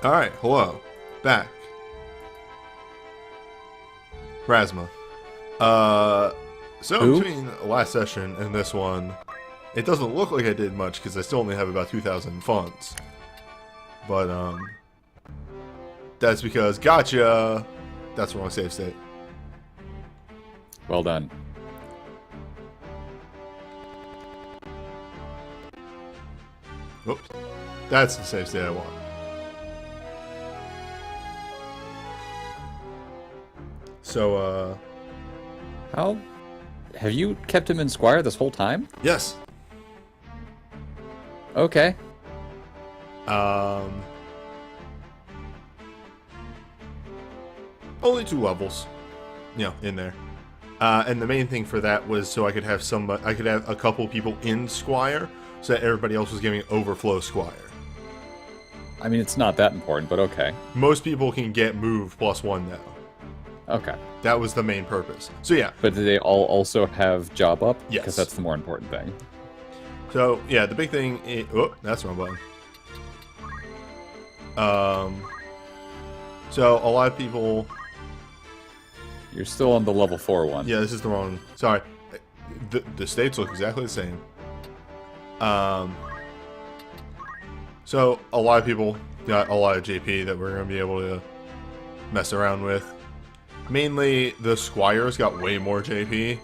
Alright, hello. Back. Rasma. So Who? between last session and this one, it doesn't look like I did much because I still only have about 2,000 funds. But, that's because, gotcha! That's the wrong save state. Well done. Oops. That's the save state I want. So, How? Have you kept him in Squire this whole time? yes. Okay. Only 2 levels, in there. And the main thing for that was so I could have a couple people in Squire, so that everybody else was getting overflow Squire. I mean, it's not that important, but okay. Most people can get move +1 now. Okay. That was the main purpose. So yeah. But do they all also have job up? Yes. Because that's the more important thing. So yeah, the big thing is, oh, that's the wrong button. So a lot of people. You're still on the level 4 one. Yeah, this is the wrong. Sorry, the states look exactly the same. So a lot of people got a lot of JP that we're gonna be able to mess around with. Mainly, the Squires got way more JP.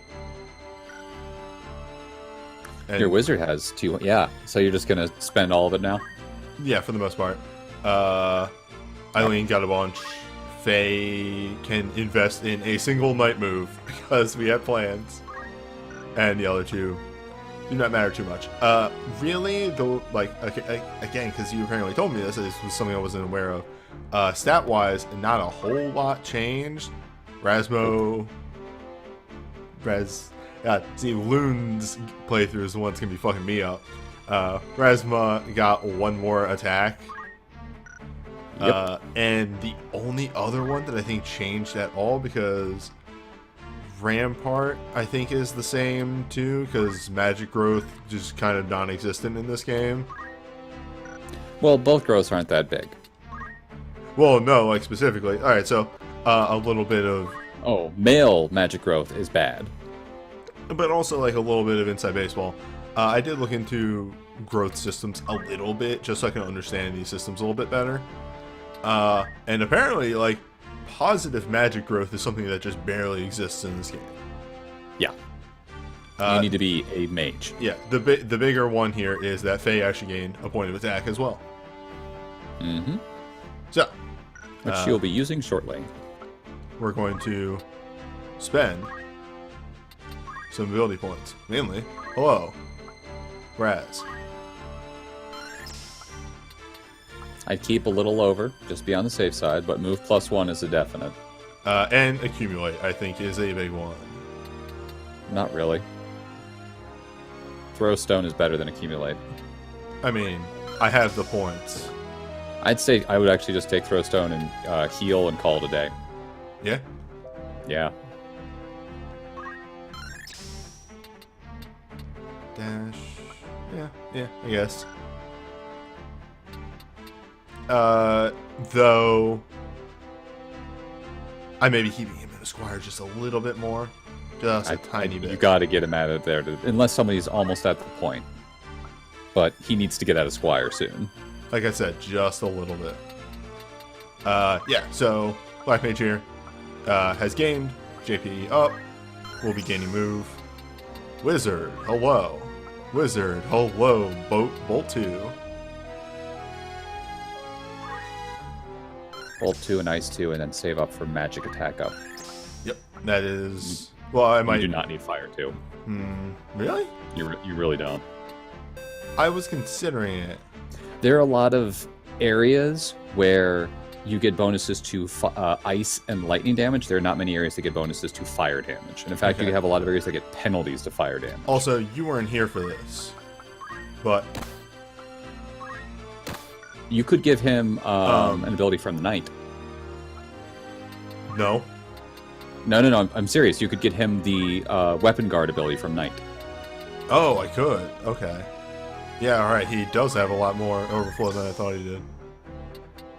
And Your wizard has 2. Yeah. So you're just gonna spend all of it now? yeah, for the most part. Eileen got a bunch. Faye can invest in a single night move because we have plans. And the other 2 do not matter too much. Really, though, like, okay, again, because you apparently told me this was something I wasn't aware of. Stat-wise, not a whole lot changed. Rasmo... see, Loon's playthrough is the one that's going to be fucking me up. Rasma got 1 more attack. Yep. And the only other one that I think changed at all, because Rampart, I think, is the same too, because magic growth just kind of non-existent in this game. Well, both growths aren't that big. Well, no, like specifically. Alright, so a little bit of... Oh, male magic growth is bad. But also like a little bit of inside baseball. I did look into growth systems a little bit, just so I can understand these systems a little bit better. And apparently, like, positive magic growth is something that just barely exists in this game. Yeah. You need to be a mage. Yeah, the bigger one here is that Faye actually gained a point of attack as well. Mm-hmm. So, Which she'll be using shortly. we're going to spend some ability points. Mainly, hello, Raz. I'd keep a little over, just be on the safe side, but move +1 is a definite. And accumulate, I think, is a big one. Not really. Throw stone is better than accumulate. I mean, I have the points. I'd say I would actually just take throw stone and heal and call it a day. Yeah? Yeah. Dash. Yeah, I guess. Though I may be keeping him in the Squire just a little bit more. Just a tiny bit. You gotta get him out of there, unless somebody's almost at the point. But he needs to get out of Squire soon. Like I said, just a little bit. Yeah, so Black Mage here has gained JP up. We'll be gaining move. Wizard, hello. Wizard, hello. Bolt 2. Bolt 2 and Ice 2, and then save up for magic attack up. Yep, that is... Well, I might... You do not need Fire 2. Really? You really don't. I was considering it. There are a lot of areas where you get bonuses to ice and lightning damage. There are not many areas that get bonuses to fire damage. And in fact, Okay. you have a lot of areas that get penalties to fire damage. Also, you weren't here for this. But... You could give him an ability from Knight. No. No, I'm serious. You could get him the weapon guard ability from Knight. Oh, I could. Okay. Yeah, alright. He does have a lot more overflow than I thought he did.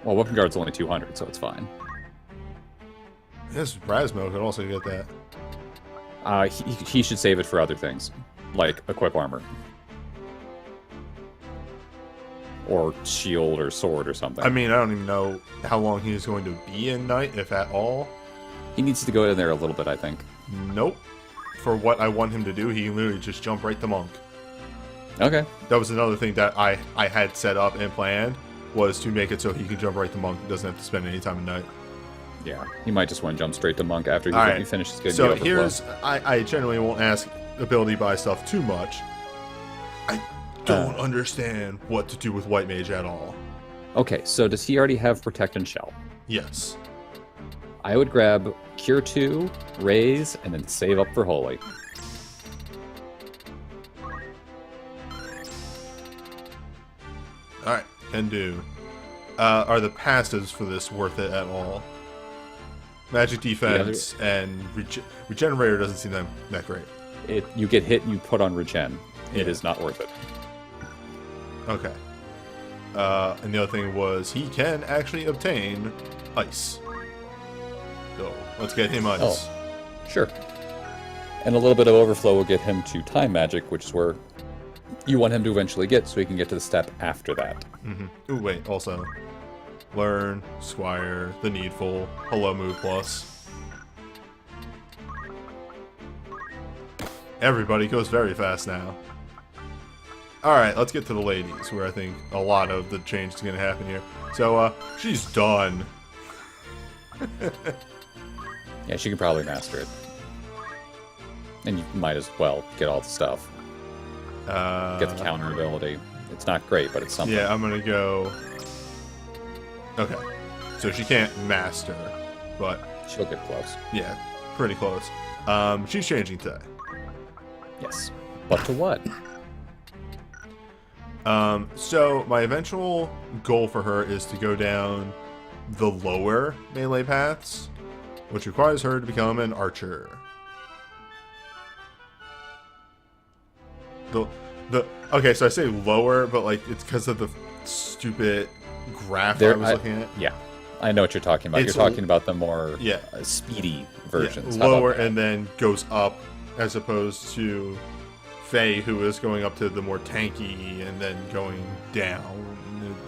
Well, weapon guard's only 200, so it's fine. This Brasmo could also get that. He should save it for other things, like equip armor. Or shield or sword or something. I mean, I don't even know how long he's going to be in Knight, if at all. He needs to go in there a little bit, I think. Nope. For what I want him to do, he can literally just jump right to Monk. Okay. That was another thing that I had set up and planned, was to make it so he can jump right to Monk. He doesn't have to spend any time in Knight. Yeah, he might just want to jump straight to Monk after he finishes getting so the overflow. here's, I generally won't ask ability buy stuff too much. I don't understand what to do with White Mage at all. Okay, so does he already have Protect and Shell? Yes. I would grab Cure 2, Raise, and then save up for Holy. Alright, can do. Are the passives for this worth it at all? Magic defense and regenerator doesn't seem that great. You get hit and you put on regen. It is not worth it. Okay. And the other thing was he can actually obtain ice. So let's get him ice. Oh, sure. And a little bit of overflow will get him to time magic, which is where you want him to eventually get, so he can get to the step after that. Mm-hmm. Ooh, wait, also. Learn, Squire, the Needful, Hello Move Plus. Everybody goes very fast now. Alright, let's get to the ladies, where I think a lot of the change is going to happen here. So, she's done. Yeah, she can probably master it. And you might as well get all the stuff. Get the counter ability. It's not great, but it's something. Yeah, I'm going to go... Okay. So she can't master, but... She'll get close. Yeah, pretty close. She's changing today. Yes. But to what? So my eventual goal for her is to go down the lower melee paths, which requires her to become an archer. Okay, so I say lower, but like it's because of the stupid graph I was looking at. Yeah, I know what you're talking about. You're talking about the more speedy versions. Yeah, lower and then goes up, as opposed to Faye, who is going up to the more tanky and then going down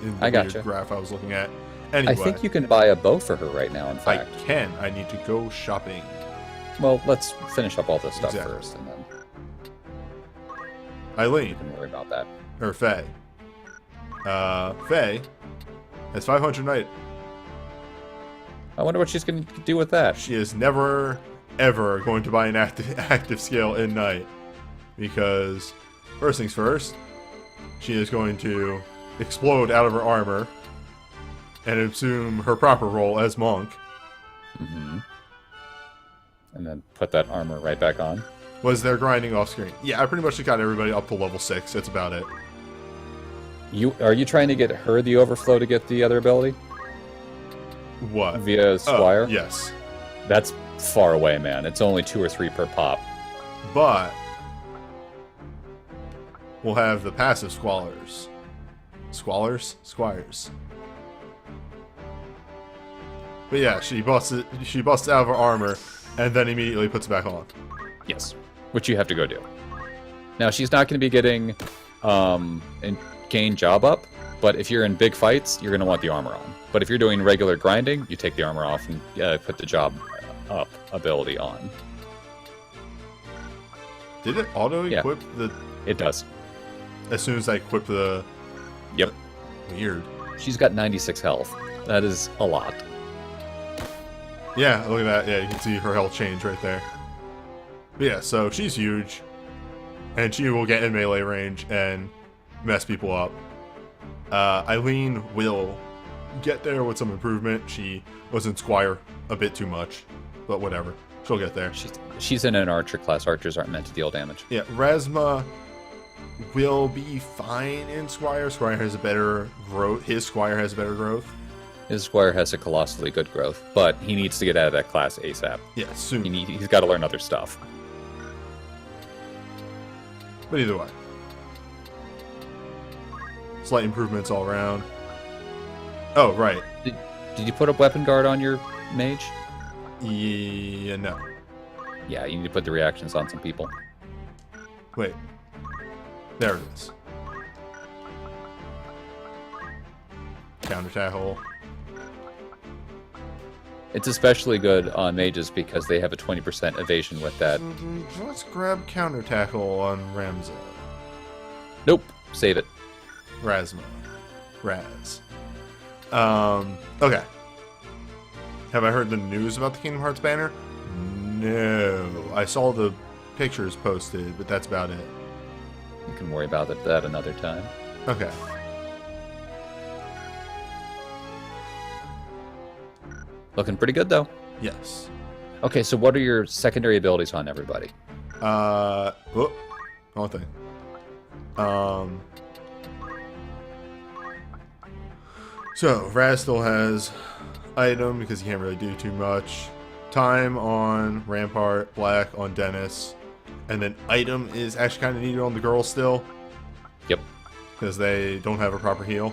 in the weird graph I was looking at. Anyway, I think you can buy a bow for her right now, in fact. I can. I need to go shopping. Well, let's finish up all this stuff first, and then... Eileen. You can worry about that. Or Faye. Faye has 500 Knight. I wonder what she's going to do with that. She is never, ever going to buy an active scale in Knight. Because, first things first, she is going to explode out of her armor and assume her proper role as Monk. Mm-hmm. And then put that armor right back on. Was there grinding off screen? Yeah, I pretty much got everybody up to level 6. That's about it. Are you trying to get her the overflow to get the other ability? What? Via Squire? Oh, yes. That's far away, man. It's only 2 or 3 per pop. But we'll have the passive Squallers. Squires. But yeah, she busts out of her armor and then immediately puts it back on. Yes, which you have to go do. Now, she's not going to be getting gain job up, but if you're in big fights, you're going to want the armor on. But if you're doing regular grinding, you take the armor off and put the job up ability on. Did it auto-equip the... It does. As soon as I equip the... Yep. Weird. She's got 96 health. That is a lot. Yeah, look at that. Yeah, you can see her health change right there. But yeah, so she's huge. And she will get in melee range and mess people up. Eileen will get there with some improvement. She was in Squire a bit too much. But whatever. She'll get there. She's in an archer class. Archers aren't meant to deal damage. Yeah, Rasma will be fine in Squire. Squire has a better growth. His Squire has better growth. His Squire has a colossally good growth, but he needs to get out of that class ASAP. Yeah, soon. He's got to learn other stuff. But either way. Slight improvements all around. Oh, right. Did you put up weapon guard on your mage? Yeah, no. Yeah, you need to put the reactions on some people. Wait. There it is. Counter tackle. It's especially good on mages because they have a 20% evasion with that. Let's grab counter tackle on Ramza. Nope. Save it. Razma. Raz. Okay. Have I heard the news about the Kingdom Hearts banner? No. I saw the pictures posted, but that's about it. You can worry about that another time. Okay. Looking pretty good, though. Yes. Okay, so what are your secondary abilities on everybody? Oh, wrong thing. So, Raz still has item because he can't really do too much. Time on Rampart, Black on Dennis. And then item is actually kind of needed on the girls still. Yep. Because they don't have a proper heal.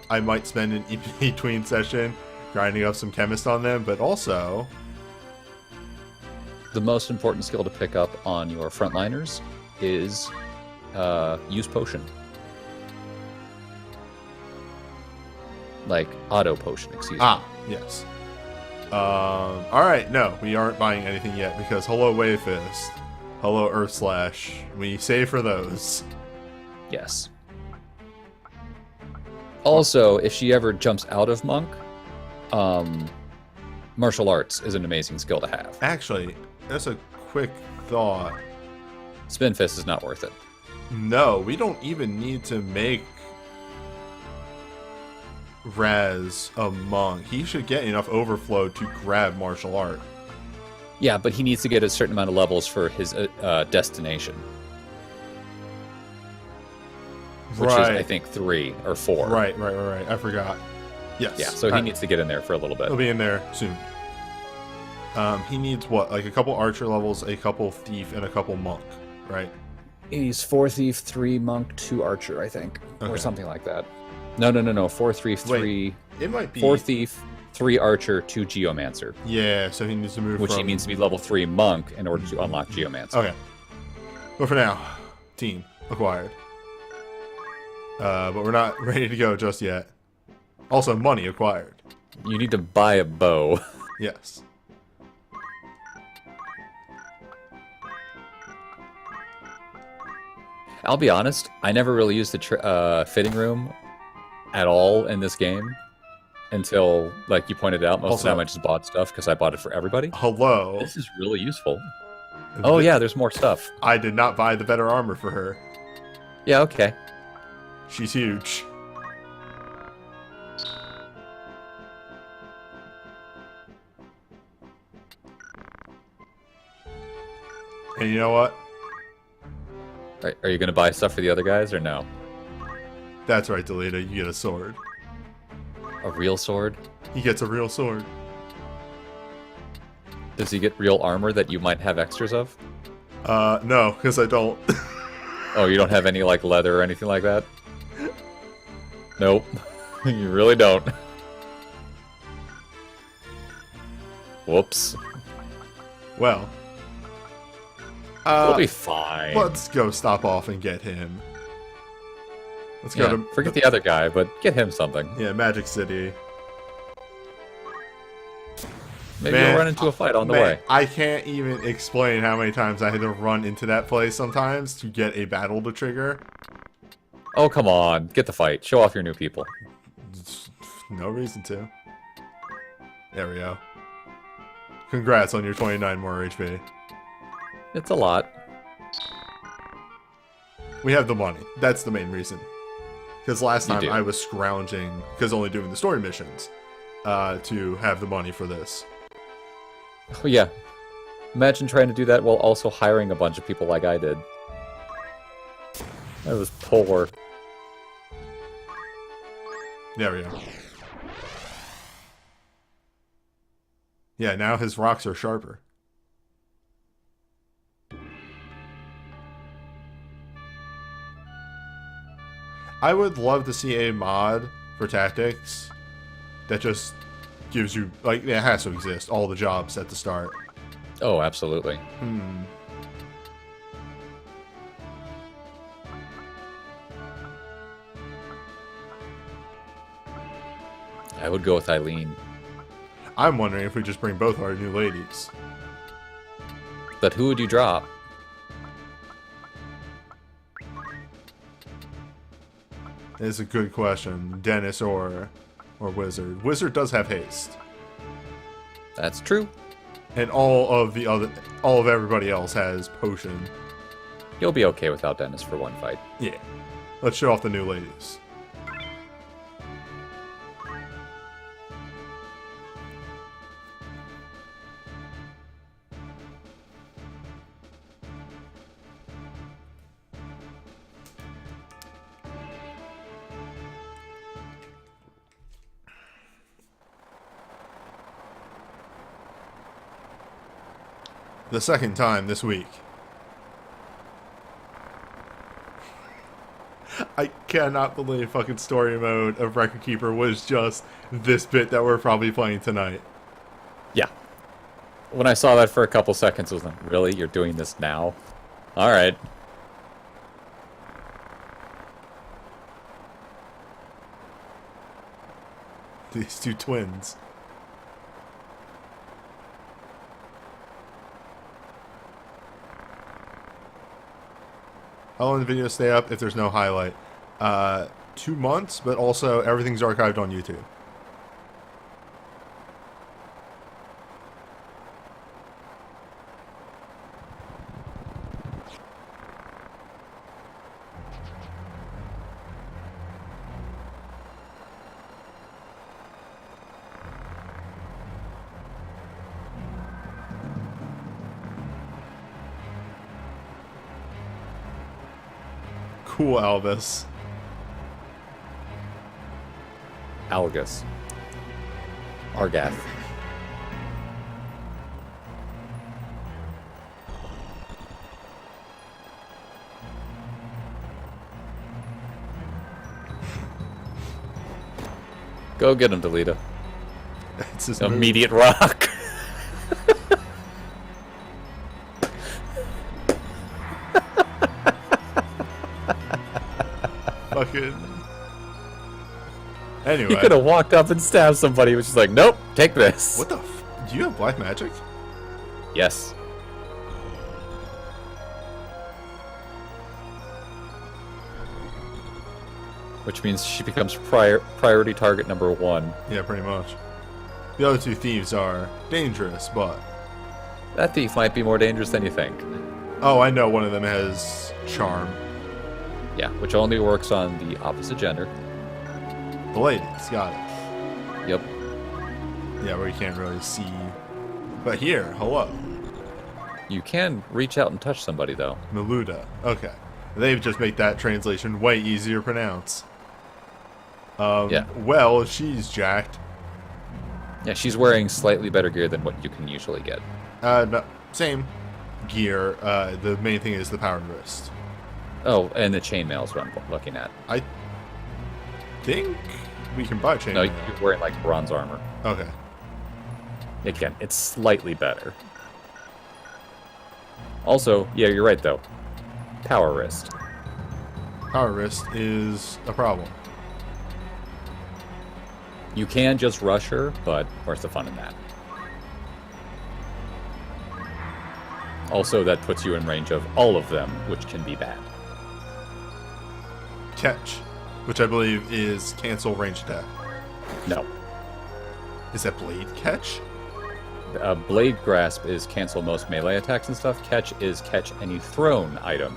I might spend an in-between session grinding up some chemist on them, but also... The most important skill to pick up on your frontliners is use potion. Like, auto potion, excuse me. Ah, yes. Alright, no, we aren't buying anything yet because hello Wave Fist, hello Earth Slash, we save for those. Yes. Also, if she ever jumps out of monk, martial arts is an amazing skill to have. Actually, that's a quick thought. Spin fist is not worth it. No, we don't even need to make Raz a monk. He should get enough overflow to grab martial art. Yeah, but he needs to get a certain amount of levels for his destination. Which is, I think, 3 or 4. Right. I forgot. Yes. Yeah, so he needs to get in there for a little bit. He'll be in there soon. He needs what? Like a couple archer levels, a couple thief, and a couple monk, right? He's 4 thief, 3 monk, 2 archer, I think. Okay. Or something like that. No. 4 thief, 3... It might be... 4 thief, 3 archer, 2 geomancer. Yeah, so he needs to move Which he needs to be level 3 monk in order to unlock geomancer. Okay. But for now, team acquired. But we're not ready to go just yet. Also, money acquired. You need to buy a bow. Yes. I'll be honest, I never really used the fitting room at all in this game until, like you pointed out, most of the time I just bought stuff because I bought it for everybody. Hello. This is really useful. Oh yeah, there's more stuff. I did not buy the better armor for her. Yeah, okay. She's huge. And you know what? Are you going to buy stuff for the other guys or no? That's right, Delita. You get a sword. A real sword? He gets a real sword. Does he get real armor that you might have extras of? No, because I don't. Oh, you don't have any, like, leather or anything like that? Nope. You really don't. Whoops. Well. We'll be fine. Let's go stop off and get him. Let's go to... Forget the other guy, but get him something. Yeah, Magic City. Maybe you'll run into a fight on the way. I can't even explain how many times I had to run into that place sometimes to get a battle to trigger. Oh, come on. Get the fight. Show off your new people. No reason to. There we go. Congrats on your 29 more HP. It's a lot. We have the money. That's the main reason. Because last time I was scrounging, because only doing the story missions, to have the money for this. Oh, yeah. Imagine trying to do that while also hiring a bunch of people like I did. That was poor. There we go. Yeah, now his rocks are sharper. I would love to see a mod for tactics that just gives you, like, it has to exist, all the jobs at the start. Oh, absolutely. I would go with Eileen. I'm wondering if we just bring both our new ladies. But who would you drop? It's a good question. Dennis or Wizard. Wizard does have haste. That's true. And all of everybody else has potion. You'll be okay without Dennis for one fight. Yeah. Let's show off the new ladies. The second time this week. I cannot believe fucking story mode of Record Keeper was just this bit that we're probably playing tonight. Yeah. When I saw that for a couple seconds, I was like, really? You're doing this now? Alright. These two twins. How long did the video stay up if there's no highlight? 2 months, but also everything's archived on YouTube. Cool, Elvis. Algus. Argath. Go get him, Delita. It's his Immediate rock. Fucking. Anyway. He could have walked up and stabbed somebody, which is like, nope, take this. What the do you have black magic? Yes. Which means she becomes priority target number 1. Yeah, pretty much. The other two thieves are dangerous, but... That thief might be more dangerous than you think. Oh, I know one of them has charm. Yeah, which only works on the opposite gender. The ladies, got it. Yep. Yeah, where you can't really see. But here, hello. You can reach out and touch somebody, though. Meluda. Okay. They've just made that translation way easier to pronounce. Yeah. Well, she's jacked. Yeah, she's wearing slightly better gear than what you can usually get. No, same gear. The main thing is the power wrist. Oh, and the chainmail is what I'm looking at. I think we can buy chainmail. No, you're wearing, like, bronze armor. Okay. Again, it's slightly better. Also, yeah, you're right, though. Power wrist. Power wrist is a problem. You can just rush her, but where's the fun in that? Also, that puts you in range of all of them, which can be bad. Catch, which I believe is cancel range attack. No. Is that blade catch? Blade grasp is cancel most melee attacks and stuff. Catch is catch any thrown item.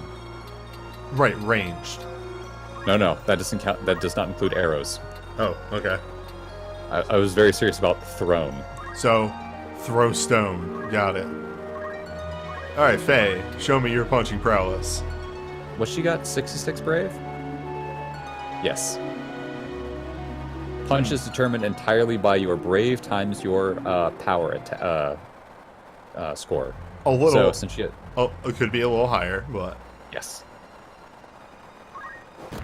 Right, ranged. No, that doesn't count. That does not include arrows. Oh, okay. I was very serious about thrown. So, throw stone. Got it. Alright, Faye, show me your punching prowess. What she got? 66 brave? Yes. Punch is determined entirely by your brave times your power score. A little. So since you... Oh, it could be a little higher, but... Yes.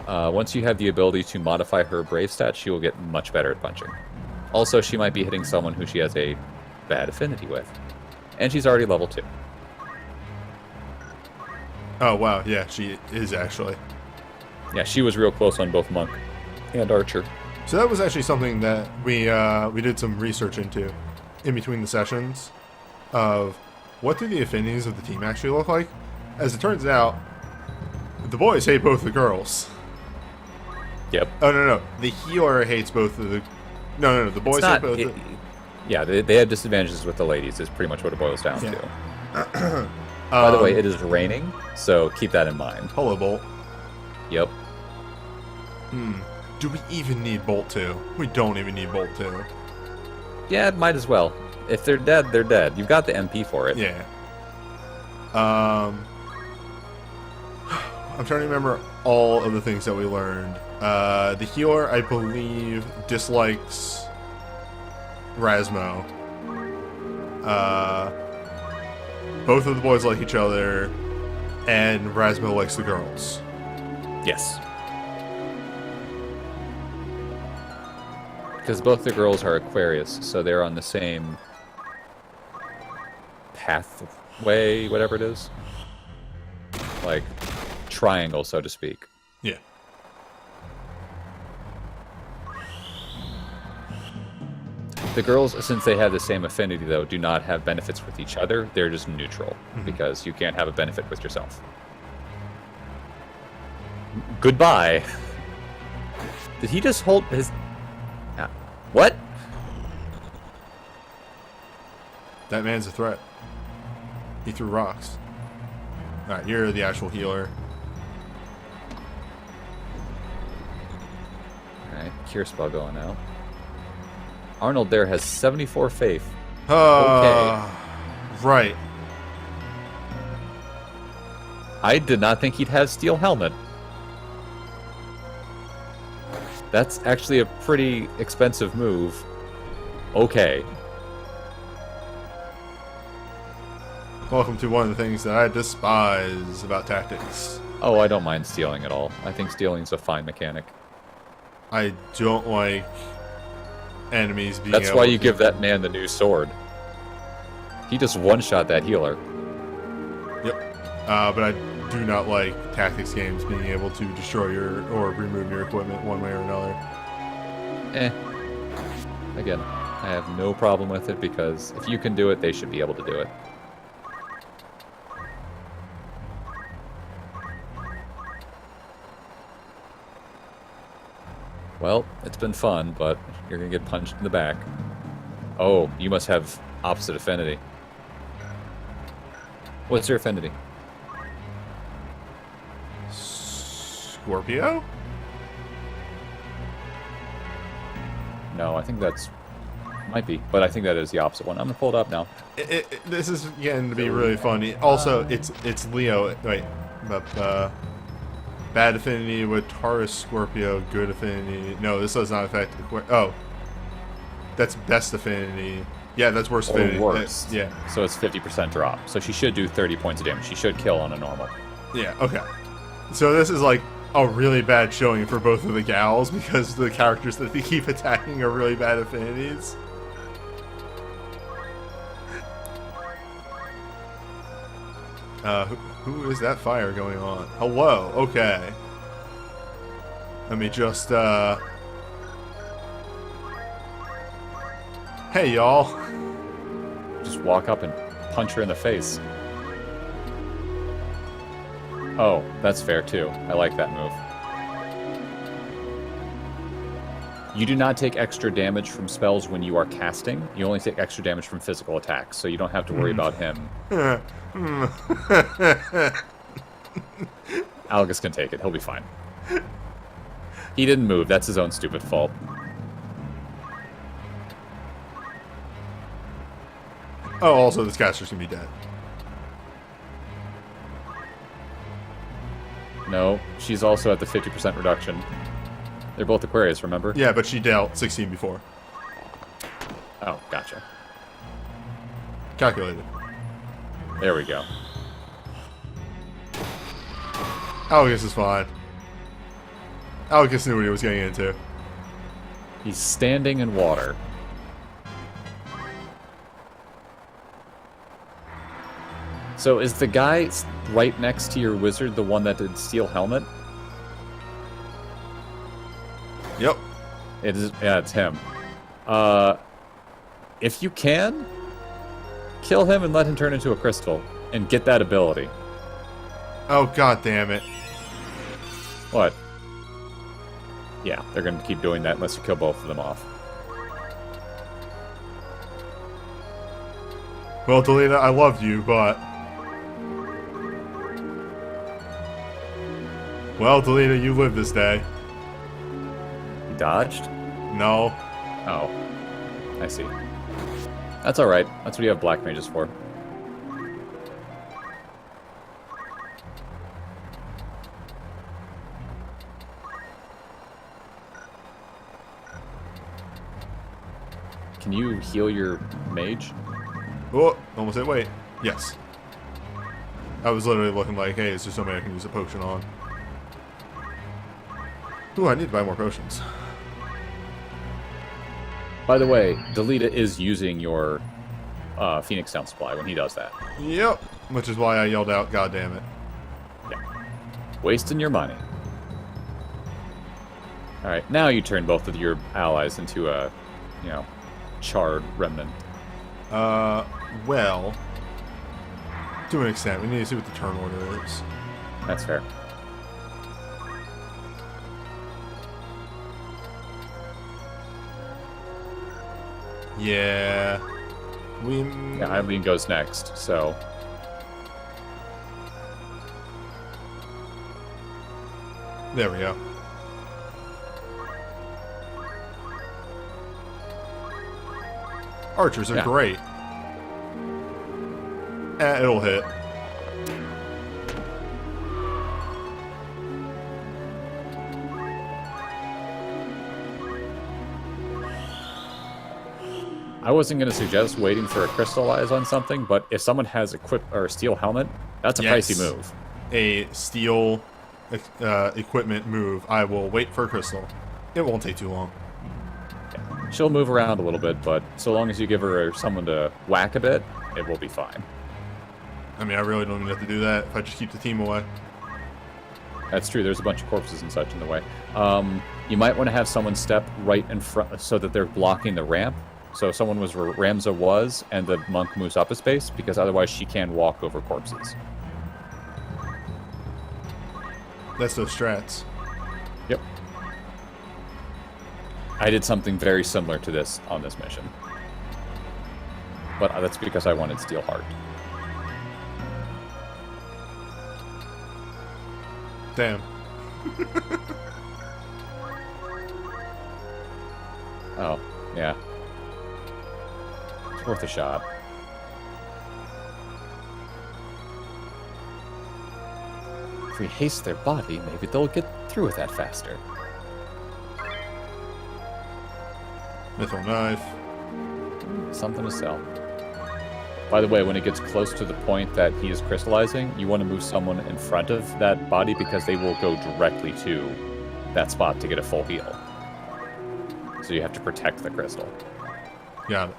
Once you have the ability to modify her brave stat, she will get much better at punching. Also, she might be hitting someone who she has a bad affinity with. And she's already level 2. Oh, wow. Yeah, she is actually. Yeah, she was real close on both Monk and Archer. So that was actually something that we did some research into in between the sessions of what do the affinities of the team actually look like. As it turns out, the boys hate both the girls. Yep. Oh, no. The healer hates both of the... No. The boys hate both Yeah, they have disadvantages with the ladies, is pretty much what it boils down to. Yeah. By the way, it is raining, so keep that in mind. Hello, Bolt. Yep. Do we even need Bolt 2? We don't even need Bolt 2. Yeah, it might as well. If they're dead, they're dead. You've got the MP for it. Yeah. I'm trying to remember all of the things that we learned. The healer, I believe, dislikes Rasmo. Both of the boys like each other, and Rasmo likes the girls. Yes. Because both the girls are Aquarius, so they're on the same pathway, whatever it is. Like, triangle, so to speak. Yeah. The girls, since they have the same affinity, though, do not have benefits with each other. They're just neutral, because you can't have a benefit with yourself. Goodbye. Did he just hold his... What? That man's a threat. He threw rocks. Alright, you're the actual healer. Alright, cure spell going out. Arnold there has 74 faith. Okay. Right. I did not think he'd have steel helmet. That's actually a pretty expensive move. Okay. Welcome to one of the things that I despise about tactics. Oh, I don't mind stealing at all. I think stealing's a fine mechanic. I don't like enemies being That's able why you to... give that man the new sword. He just one-shot that healer. Yep. But I do not like tactics games being able to destroy your or remove your equipment one way or another. Again, I have no problem with it because if you can do it, they should be able to do it. Well, it's been fun, but you're gonna get punched in the back. Oh, you must have opposite affinity. What's your affinity? Scorpio? No, I think that's... might be, but I think that is the opposite one. I'm gonna pull it up now. This is getting to be really funny. Also, it's Leo. Wait, bad affinity with Taurus, Scorpio. Good affinity. No, this does not affect. Oh, that's best affinity. Yeah, that's worst affinity. Worst. Yeah. So it's 50% drop. So she should do 30 points of damage. She should kill on a normal. Yeah. Okay. So this is like a really bad showing for both of the gals because the characters that they keep attacking are really bad affinities. Who is that fire going on? Hello, okay. Let me just, Hey, y'all. Just walk up and punch her in the face. Oh, that's fair too. I like that move. You do not take extra damage from spells when you are casting. You only take extra damage from physical attacks, so you don't have to worry about him. Algus can take it. He'll be fine. He didn't move. That's his own stupid fault. Oh, also, this caster's gonna be dead. No, she's also at the 50% reduction. They're both Aquarius, remember? Yeah, but she dealt 16 before. Oh, gotcha. Calculated. There we go. Algus is fine. Algus knew what he was getting into. He's standing in water. So is the guy right next to your wizard the one that did steel helmet? Yep. It is. Yeah, it's him. If you can, kill him and let him turn into a crystal and get that ability. Oh, god damn it. What? Yeah, they're going to keep doing that unless you kill both of them off. Well, Delina, I loved you, but... Well, Delina, you lived this day. You dodged? No. Oh. I see. That's alright. That's what you have black mages for. Can you heal your mage? Oh, almost hit. Wait. Yes. I was literally looking like, hey, is there somebody I can use a potion on? Ooh, I need to buy more potions. By the way, Delita is using your Phoenix Down supply when he does that. Yep. Which is why I yelled out, God damn it. Yeah. Wasting your money. Alright, now you turn both of your allies into a, you know, charred remnant. Well, to an extent. We need to see what the turn order is. That's fair. Yeah. Yeah, Eileen goes next, so... There we go. Archers are great. It'll hit. I wasn't going to suggest waiting for a crystallize on something, but if someone has a steel helmet, that's a pricey move. A steel equipment move. I will wait for a crystal. It won't take too long. Yeah. She'll move around a little bit, but so long as you give her someone to whack a bit, it will be fine. I mean, I really don't even have to do that if I just keep the team away. That's true. There's a bunch of corpses and such in the way. You might want to have someone step right in front so that they're blocking the ramp. So someone was where Ramza was, and the monk moves up a space, because otherwise she can walk over corpses. That's those strats. Yep. I did something very similar to this on this mission. But that's because I wanted Steel Heart. Damn. Oh, yeah. It's worth a shot. If we haste their body, maybe they'll get through with that faster. Mithril knife. Something to sell. By the way, when it gets close to the point that he is crystallizing, you want to move someone in front of that body because they will go directly to that spot to get a full heal. So you have to protect the crystal. Got it.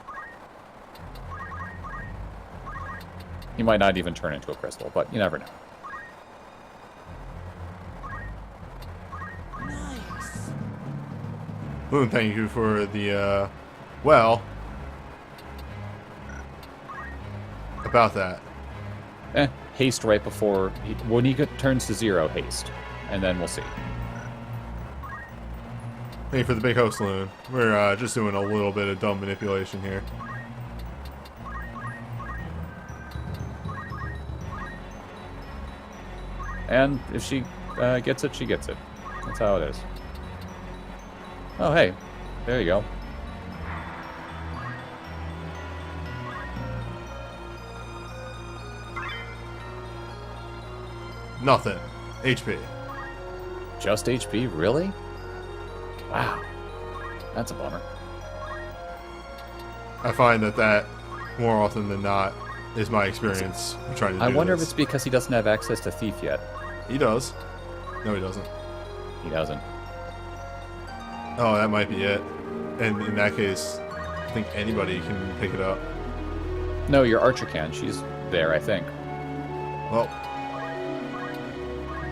He might not even turn into a crystal, but you never know. Nice. Moon, thank you for the, well... About that. Haste right before... when he turns to 0, haste. And then we'll see. Thank you for the big host, Loon. We're just doing a little bit of dumb manipulation here. And if she gets it, she gets it. That's how it is. Oh, hey. There you go. Nothing. HP. Just HP? Really? Wow. That's a bummer. I find that more often than not is my experience trying to do I wonder this. if it's because he doesn't have access to Thief yet. He does. No, he doesn't. He doesn't. Oh, that might be it. And in that case, I think anybody can pick it up. No, your Archer can. She's there, I think. Well,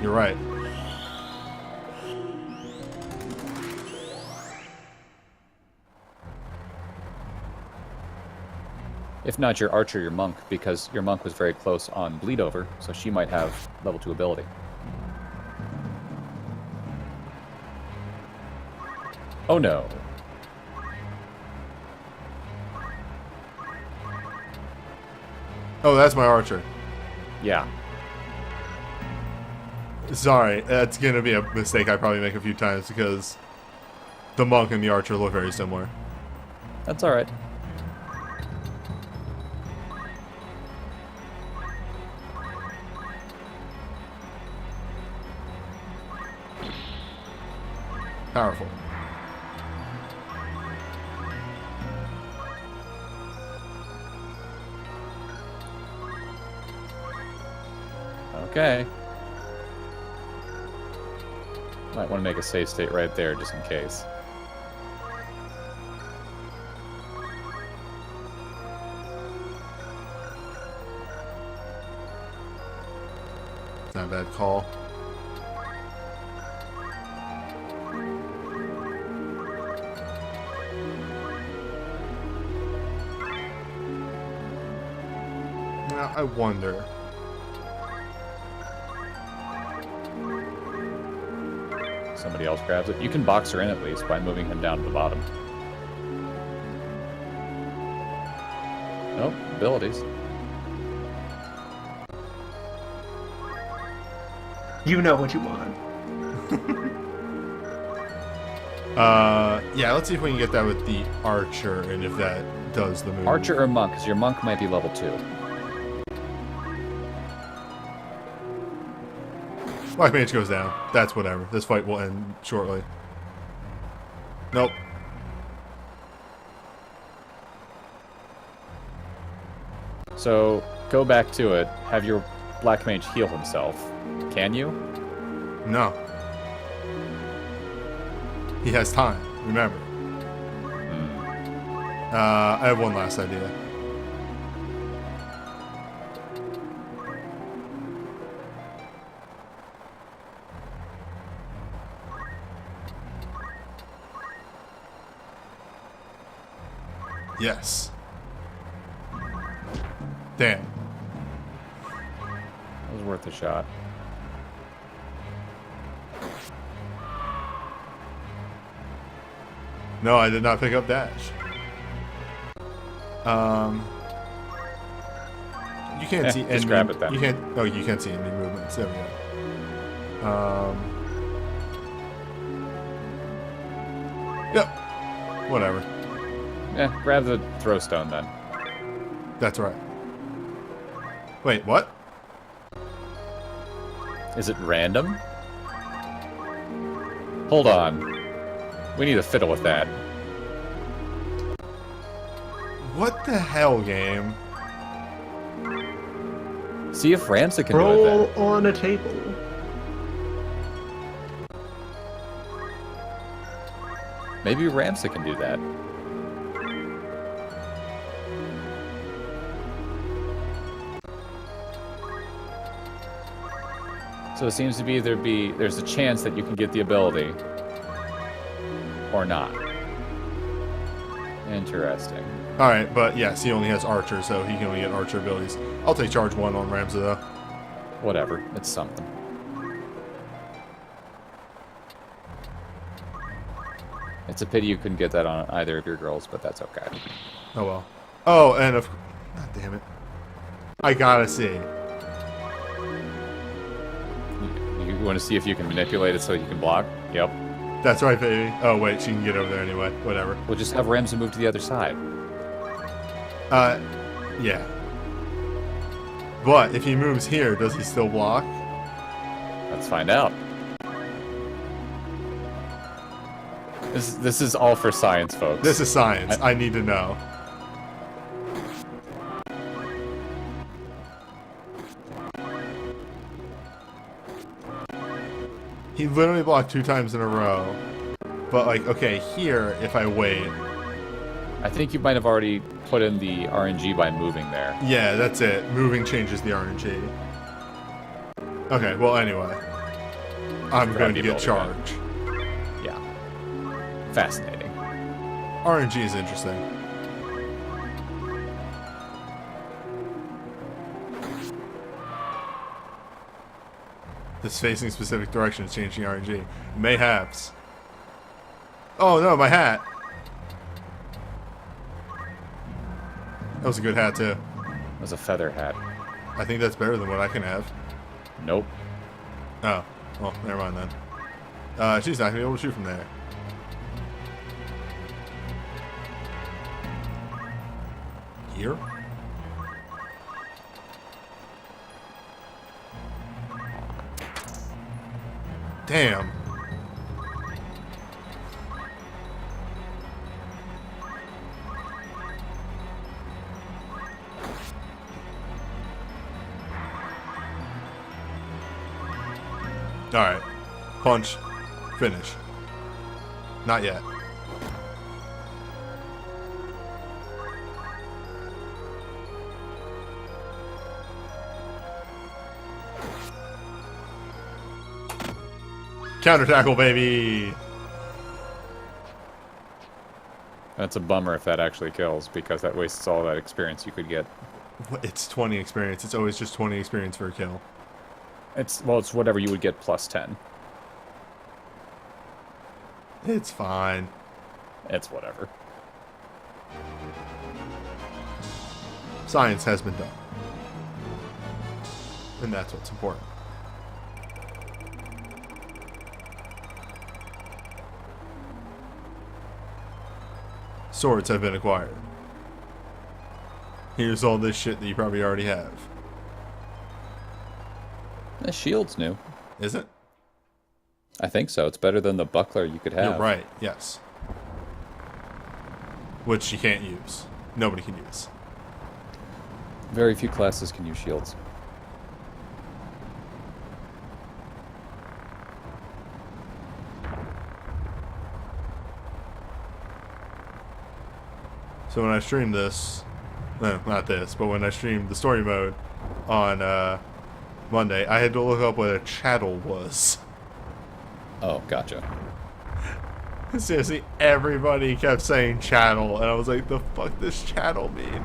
you're right. If not your archer, your monk, because your monk was very close on bleed over, so she might have level 2 ability. Oh no. Oh, that's my archer. Yeah. Sorry, that's gonna be a mistake I probably make a few times because the monk and the archer look very similar. That's alright. Powerful. Okay. Might want to make a save state right there, just in case. It's not a bad call. Now, I wonder. Somebody else grabs it. You can box her in at least by moving him down to the bottom. Nope, abilities. You know what you want. Yeah, let's see if we can get that with the archer and if that does the move. Archer or monk, because your monk might be level 2. Black Mage goes down. That's whatever. This fight will end shortly. Nope. So, go back to it. Have your Black Mage heal himself. Can you? No. He has time, remember. I have one last idea. Yes. Damn. It was worth a shot. No, I did not pick up dash. You can't see any. Just grab it then. You can't. Oh, you can't see any movements. There we go. Yep. Whatever. Yeah, grab the throw stone then. That's right. Wait, what? Is it random? Hold on. We need to fiddle with that. What the hell, game? See if Ramsa can do Roll it on a table. then. Maybe Ramsa can do that. So it seems to be there's a chance that you can get the ability or not. Interesting. Alright, but yes, he only has archer, so he can only get archer abilities. I'll take charge 1 on Ramsa, though. Whatever, it's something. It's a pity you couldn't get that on either of your girls, but that's okay. Oh well. Oh, and of... God damn it. I gotta see. You want to see if you can manipulate it so you can block? Yep. That's right, baby. Oh, wait, she can get over there anyway. Whatever. We'll just have Ramsa move to the other side. Yeah. But if he moves here, does he still block? Let's find out. This is all for science, folks. This is science. I need to know. He literally blocked 2 times in a row. But, like, okay, here, if I wait... I think you might have already put in the RNG by moving there. Yeah, that's it. Moving changes the RNG. Okay, well, anyway. I'm Grab going the to get ability gun. charge. Yeah. Fascinating. RNG is interesting. This facing specific direction is changing RNG. Mayhaps. Oh no, my hat! That was a good hat, too. It was a feather hat. I think that's better than what I can have. Nope. Oh, well, never mind then. She's not gonna be able to shoot from there. Here? Damn. Alright. Punch. Finish. Not yet. Counter tackle, baby! That's a bummer if that actually kills, because that wastes all that experience you could get. It's 20 experience. It's always just 20 experience for a kill. It's whatever you would get plus 10. It's fine. It's whatever. Science has been done. And that's what's important. Swords have been acquired. Here's all this shit that you probably already have. The shield's new. Is it? I think so. It's better than the buckler you could have. You're right, yes. Which you can't use. Nobody can use. Very few classes can use shields. So when I streamed this, no, not this, but when I streamed the story mode on Monday, I had to look up what a chattel was. Oh, gotcha. Seriously, everybody kept saying chattel, and I was like, the fuck does chattel mean?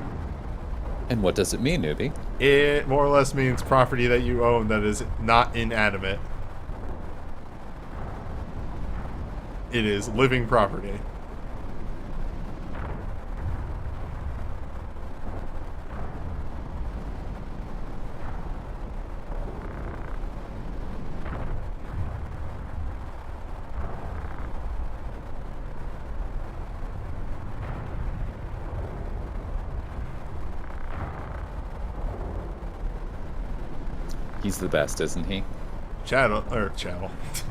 And what does it mean, newbie? It more or less means property that you own that is not inanimate. It is living property. He's the best, isn't he? Chattel.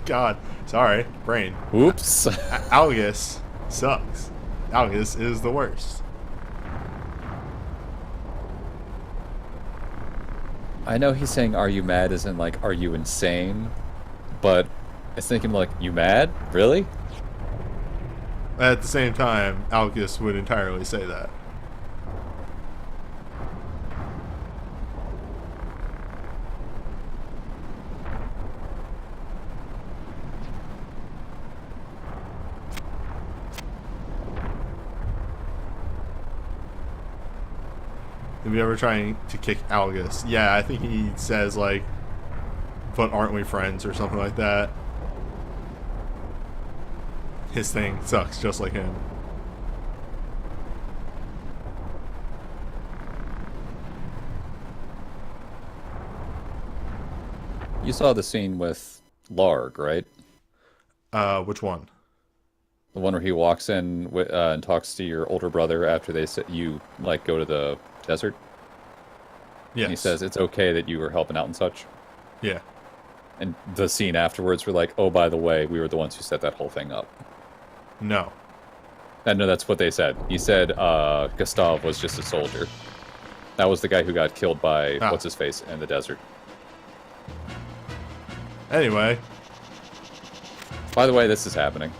God, sorry, brain. Oops. Algus sucks. Algus is the worst. I know he's saying, are you mad, as in, like, are you insane? But it's thinking, like, you mad? Really? At the same time, Algus would entirely say that. Have you ever trying to kick Algus? Yeah, I think he says, like, but aren't we friends or something like that. His thing sucks just like him. You saw the scene with Larg, right? Which one? The one where he walks in and talks to your older brother after they you, like, go to the desert? Yes. And he says it's okay that you were helping out and such. Yeah. And the scene afterwards, we're like, oh, by the way, we were the ones who set that whole thing up. No. No, that's what they said. He said Gustav was just a soldier. That was the guy who got killed by what's-his-face in the desert. Anyway. By the way, this is happening.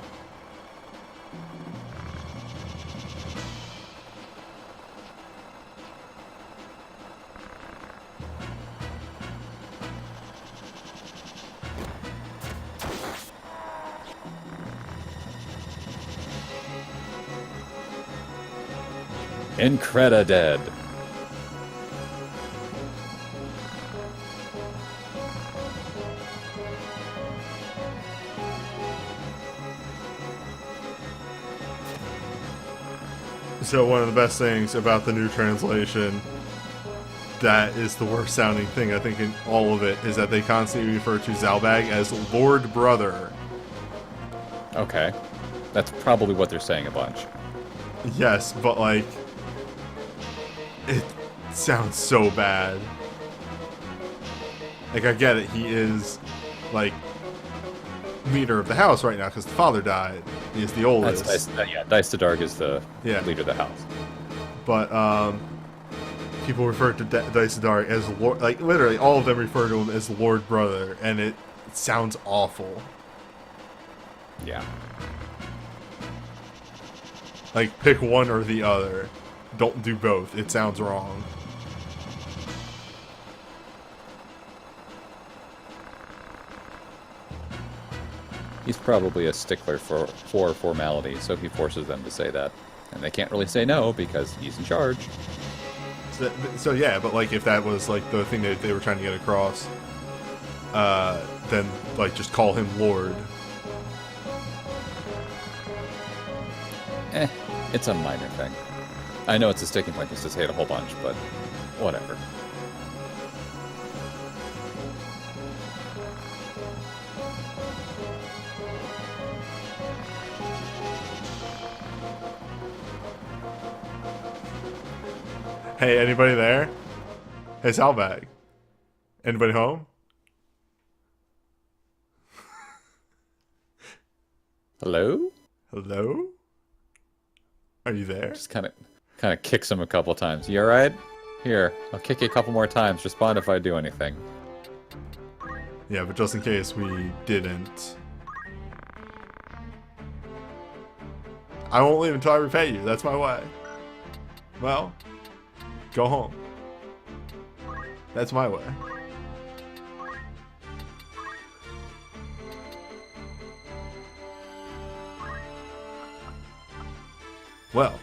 Increda dead. So one of the best things about the new translation, that is the worst sounding thing I think in all of it, is that they constantly refer to Zalbag as Lord Brother. Okay. That's probably what they're saying a bunch. Yes, but like, it sounds so bad. Like, I get it, he is like leader of the house right now because the father died. He is the oldest. Dice to Dark is the Yeah. leader of the house. But people refer to Dice Dark as Lord, like literally all of them refer to him as Lord Brother, and it sounds awful. Yeah. Like, pick one or the other. Don't do both. It sounds wrong. He's probably a stickler for formality, so he forces them to say that. And they can't really say no because he's in charge. So yeah, but like if that was like the thing that they were trying to get across, then like just call him Lord. It's a minor thing. I know it's a sticking point just to say it a whole bunch, but whatever. Hey, anybody there? Hey, Salbag. Anybody home? Hello? Hello? Are you there? Just kind of kicks him a couple times. You alright? Here, I'll kick you a couple more times. Respond if I do anything. Yeah, but just in case we didn't. I won't leave until I repay you. That's my way. Well, go home. That's my way. Well.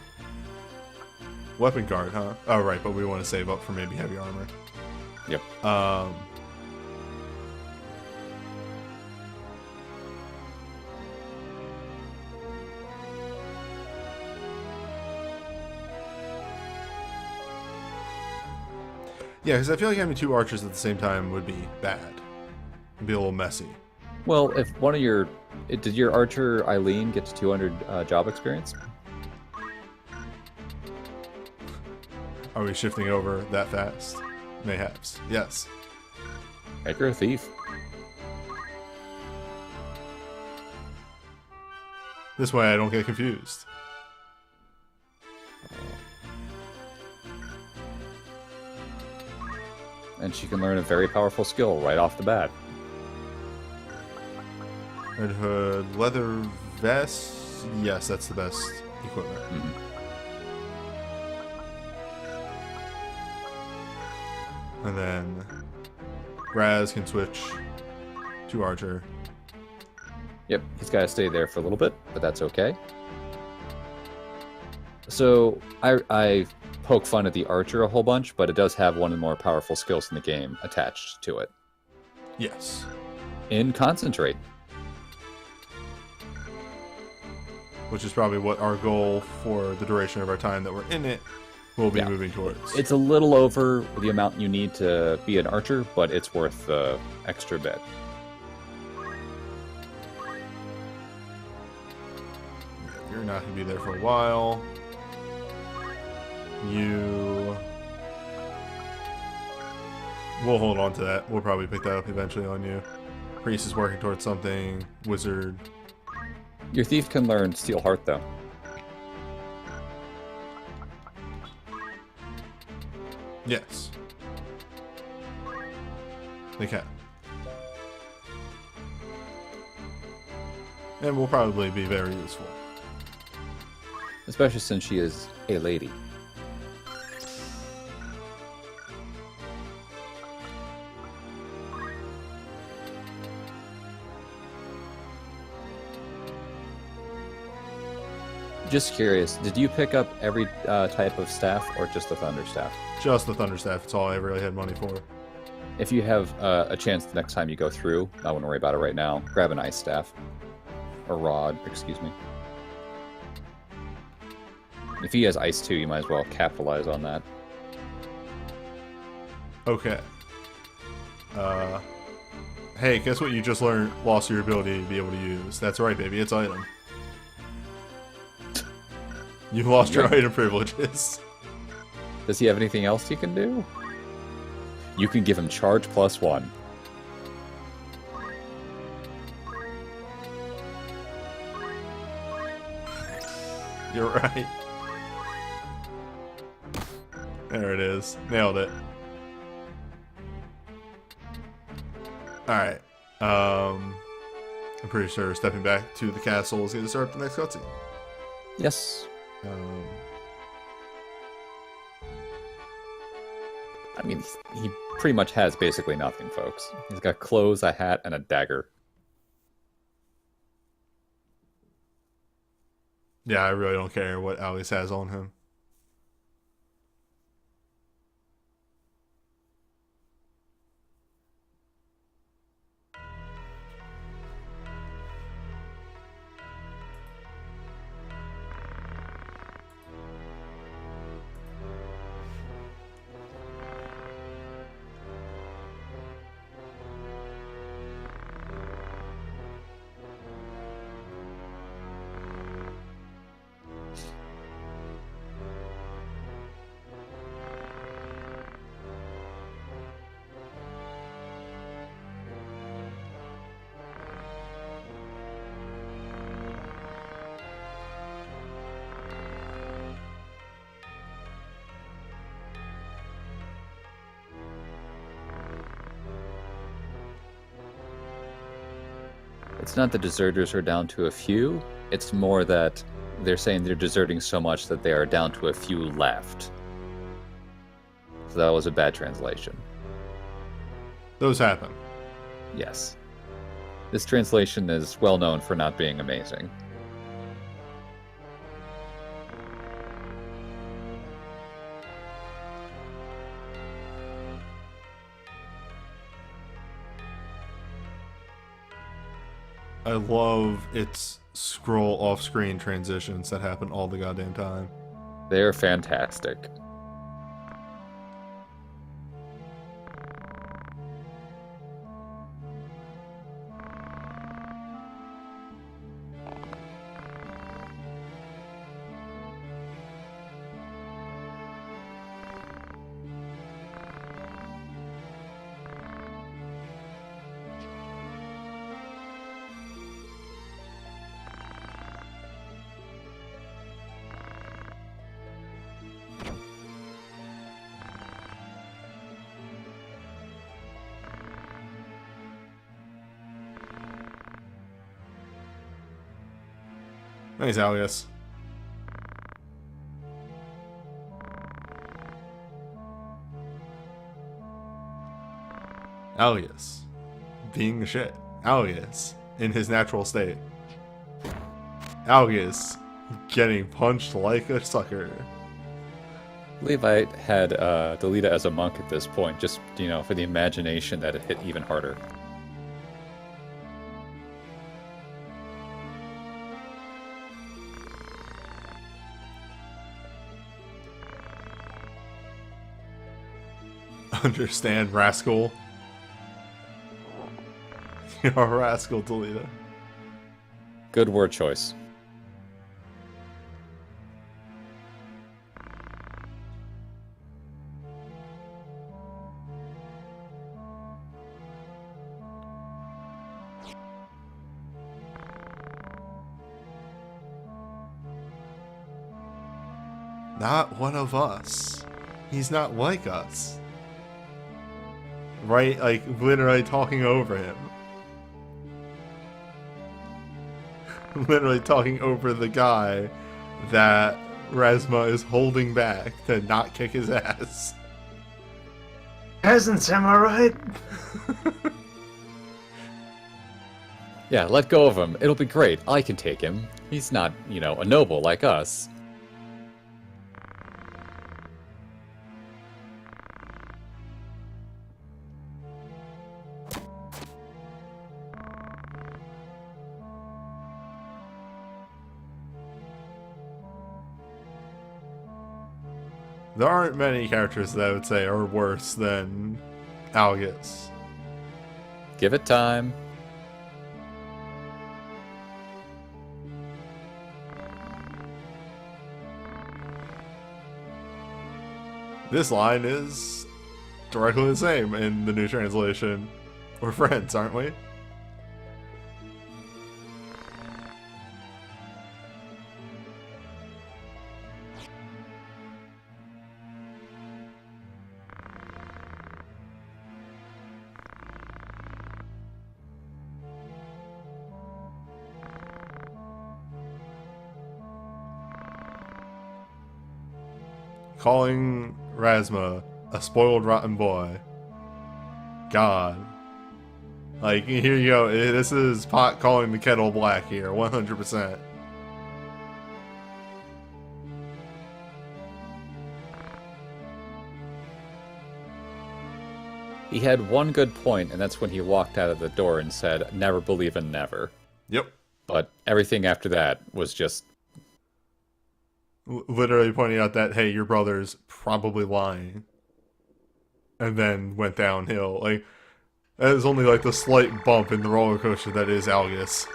Weapon guard, huh? Oh, right, but we want to save up for maybe heavy armor. Yep. Yeah, because I feel like having two archers at the same time would be bad. It'd be a little messy. Well, if one of your... Did your archer, Eileen, get to 200 job experience? Are we shifting over that fast? Mayhaps. Yes. Make her a thief. This way I don't get confused. And she can learn a very powerful skill right off the bat. Red hood, leather vest. Yes, that's the best equipment. Mm-hmm. And then Raz can switch to archer. Yep, he's got to stay there for a little bit, but that's okay. So I poke fun at the archer a whole bunch, but it does have one of the more powerful skills in the game attached to it. Yes. In concentrate. Which is probably what our goal for the duration of our time that we're in it will be moving towards. It's a little over the amount you need to be an archer, but it's worth the extra bit. You're not going to be there for a while. We'll hold on to that. We'll probably pick that up eventually on you. Priest is working towards something. Wizard. Your thief can learn Steel Heart, though. Yes. They can. And will probably be very useful. Especially since she is a lady. Just curious, did you pick up every type of staff or just the thunder staff? Just the thunder staff. It's all I really had money for. If you have a chance the next time you go through, I wouldn't worry about it right now. Grab an ice staff. Or rod, excuse me. If he has ice too, you might as well capitalize on that. Okay. Hey, guess what you just learned? Lost your ability to be able to use. That's right, baby. It's item. You lost your item privileges. Does he have anything else you can do? You can give him charge +1. You're right. There it is. Nailed it. Alright. I'm pretty sure stepping back to the castle is going to start the next cutscene. Yes. I mean, he pretty much has basically nothing, folks. He's got clothes, a hat, and a dagger. Yeah, I really don't care what Alice has on him. It's not that deserters are down to a few, it's more that they're saying they're deserting so much that they are down to a few left. So that was a bad translation. Those happen. Yes. This translation is well known for not being amazing. I love its scroll off-screen transitions that happen all the goddamn time. They're fantastic. Nice, Alias. Alias. Being the shit. Alias. In his natural state. Alias. Getting punched like a sucker. I believe I had Delita as a monk at this point, just, you know, for the imagination that it hit even harder. Understand, rascal. You're a rascal, Delita. Good word choice. Not one of us. He's not like us. Right? Like, literally talking over him. Literally talking over the guy that Razma is holding back to not kick his ass. Peasants, am I right? Yeah, let go of him. It'll be great. I can take him. He's not, you know, a noble like us. There aren't many characters that I would say are worse than Algus. Give it time. This line is directly the same in the new translation. We're friends, aren't we? Calling Rasma a spoiled, rotten boy. God. Like, here you go. This is pot calling the kettle black here, 100%. He had one good point, and that's when he walked out of the door and said, "Never believe in never." Yep. But everything after that was just... Literally pointing out that, hey, your brother's probably lying. And then went downhill. Like, that is only like the slight bump in the roller coaster that is Algus.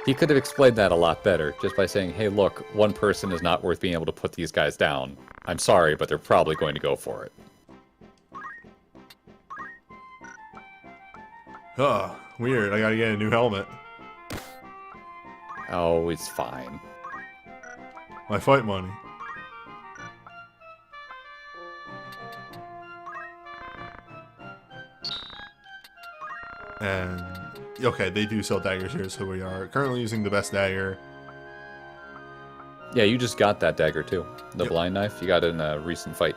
He could have explained that a lot better, just by saying, hey, look, one person is not worth being able to put these guys down. I'm sorry, but they're probably going to go for it. Huh, weird. I gotta get a new helmet. Oh, it's fine. My fight money. And, okay, they do sell daggers here, so we are currently using the best dagger. Yeah, you just got that dagger, too. The Yep. blind knife, you got it in a recent fight.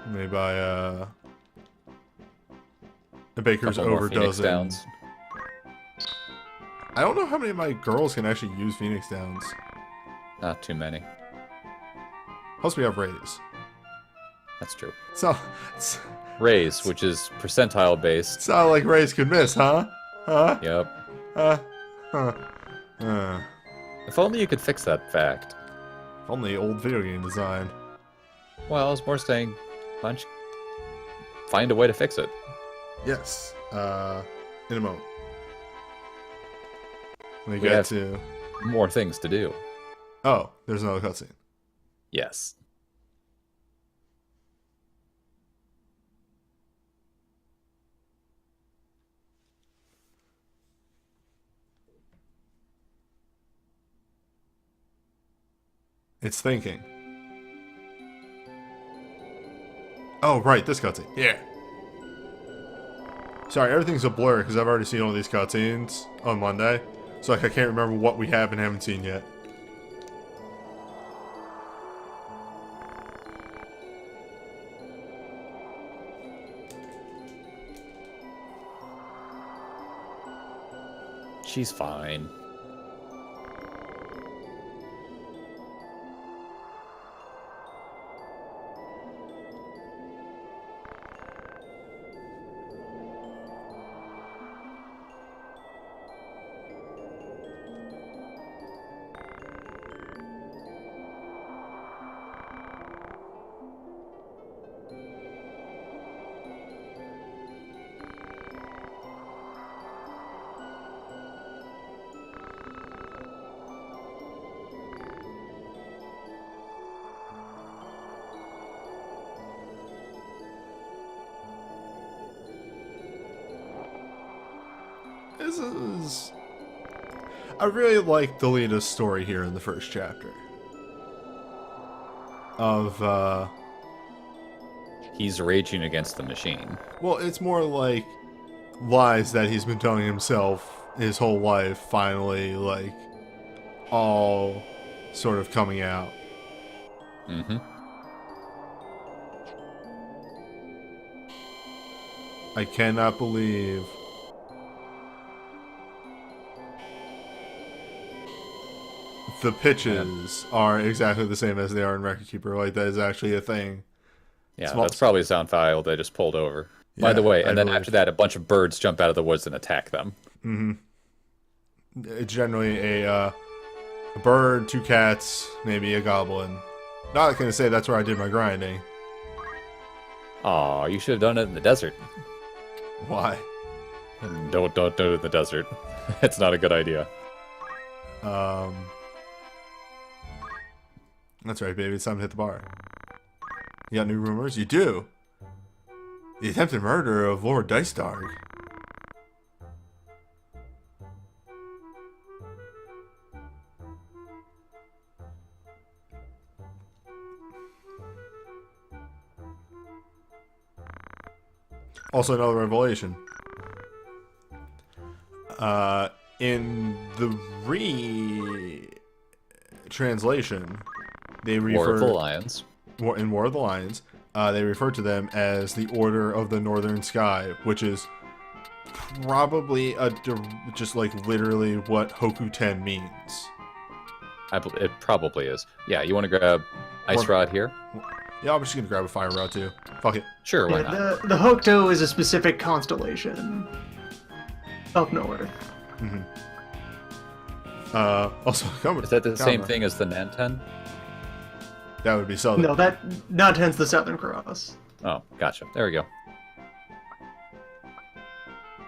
Made by, a Baker's Couple more Phoenix Overdozen. Downs. I don't know how many of my girls can actually use Phoenix Downs. Not too many. Plus we have Rays. That's true. So, Raise, which is percentile based. it's not like Rays could miss, huh? Huh? Yep. Huh? If only you could fix that fact. Only old video game design. Well, I was more saying, why don't you find a way to fix it? Yes. In a moment. We We get have- to... More things to do. Oh, there's another cutscene. Yes. It's thinking. Oh, right, this cutscene. Yeah. Sorry, everything's a blur because I've already seen all these cutscenes on Monday. So like, I can't remember what we have and haven't seen yet. She's fine. This is... I really like Delita's story here in the first chapter. Of, He's raging against the machine. well, it's more like lies that he's been telling himself his whole life finally, like, all sort of coming out. Mm-hmm. I cannot believe the pitches are exactly the same as they are in Record Keeper. Like, that is actually a thing. Yeah, Small- that's probably a sound file they just pulled over. By Yeah, the way, I and then believe. after that, a bunch of birds jump out of the woods and attack them. It's generally a bird, 2 cats, maybe a goblin. Not gonna say that's where I did my grinding. Aw, you should have done it in the desert. Why? Don't do it in the desert. It's not a good idea. That's right, baby. It's time to hit the bar. You got new rumors? You do. The attempted murder of Lord Dice Dog. Also, another revelation. In the re-translation, they War of the refer Lions. in War of the Lions. They refer to them as the Order of the Northern Sky, which is probably just like literally what Hoku-ten means. It probably is. Yeah, you want to grab Ice Rod here? Yeah, I'm just gonna grab a fire rod too. Fuck it. Sure, why Yeah, not? the Hokuto is a specific constellation up north. Also, Is that the same thing as the Nanten? That would be southern. No, that Nanten's the Southern Cross. Oh, gotcha. There we go.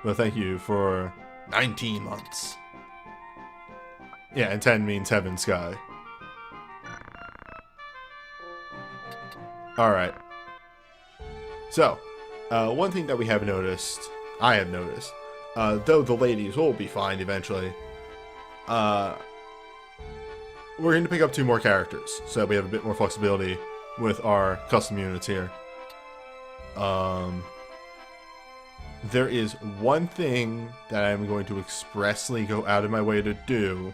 Well, thank you for 19 months. Yeah, and 10 means heaven sky. Alright. So, one thing that we have noticed, I have noticed, though the ladies will be fine eventually, we're going to pick up 2 more characters, so that we have a bit more flexibility with our custom units here. There is one thing that I'm going to expressly go out of my way to do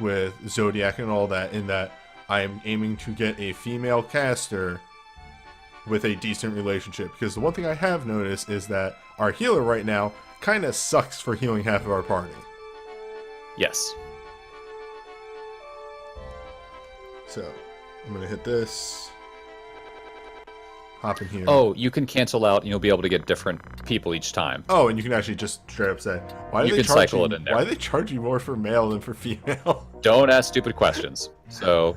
with Zodiac and all that, in that I am aiming to get a female caster with a decent relationship. Because the one thing I have noticed is that our healer right now kind of sucks for healing half of our party. Yes. So, I'm going to hit this. Hop in here. Oh, you can cancel out and you'll be able to get different people each time. Oh, and you can actually just straight up say, why do You they can charge cycle you, it in there. why do they charge you more for male than for female? Don't ask stupid questions. So,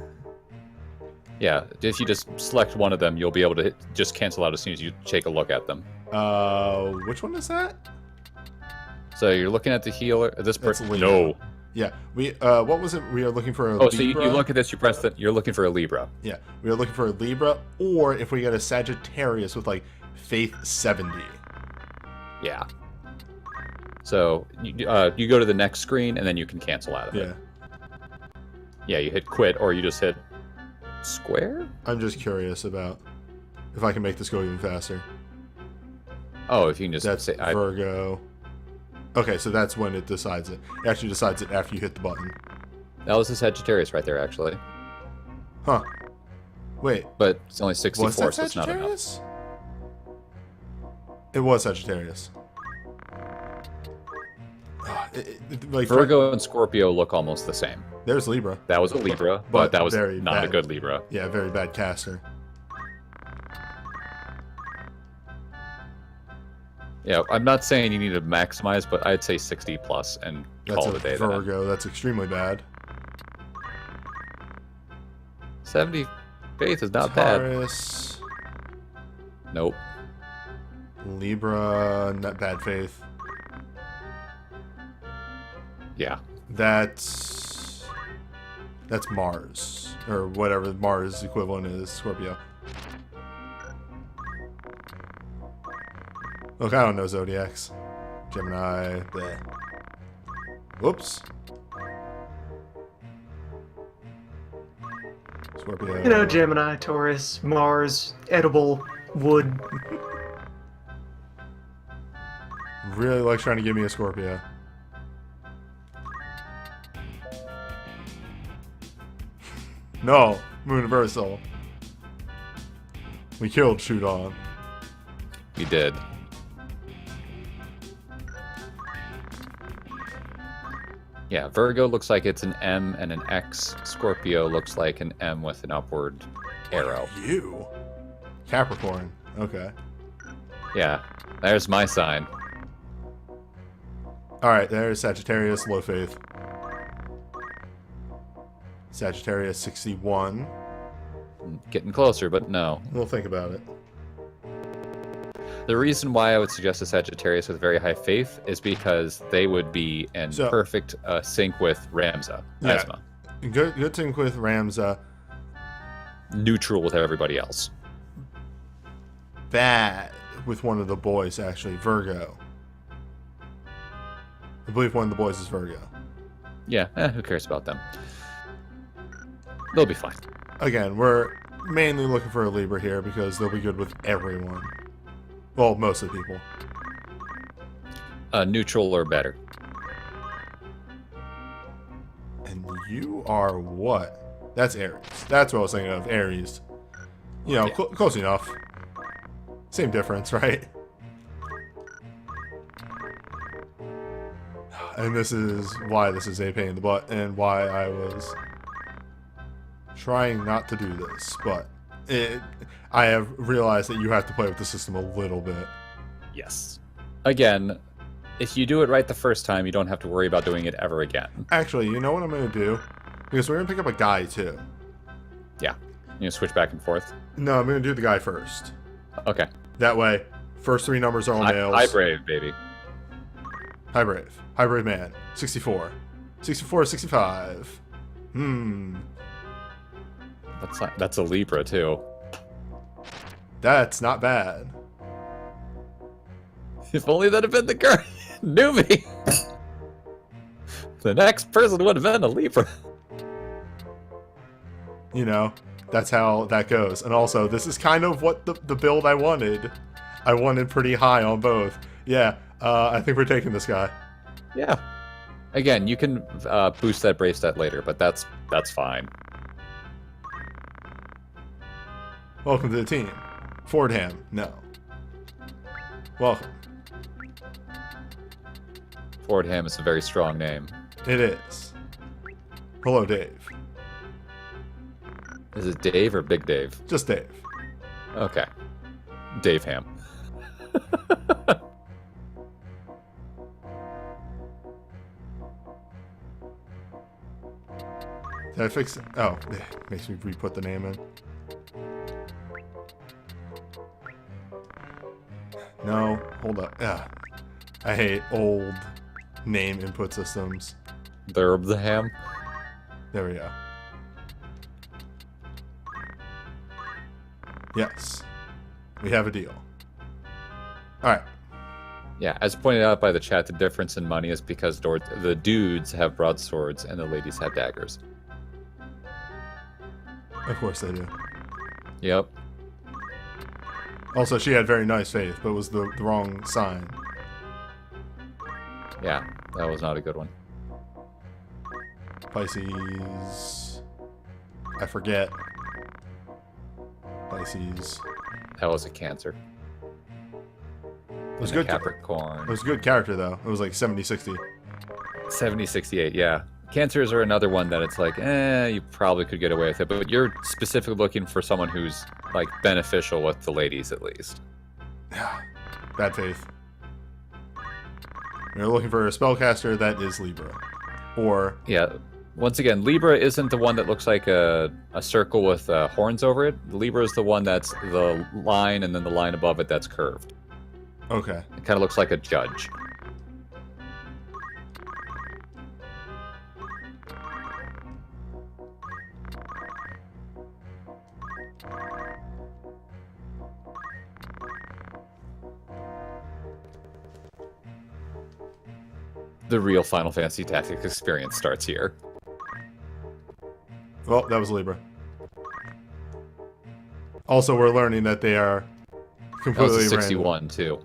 yeah, if you just select one of them, you'll be able to just cancel out as soon as you take a look at them. Which one is that? So you're looking at the healer. This That's person. Libra. No. Yeah, what was it? We are looking for a Oh, so you Libra. look at this, you press that. You're looking for a Libra. Yeah, we are looking for a Libra, or if we get a Sagittarius with like Faith 70. Yeah. So you go to the next screen and then you can cancel out of it. Yeah, Yeah, you hit quit or you just hit square. I'm just curious about if I can make this go even faster. Oh, if you can just That's say Virgo. Okay, so that's when it decides it. It actually decides it after you hit the button. that was the Sagittarius right there, actually. Huh. Wait, But it's only 64, was that so it's not enough. Sagittarius? It was Sagittarius. Like, Virgo and Scorpio look almost the same. There's Libra. That was a Libra, But but that was very not a bad. good Libra. Yeah, very bad caster. Yeah, I'm not saying you need to maximize, but I'd say 60 plus and That's call a it a day. Then. Virgo. That's extremely bad. 70 faith is not bad. Taurus, Nope. Libra, not bad faith. Yeah. That's Mars, or whatever Mars equivalent is, Scorpio. Look, I don't know Zodiacs. Gemini, bleh. Whoops. Scorpio. You know, Gemini, Taurus, Mars, edible, wood. Really likes trying to give me a Scorpio. No, Mooniversal. We killed Shoot On. We did. Yeah, Virgo looks like it's an M and an X. Scorpio looks like an M with an upward arrow. You? Capricorn. Okay. Yeah, there's my sign. Alright, there's Sagittarius, low faith. Sagittarius 61. Getting closer, but no. We'll think about it. The reason why I would suggest a Sagittarius with very high faith is because they would be in perfect sync with Ramza. Yeah. Asma. Good sync with Ramza. Neutral with everybody else. Bad with one of the boys, actually. Virgo. I believe one of the boys is Virgo. Yeah, who cares about them? They'll be fine. Again, we're mainly looking for a Libra here because they'll be good with everyone. Well, most of the people. Neutral or better. And you are what? That's Aries. That's what I was thinking of. Aries. You know, Yeah. Close enough. Same difference, right? And this is why this is a pain in the butt and why I was trying not to do this, but I have realized that you have to play with the system a little bit. Yes. Again, if you do it right the first time, you don't have to worry about doing it ever again. Actually, you know what I'm going to do? Because we're going to pick up a guy, too. Yeah. You switch back and forth. No, I'm going to do the guy first. Okay. That way, first three numbers are all males. High brave, baby. High brave. High brave man. 64. 64, 65. That's a Libra, too. That's not bad. If only that had been the girl newbie. The next person would have been a Libra. You know, that's how that goes. And also, this is kind of what the build I wanted. I wanted pretty high on both. Yeah, I think we're taking this guy. Yeah. Again, you can boost that brave stat later, but that's fine. Welcome to the team. Fordham, no. Welcome. Fordham is a very strong name. It is. Hello, Dave. Is it Dave or Big Dave? Just Dave. Okay. Dave Ham. Did I fix it? Oh, it makes me re-put the name in. No, hold up. Yeah. I hate old name input systems. They're the Ham. There we go. Yes. We have a deal. Alright. Yeah, as pointed out by the chat, the difference in money is because the dudes have broadswords and the ladies have daggers. Of course they do. Yep. Also, she had very nice faith, but it was the wrong sign. Yeah, that was not a good one. Pisces. I forget. Pisces. That was a Cancer. It was And a good. Capricorn. It was a good character though. It was like 70-60. 70-68, yeah. Cancers are another one that it's like, you probably could get away with it, but you're specifically looking for someone who's like beneficial with the ladies at least. Bad faith. We're looking for a spellcaster that is Libra. Or Yeah. Once again, Libra isn't the one that looks like a circle with horns over it. Libra is the one that's the line and then the line above it that's curved. okay. It kind of looks like a judge. The real Final Fantasy Tactics experience starts here. Well, that was Libra. Also, we're learning that they are That completely was a random. 61 too.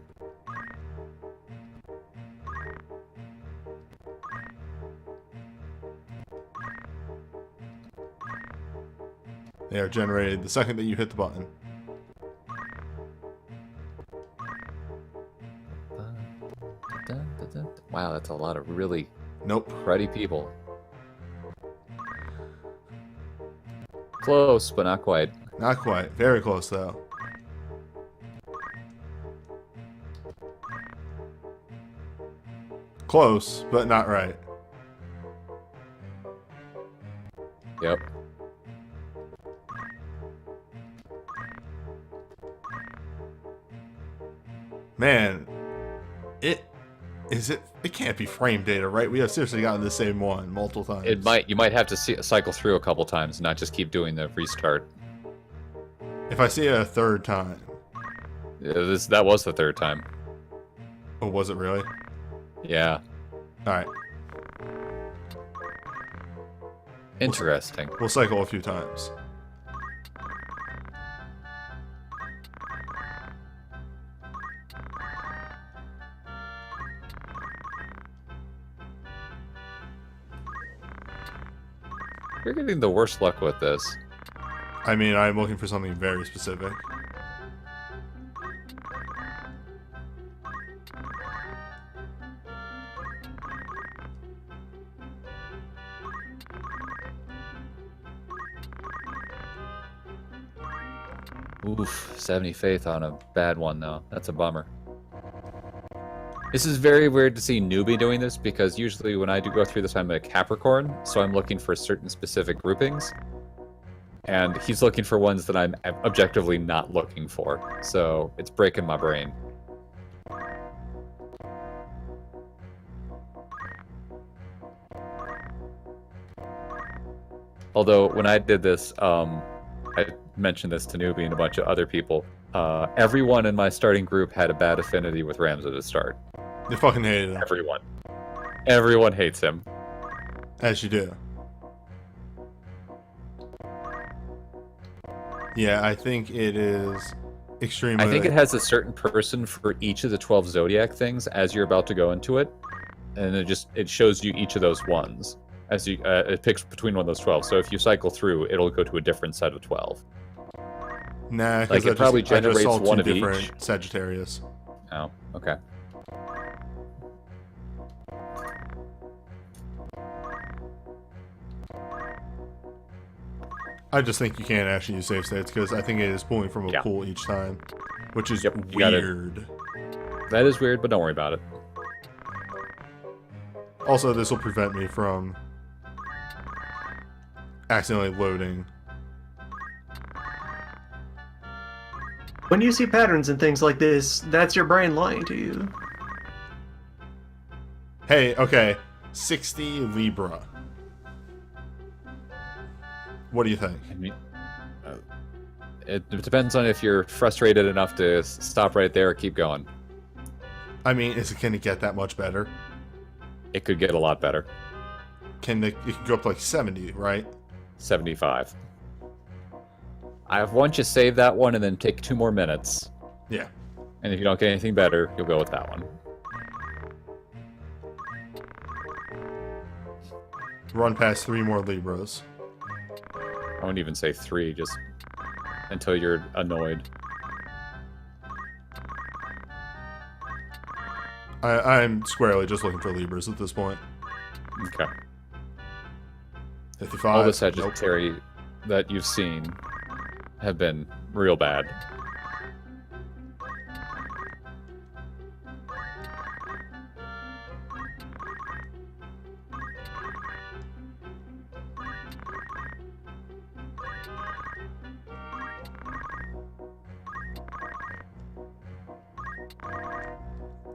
They are generated the second that you hit the button. Wow, that's a lot of really Nope. Cruddy people. Close, but not quite. Not quite. Very close, though. Close, but not right. Yep. Man, it can't be frame data, right? We have seriously gotten the same one multiple times. It might. You might have to cycle through a couple times, and not just keep doing the restart. If I see it a third time. Yeah, that was the third time. Oh, was it really? Yeah. Alright. Interesting. We'll cycle a few times. You're getting the worst luck with this. I mean, I'm looking for something very specific. Oof, 70 faith on a bad one, though. That's a bummer. This is very weird to see Newbie doing this, because usually when I do go through this, I'm a Capricorn, so I'm looking for certain specific groupings. And he's looking for ones that I'm objectively not looking for, so it's breaking my brain. Although, when I did this, I mentioned this to Newbie and a bunch of other people. Everyone in my starting group had a bad affinity with Ramza to start. They fucking hated him. Everyone. Everyone hates him. As you do. Yeah, I think it is extremely... I think it has a certain person for each of the 12 zodiac things as you're about to go into it, and it shows you each of those ones as you it picks between one of those 12. So if you cycle through, it'll go to a different set of 12. Nah, like it probably generates one of each. Sagittarius. Oh, okay. I just think you can't actually use save states because I think it is pulling from a pool each time, which is weird. That is weird, but don't worry about it. Also, this will prevent me from accidentally loading. When you see patterns and things like this, that's your brain lying to you. Hey, okay, 60 Libra. What do you think? I mean, it depends on if you're frustrated enough to stop right there or keep going. I mean, is it going to get that much better? It could get a lot better. It can go up to like 70, right? 75. I want you to save that one and then take 2 more minutes. Yeah. And if you don't get anything better, you'll go with that one. Run past 3 more Libras. I wouldn't even say 3, just until you're annoyed. I'm squarely just looking for Libras at this point. Okay. 55. All the Sagittarius that you've seen have been real bad.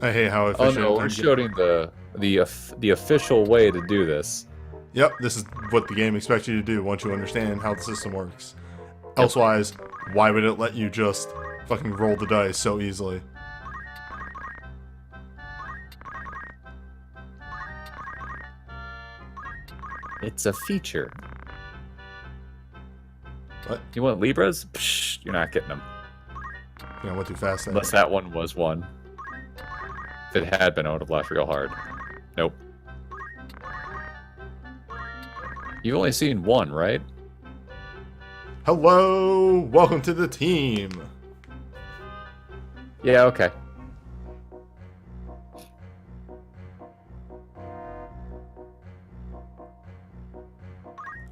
I hate how efficient. Oh no, we're showing the official way to do this. Yep, this is what the game expects you to do once you understand how the system works. Elsewise, why would it let you just fucking roll the dice so easily? It's a feature. What? You want Libras? Psh, you're not getting them. Yeah, I went too fast there. Unless that one was one. If it had been, I would have laughed real hard. Nope. You've only seen one, right? Hello! Welcome to the team! Yeah, okay.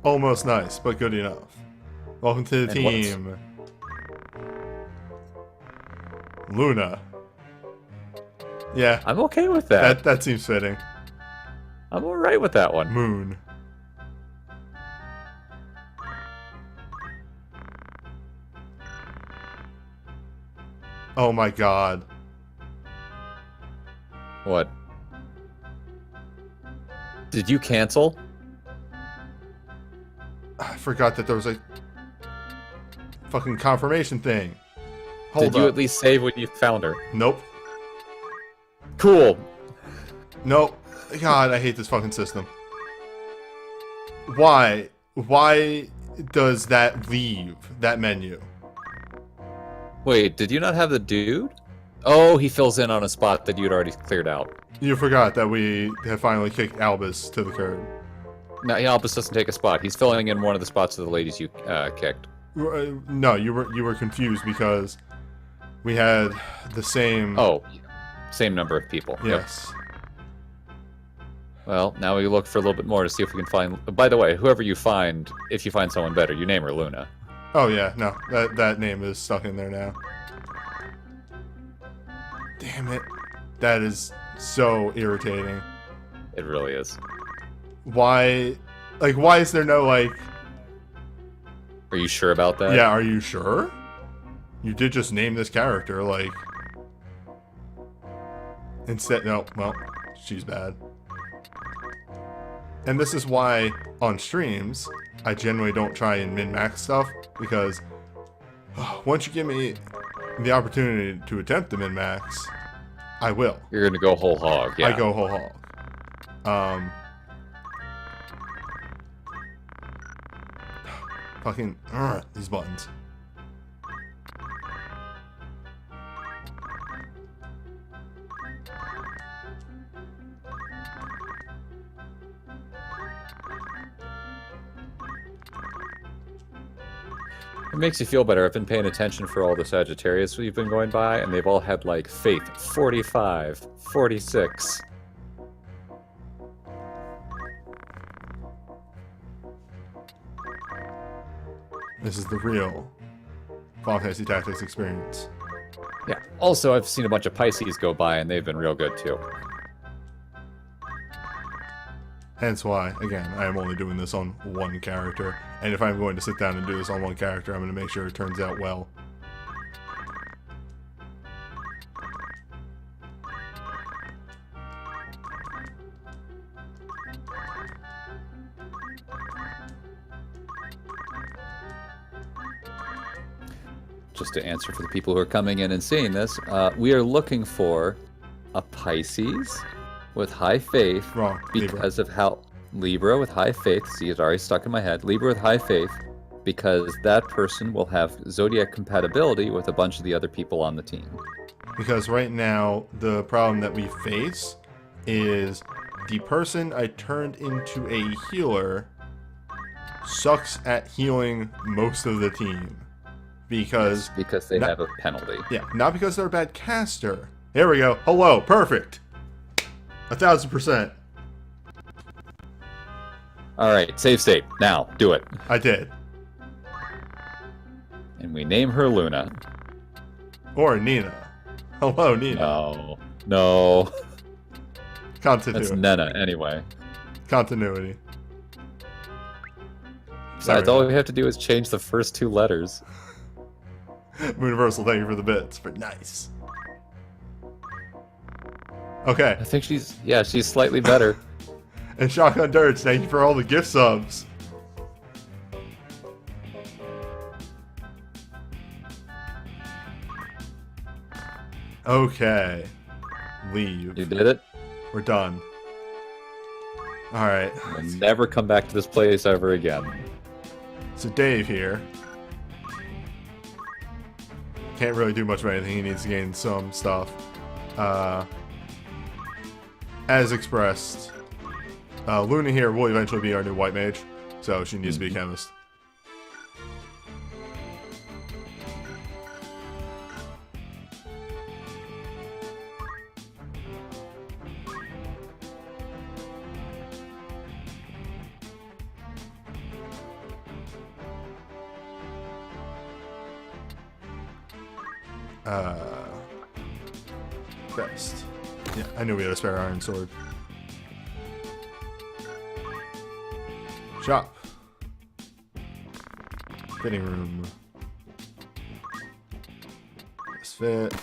Almost nice, but good enough. Welcome to the And what's- team. Luna. Yeah, I'm okay with that. that seems fitting. I'm alright with that one. Moon. Oh my god. What? Did you cancel? I forgot that there was a fucking confirmation thing. Hold Did you up. at least save when you found her? Nope. Cool. Nope. God, I hate this fucking system. Why? Why does that leave that menu? Wait, did you not have the dude? Oh, he fills in on a spot that you'd already cleared out. You forgot that we have finally kicked Albus to the curb. No, Albus doesn't take a spot. He's filling in one of the spots of the ladies you kicked. No, you were confused because we had the same. Oh, same number of people. Yep. Yes. Well, now we look for a little bit more to see if we can find... By the way, whoever you find, if you find someone better, you name her Luna. Oh yeah, no, that name is stuck in there now. Damn it. That is so irritating. It really is. Why is there no, like... Are you sure about that? Yeah, are you sure? You did just name this character, like... Instead, no, well, she's bad. And this is why, on streams, I generally don't try and min-max stuff, because once you give me the opportunity to attempt the min-max, I will. You're gonna go whole hog, yeah. I go whole hog. Fucking, these buttons. It makes you feel better. I've been paying attention for all the Sagittarius we've been going by, and they've all had, like, Faith 45, 46. This is the real Final Fantasy Tactics experience. Yeah. Also, I've seen a bunch of Pisces go by, and they've been real good, too. Hence why, again, I am only doing this on one character. And if I'm going to sit down and do this on one character, I'm going to make sure it turns out well. Just to answer for the people who are coming in and seeing this, we are looking for a Pisces with high faith. Wrong. Libra. Because of how... Libra with high faith. See, it's already stuck in my head. Libra with high faith, because that person will have zodiac compatibility with a bunch of the other people on the team. Because right now, the problem that we face is the person I turned into a healer sucks at healing most of the team. Because they have a penalty. Yeah, not because they're a bad caster. There we go. Hello, perfect. 1000%. Alright, save state. Now, do it. I did. And we name her Luna. Or Nina. Hello, Nina. No. Continuity. That's Nena, anyway. Continuity. Besides, all we have to do is change the first two letters. Mooniversal, thank you for the bits. But nice. Okay. I think she's slightly better. And Shotgun Dirge, thank you for all the gift subs. Okay. Leave. You did it? We're done. Alright. We'll never come back to this place ever again. So Dave here. Can't really do much of anything. He needs to gain some stuff. As expressed, Luna here will eventually be our new white mage, so she needs to be a chemist. Best. Yeah, I knew we had a spare iron sword. Shop. Fitting room. This fit.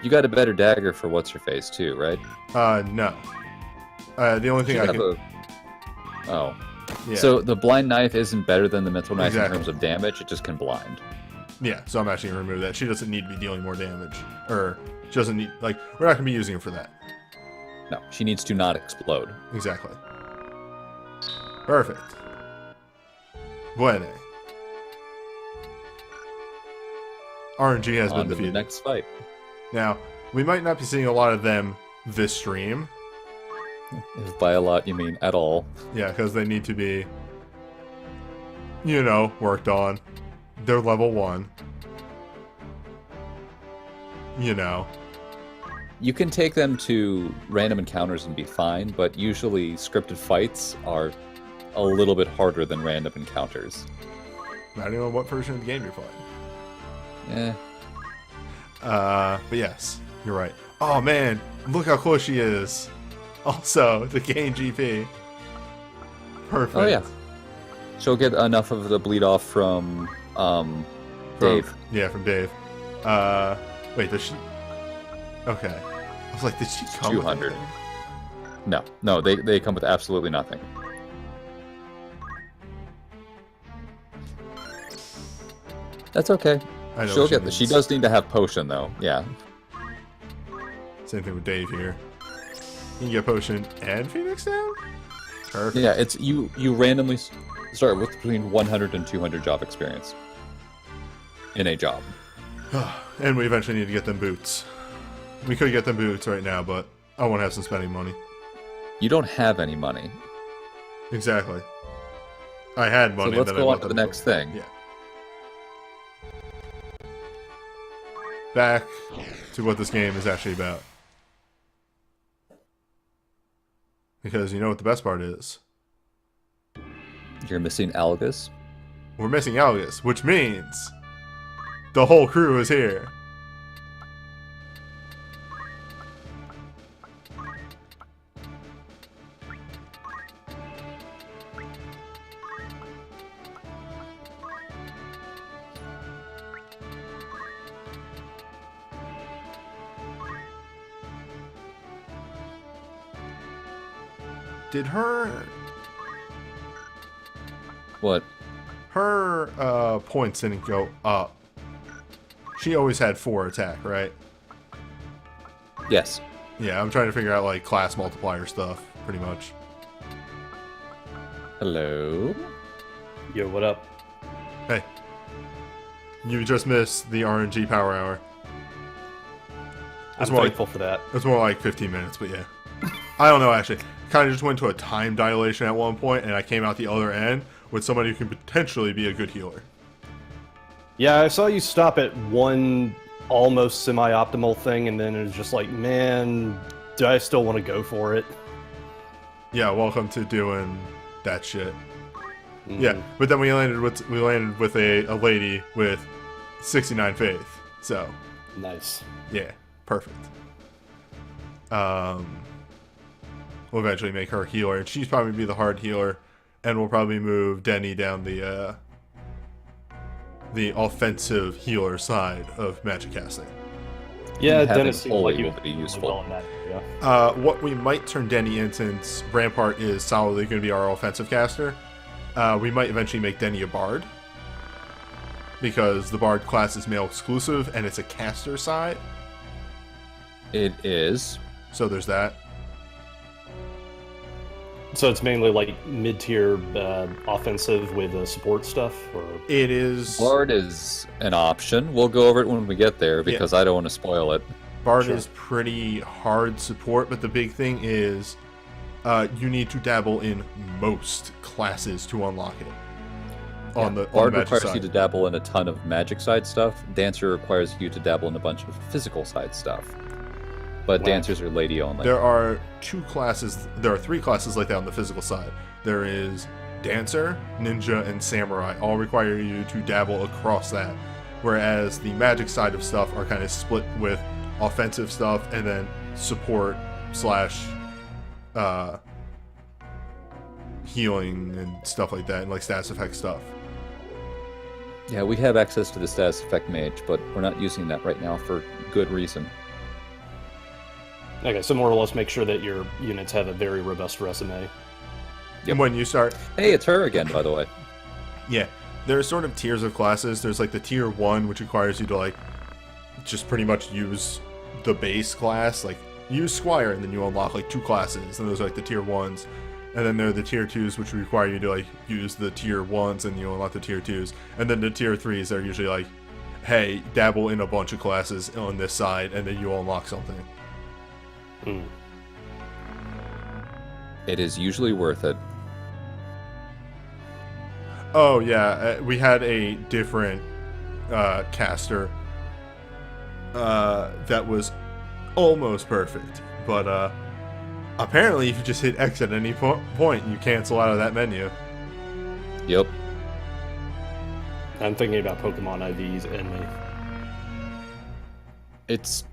You got a better dagger for what's her face too, right? No. The only thing You I have can. Oh. Yeah. So the blind knife isn't better than the mental knife Exactly. in terms of damage. It just can blind. Yeah, so I'm actually gonna remove that. She doesn't need to be dealing more damage, or she doesn't need we're not gonna be using it for that. No, she needs to not explode. Exactly. Perfect. Buene. RNG has been On to the defeated. next fight. Now, we might not be seeing a lot of them this stream. If by a lot you mean at all. Yeah, because they need to be, worked on. They're level 1. You can take them to random encounters and be fine, but usually scripted fights are a little bit harder than random encounters. Depending on what version of the game you're playing. Eh. But yes, you're right. Oh man, look how close she is. Also, to gain GP. Perfect. Oh yeah. She'll get enough of the bleed off from Dave. Yeah, from Dave. Wait, does she? Okay. I was like, did she come? 200. No, they come with absolutely nothing. That's okay. I know She'll what get this. She needs. does need to have potion though. Yeah. Same thing with Dave here. You can get potion and Phoenix down? Perfect. Yeah, it's you randomly start with between 100 and 200 job experience in a job. And we eventually need to get them boots. We could get them boots right now, but I want to have some spending money. You don't have any money. Exactly. I had money. So let's that go I on to the next thing. Yeah. Back to what this game is actually about. Because you know what the best part is? You're missing Algus. We're missing Algus, which means the whole crew is here. Did her What? points didn't go up? She always had 4 attack, right? Yes. Yeah, I'm trying to figure out like class multiplier stuff, pretty much. Hello. Yo, what up? Hey, you just missed the RNG power hour. I'm more like- thankful for that. It's more like 15 minutes, but yeah. I don't know, actually. Kind of just went to a time dilation at one point, and I came out the other end with somebody who can potentially be a good healer. Yeah, I saw you stop at one almost semi-optimal thing, and then it was just like, man, do I still want to go for it? Yeah, welcome to doing that shit. Mhm. Yeah, but then we landed with a lady with 69 faith. So, Nice. yeah, perfect. We'll eventually make her healer, and she's probably be the hard healer, and we'll probably move Denny down the offensive healer side of magic casting. Yeah, Having Dennis seems like holy you will be useful. well in that area. What we might turn Denny in, since Rampart is solidly going to be our offensive caster, we might eventually make Denny a bard, because the bard class is male exclusive, and it's a caster side, It is. so there's that. So it's mainly like mid-tier offensive with support stuff, or It is... Bard is an option. We'll go over it when we get there because I don't want to spoil it. Bard Sure. is pretty hard support, but the big thing is you need to dabble in most classes to unlock it. On the Bard magic requires side. you to dabble in a ton of magic side stuff. Dancer requires you to dabble in a bunch of physical side stuff. But Wow. dancers are lady only. There are 3 classes like that on the physical side. There is Dancer, Ninja, and Samurai. All require you to dabble across that. whereas the magic side of stuff are kind of split with offensive stuff and then support slash healing and stuff like that, and like status effect stuff. Yeah, we have access to the status effect mage, but we're not using that right now for good reason. Okay, so more or less make sure that your units have a very robust resume. Yep. And when you start, Hey, it's her again, by the way. yeah, there are sort of tiers of classes. There's like the tier 1, which requires you to like just pretty much use the base class, like use Squire, and then you unlock like 2 classes, and those are like the tier 1s. And then there are the tier 2s, which require you to like use the tier 1s, and you unlock the tier 2s. And then the tier 3s are usually like, hey, dabble in a bunch of classes on this side, and then you unlock something. It is usually worth it. Oh yeah, we had a different caster that was almost perfect, but apparently if you just hit X at any point, you cancel out of that menu. Yep. I'm thinking about Pokemon IVs and me. It's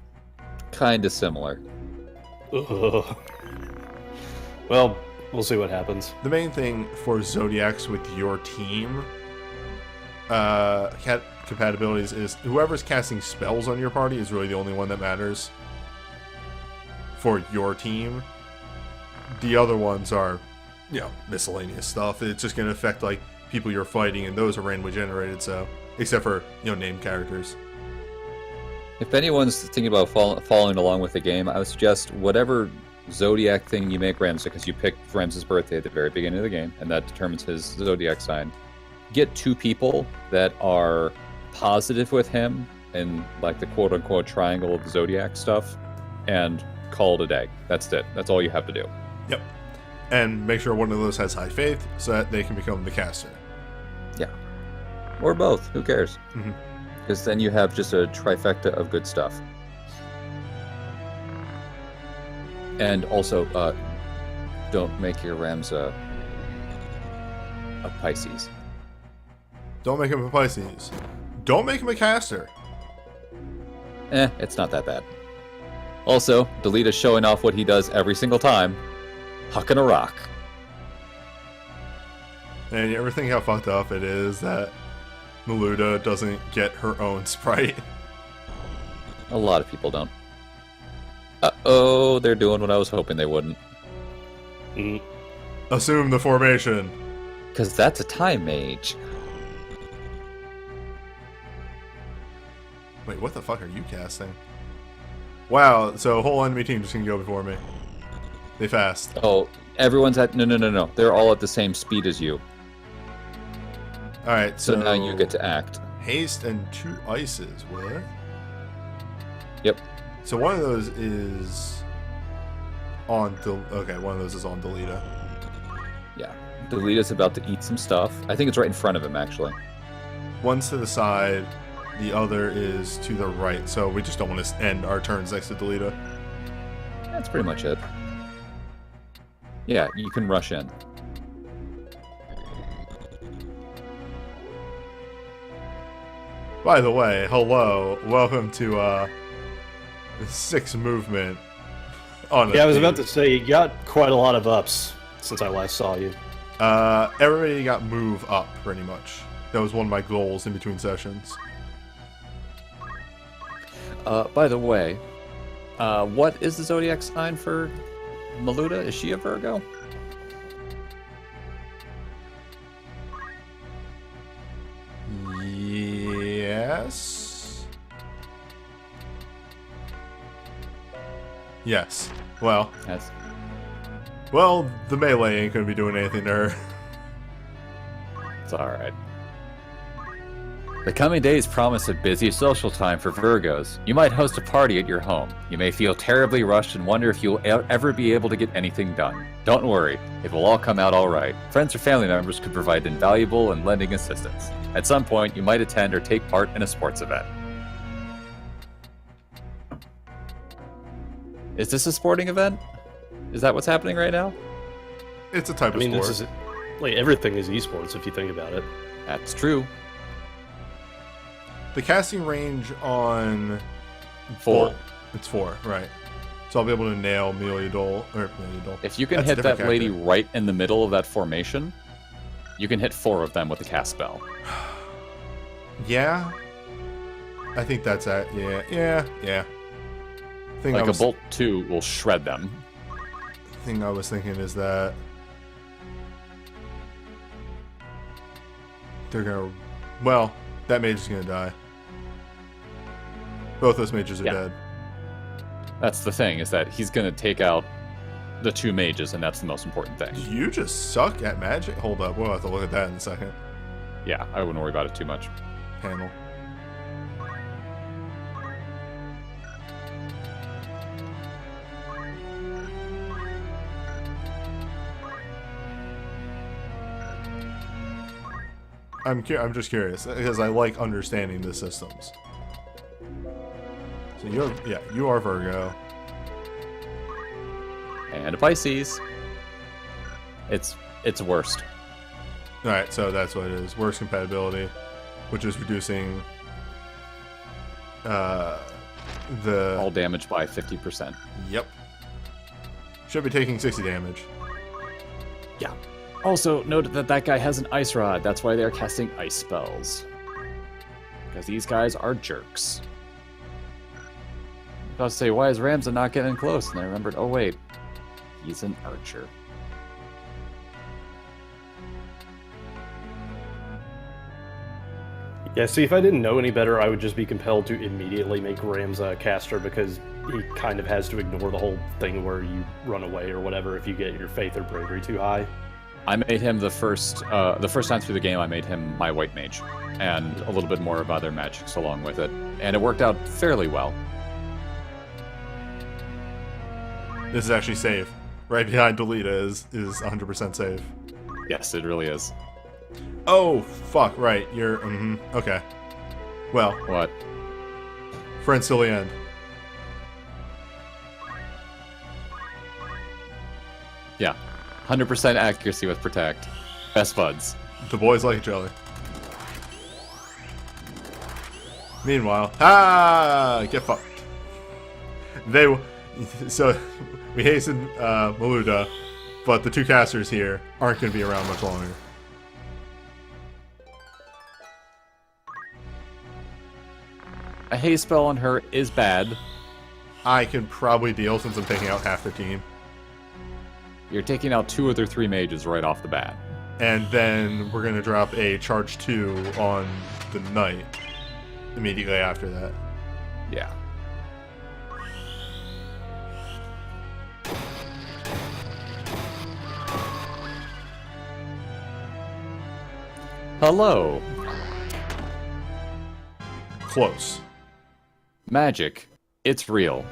kind of similar. Ugh. Well, we'll see what happens. The main thing for Zodiacs with your team compatibilities is whoever's casting spells on your party is really the only one that matters for your team. The other ones are, you know, miscellaneous stuff. It's just going to affect like people you're fighting, and those are randomly generated, so except for, you know, named characters. If anyone's thinking about following along with the game, I would suggest whatever Zodiac thing you make Rams, because you pick Rams' birthday at the very beginning of the game, and that determines his Zodiac sign. Get 2 people that are positive with him in like the quote-unquote triangle of the Zodiac stuff, and call it a day. That's it. That's all you have to do. Yep. And make sure one of those has high faith so that they can become the caster. Yeah. Or both. Who cares? Mhm. Because then you have just a trifecta of good stuff. And also, don't make your Rams a Pisces. Don't make him a Pisces. Don't make him a caster. It's not that bad. Also, Delita's showing off what he does every single time. Hucking a rock. And you ever think how fucked up it is that Maluda doesn't get her own sprite? A lot of people don't. Uh-oh, they're doing what I was hoping they wouldn't. Assume the formation. Because that's a time mage. Wait, what the fuck are you casting? Wow, so whole enemy team just gonna go before me. They fast. Oh, everyone's at... No. They're all at the same speed as you. Alright, So now you get to act. Haste and 2 ices, what? Yep. So one of those is on okay, one of those is on Delita. Yeah. Delita's about to eat some stuff. I think it's right in front of him, actually. One's to the side, the other is to the right, so we just don't want to end our turns next to Delita. That's pretty much it. Yeah, you can rush in. By the way, hello, welcome to 6 movement. On Yeah, I was about to say, you got quite a lot of ups since I last saw you. Everybody got move up, pretty much. That was one of my goals in between sessions. By the way, what is the Zodiac sign for Maluda? Is she a Virgo? Yes. Yes. Well, That's... well, the melee ain't gonna be doing anything to her. It's alright. The coming days promise a busy social time for Virgos. You might host a party at your home. You may feel terribly rushed and wonder if you'll ever be able to get anything done. Don't worry, it will all come out alright. Friends or family members could provide invaluable and lending assistance. At some point, you might attend or take part in a sports event. Is this a sporting event? Is that what's happening right now? It's a type I mean, of this sport. is like everything is esports if you think about it. That's true. The casting range on 4. Bolt, it's 4, right? So I'll be able to nail Meliodol or Meliodol. If you can That's a hit that different lady character. right in the middle of that formation, you can hit 4 of them with the cast spell. Yeah, I think that's it. Yeah. Thing Like a bolt 2 will shred them. Thing I was thinking is that they're gonna. Well, that mage is gonna die. Both those mages are Yeah. dead. That's the thing, is that he's going to take out the 2 mages, and that's the most important thing. You just suck at magic. Hold up, we'll have to look at that in a second. Yeah, I wouldn't worry about it too much. Panel. I'm just curious because I like understanding the systems. So you are Virgo. And a Pisces. It's worst. All right, so that's what it is. Worst compatibility, which is reducing the All damage by 50%. Yep. Should be taking 60 damage. Yeah. Also, note that that guy has an ice rod. That's why they're casting ice spells. Because these guys are jerks. I was about to say, why is Ramza not getting close? And I remembered, oh wait, he's an archer. Yeah, see, if I didn't know any better, I would just be compelled to immediately make Ramza a caster because he kind of has to ignore the whole thing where you run away or whatever if you get your faith or bravery too high. I made him the first time through the game. I made him my white mage, and a little bit more of other magics along with it, and it worked out fairly well. This is actually safe. Right behind Delita is 100% safe. Yes, it really is. Oh, fuck, right. You're, okay. Well, What? friends till the end. Yeah, 100% accuracy with protect. Best buds. The boys like each other. Meanwhile, get fucked. So, we hastened Maluda, but the 2 casters here aren't going to be around much longer. A haze spell on her is bad. I can probably deal since I'm taking out half the team. You're taking out 2 of their 3 mages right off the bat. And then we're going to drop a charge 2 on the knight immediately after that. Yeah. Hello. Close. Magic. It's real.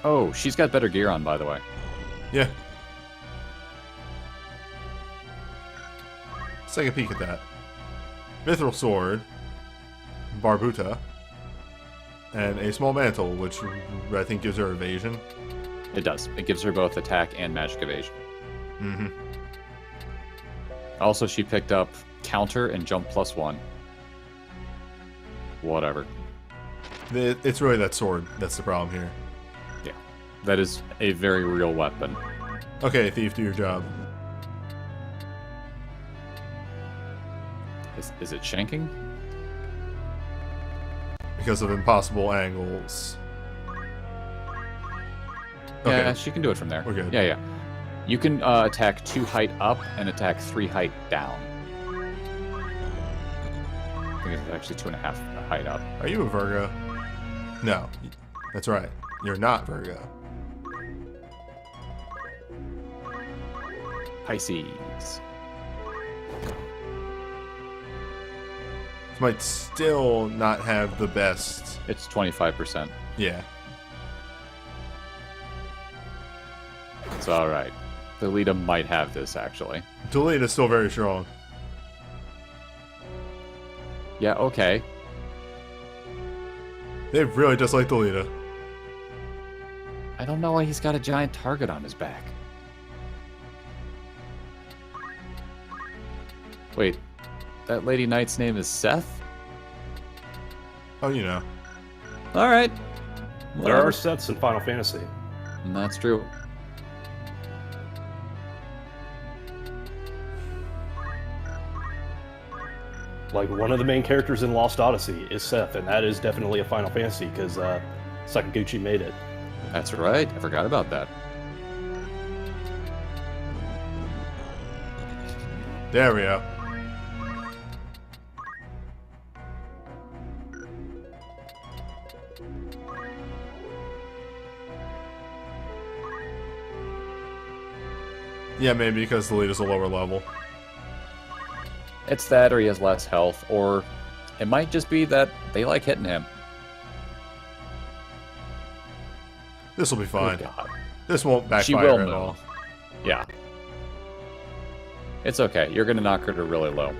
Oh, she's got better gear on, by the way. Yeah. Let's take a peek at that. Mithril Sword, Barbuta, and a small mantle, which I think gives her evasion. It does. It gives her both attack and magic evasion. Mm-hmm. Also, she picked up counter and jump +1. Whatever. It's really that sword that's the problem here. Yeah. That is a very real weapon. Okay, Thief, do your job. Is it shanking? Because of impossible angles. Okay. Yeah, she can do it from there. We're good. Yeah. You can attack 2 height up and attack 3 height down. I think it's actually 2.5 height up. Are you a Virgo? No. That's right. You're not Virgo. Pisces. Might still not have the best. It's 25%. Yeah. It's alright. The Lita might have this, actually. Delete is still very strong. Yeah, okay. They really dislike the leader. I don't know why he's got a giant target on his back. Wait, that Lady Knight's name is Seth? Oh, you know. Alright. There are Seths in Final Fantasy. That's true. Like, one of the main characters in Lost Odyssey is Seth, and that is definitely a Final Fantasy, because Sakaguchi made it. That's right. I forgot about that. There we go. Yeah, maybe because the leader's a lower level. It's that, or he has less health, or it might just be that they like hitting him. This will be fine. Oh, God. This won't backfire She will at know. all. Yeah. It's okay. You're going to knock her to really low.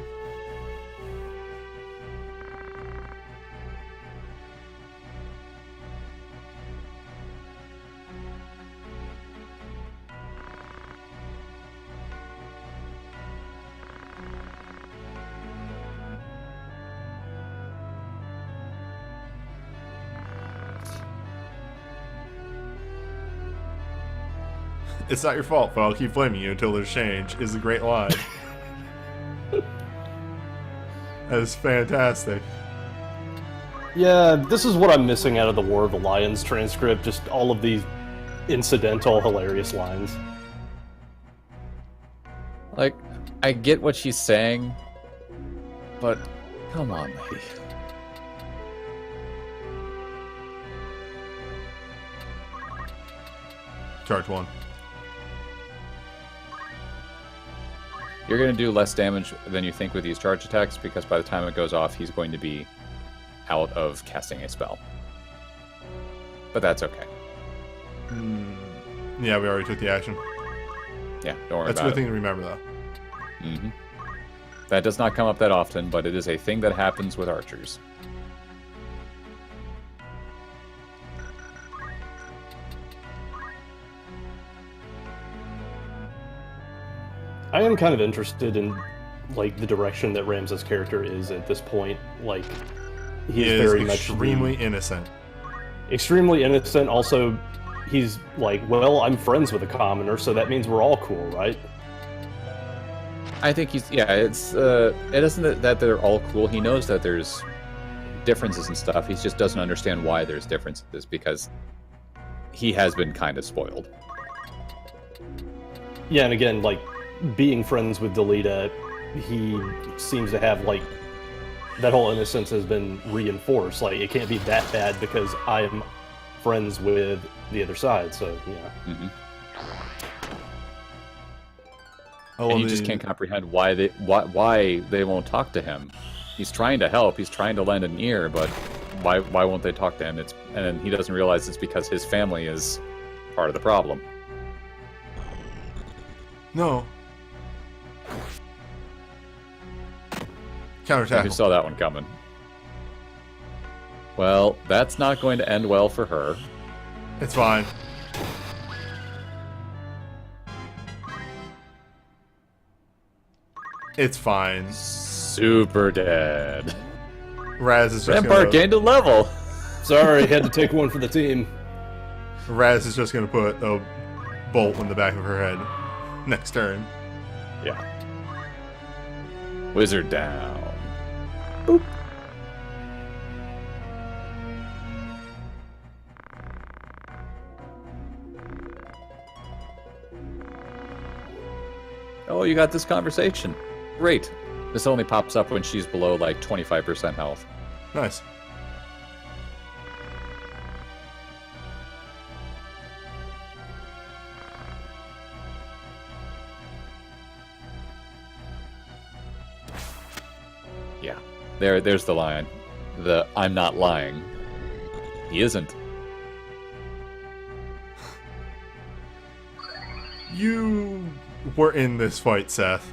It's not your fault, but I'll keep blaming you until there's change, is a great line. That is fantastic. Yeah, this is what I'm missing out of the War of the Lions transcript, just all of these incidental, hilarious lines. Like, I get what she's saying, but come on, lady. Charge 1. You're going to do less damage than you think with these charge attacks, because by the time it goes off, he's going to be out of casting a spell. But that's okay. Yeah, we already took the action. Yeah, don't worry That's a about good it. thing to remember, though. Mm-hmm. That does not come up that often, but it is a thing that happens with archers. I am kind of interested in, like, the direction that Ramza's character is at this point. Like, He he's is very much extremely innocent. extremely innocent. Also, he's like, well, I'm friends with a commoner, so that means we're all cool, right? I think he's, yeah, it isn't that they're all cool. He knows that there's differences and stuff. He just doesn't understand why there's differences, because he has been kind of spoiled. Yeah, and again, like, being friends with Delita, he seems to have, like, that whole innocence has been reinforced. Like, it can't be that bad because I am friends with the other side, so, yeah. Mm-hmm. Oh, And you just can't comprehend why they won't talk to him. He's trying to help. He's trying to lend an ear, but why won't they talk to him? And he doesn't realize it's because his family is part of the problem. No. Who Counterattack. saw that one coming? Well, that's not going to end well for her. It's fine. It's fine. Super dead. Raz is just Rampart gonna, gained a level. Sorry, had to take one for the team. Raz is just gonna put a bolt in the back of her head. Next turn. Yeah. Wizard down. Oh, you got this conversation. Great. This only pops up when she's below like 25% health. Nice. Yeah. There's the line. The I'm not lying. He isn't. You were in this fight, Seth.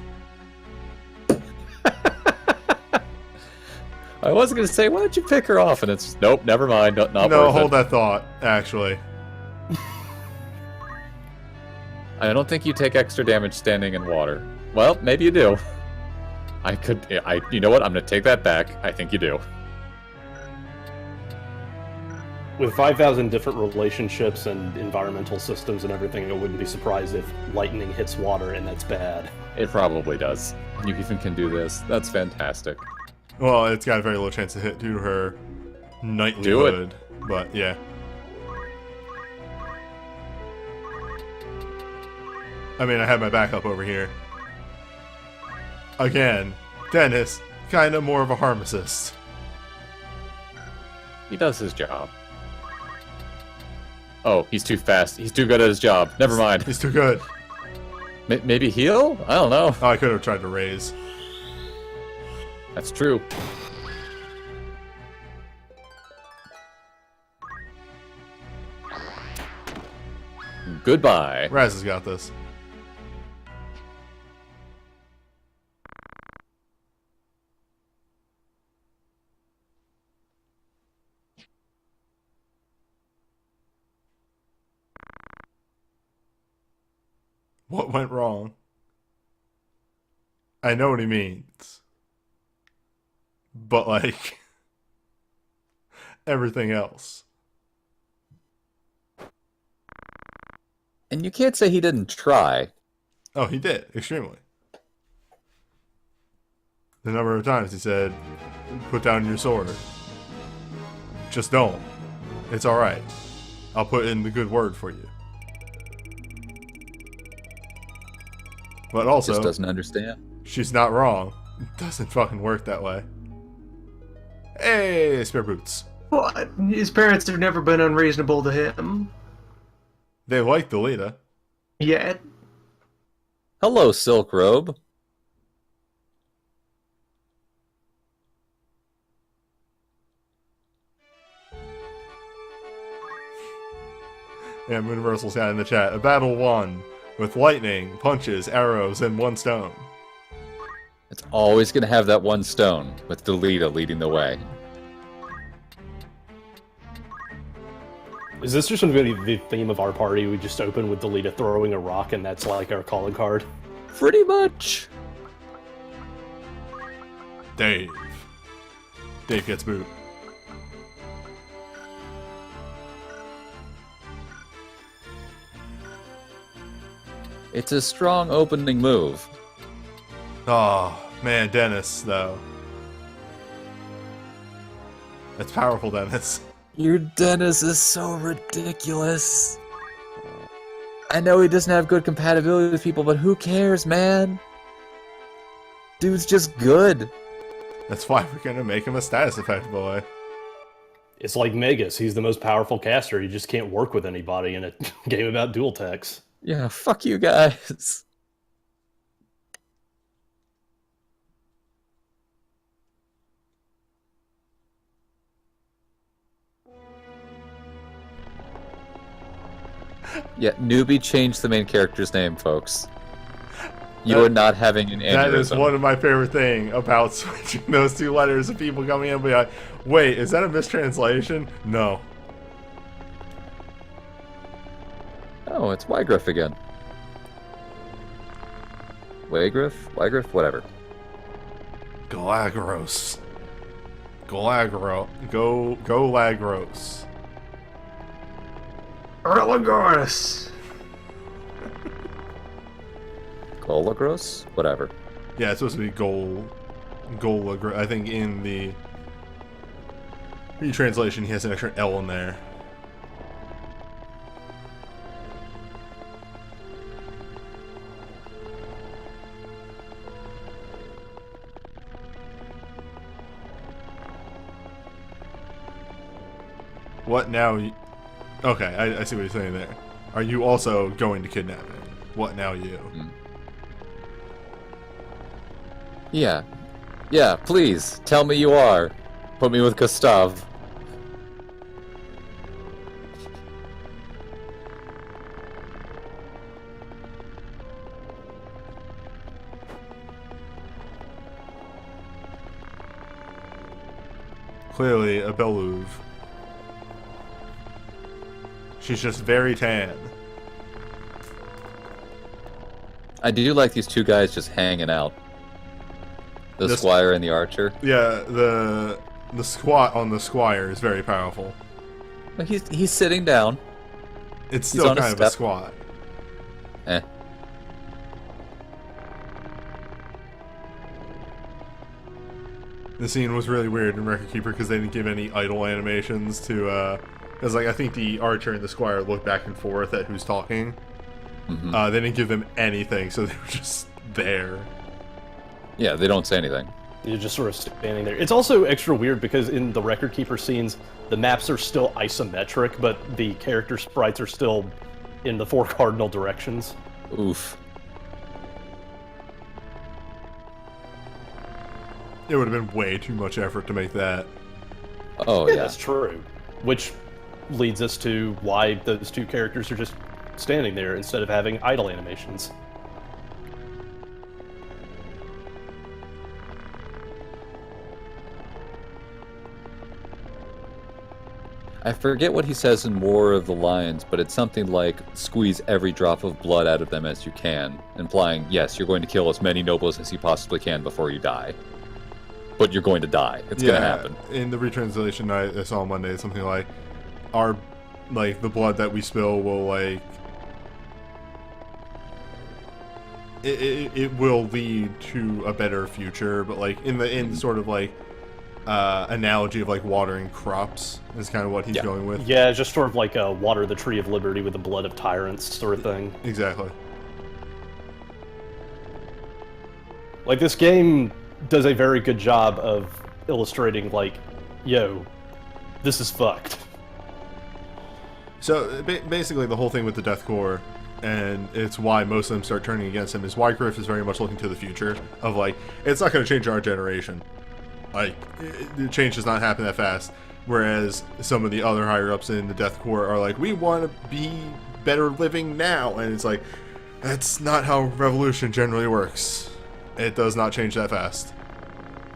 I was gonna say, why don't you pick her off? And it's nope, never mind. Not No, worth hold it. that thought, actually. I don't think you take extra damage standing in water. Well, maybe you do. You know what? I'm gonna take that back. I think you do. With 5,000 different relationships and environmental systems and everything, I wouldn't be surprised if lightning hits water and that's bad. It probably does. You even can do this. That's fantastic. Well, it's got a very low chance to hit due to her knighthood. But yeah. I mean, I have my backup over here. Again, Dennis, kind of more of a harm assist. He does his job. Oh, he's too fast. He's too good at his job. Never mind. He's too good. Maybe heal? I don't know. Oh, I could have tried to raise. That's true. Goodbye. Raz has got this. What went wrong? I know what he means. But, like, everything else. And you can't say he didn't try. Oh, he did. Extremely. The number of times he said, put down your sword. Just don't. It's alright. I'll put in the good word for you. But also, Just doesn't understand. she's not wrong. It doesn't fucking work that way. Hey, spare boots. What? His parents have never been unreasonable to him. They like Delita. Yet. Hello, Silk Robe. Yeah, Mooniversal's got in the chat. A battle won with lightning, punches, arrows, and one stone. It's always going to have that one stone, with Delita leading the way. Is this just going to be the theme of our party? We just open with Delita throwing a rock and that's like our calling card? Pretty much. Dave. Dave gets boot. It's a strong opening move. Oh, man, Dennis, though. That's powerful, Dennis. Your Dennis is so ridiculous. I know he doesn't have good compatibility with people, but who cares, man? Dude's just good. That's why we're gonna make him a status effect boy. It's like Magus. He's the most powerful caster. He just can't work with anybody in a game about dual techs. Yeah, fuck you guys. Yeah, Newbie changed the main character's name, folks. You are not having an aneurysm. That is one of my favorite things about switching those two letters of people coming in and be like, wait, is that a mistranslation? No. Oh, it's Wygriff again. Wygriff? Whatever. Galagros. Go Lagros. Erlagoras. Golagros? Whatever. Yeah, it's supposed to be Golagros. I think in the retranslation he has an extra L in there. What now? Okay, I see what you're saying there. Are you also going to kidnap him? What now, you? Yeah. Yeah, please, tell me you are. Put me with Gustav. Clearly a Beluve. She's just very tan. I do like these two guys just hanging out. The Squire and the Archer. Yeah, the squat on the Squire is very powerful. He's sitting down. It's still kind of a step. squat. Eh. The scene was really weird in Record Keeper because they didn't give any idle animations to, because like I think the Archer and the Squire look back and forth at who's talking. Mm-hmm. They didn't give them anything, so they were just there. Yeah, they don't say anything. You're just sort of standing there. It's also extra weird because in the Record Keeper scenes, the maps are still isometric, but the character sprites are still in the 4 cardinal directions. Oof. It would have been way too much effort to make that. Oh, yeah. That's true. Which leads us to why those two characters are just standing there instead of having idle animations. I forget what he says in more of the lines, but it's something like, squeeze every drop of blood out of them as you can, implying, yes, you're going to kill as many nobles as you possibly can before you die. But you're going to die. It's going to happen. In the retranslation I saw on Monday, it's something like, the blood that we spill will, like, it will lead to a better future, but, like, in sort of, like, analogy of, like, watering crops is kind of what he's going with. Yeah, just sort of like a water the tree of liberty with the blood of tyrants sort of thing. Exactly. Like, this game does a very good job of illustrating, like, yo, this is fucked. So, basically, the whole thing with the Death Corps, and it's why most of them start turning against him, is why Griff is very much looking to the future, of, like, it's not going to change our generation. Like, the change does not happen that fast. Whereas some of the other higher-ups in the Death Corps are like, we want to be better living now. And it's like, that's not how revolution generally works. It does not change that fast.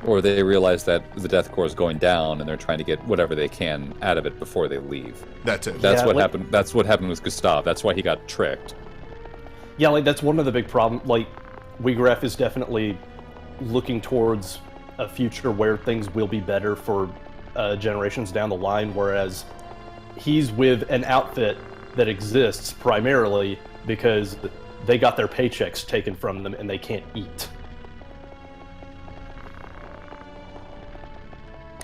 Or they realize that the Death Corps is going down, and they're trying to get whatever they can out of it before they leave. That's it. That's what happened. That's what happened with Gustav. That's why he got tricked. Yeah, like, that's one of the big problems. Like, Wiegraf is definitely looking towards a future where things will be better for generations down the line, whereas he's with an outfit that exists primarily because they got their paychecks taken from them and they can't eat.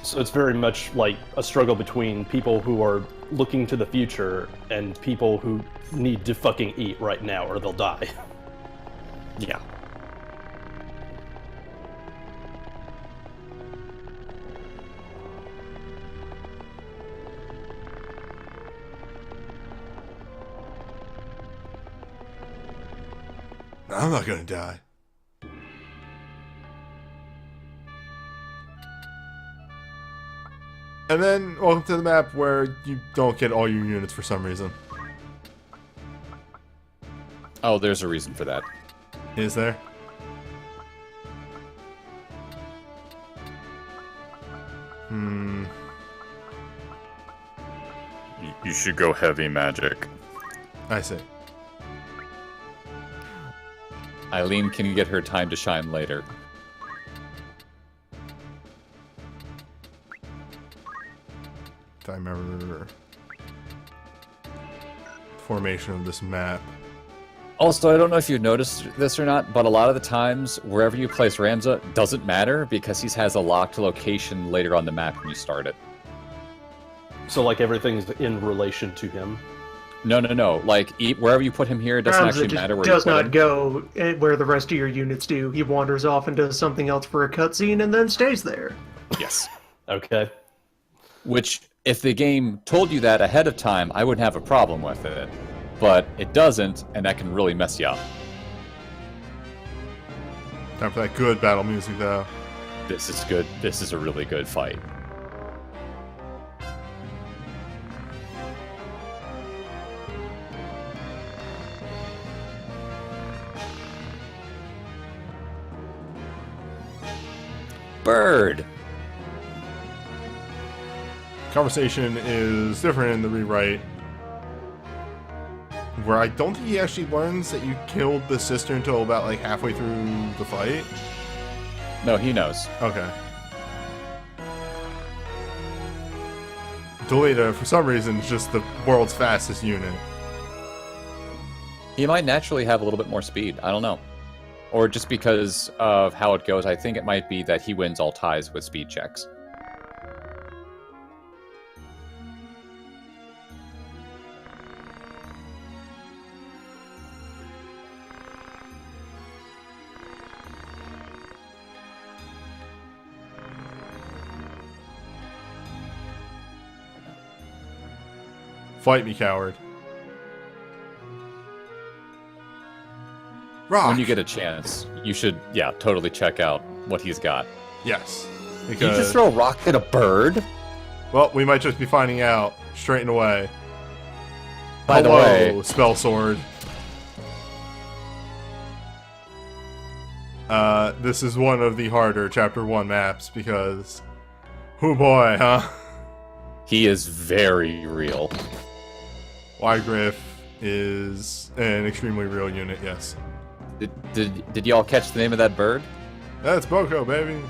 So it's very much like a struggle between people who are looking to the future and people who need to fucking eat right now or they'll die. Yeah. I'm not gonna die. And then, welcome to the map where you don't get all your units for some reason. Oh, there's a reason for that. Is there? You should go heavy magic. I see. Eileen can get her time to shine later. If I remember formation of this map. Also, I don't know if you've noticed this or not, but a lot of the times, wherever you place Ramza doesn't matter because he has a locked location later on the map when you start it. So, like, everything's in relation to him. No. Like, wherever you put him here, it doesn't Ramza actually just matter where does you put not him. go where the rest of your units do. He wanders off and does something else for a cutscene and then stays there. Yes. Okay. Which, if the game told you that ahead of time, I wouldn't have a problem with it. But it doesn't, and that can really mess you up. Time for that good battle music, though. This is good. This is a really good fight. Bird! Conversation is different in the rewrite, where I don't think he actually learns that you killed the sister until about like halfway through the fight. No, he knows. Okay. Delita, for some reason, is just the world's fastest unit. He might naturally have a little bit more speed. I don't know. Or just because of how it goes, I think it might be that he wins all ties with speed checks. Fight me, coward. Rock. When you get a chance, you should, totally check out what he's got. Yes. Did you just throw a rock at a bird? Well, we might just be finding out straight and away. By the way, spell sword. This is one of the harder Chapter 1 maps because... oh boy, huh? He is very real. Wygriff is an extremely real unit, yes. Did y'all catch the name of that bird? That's Boko, baby.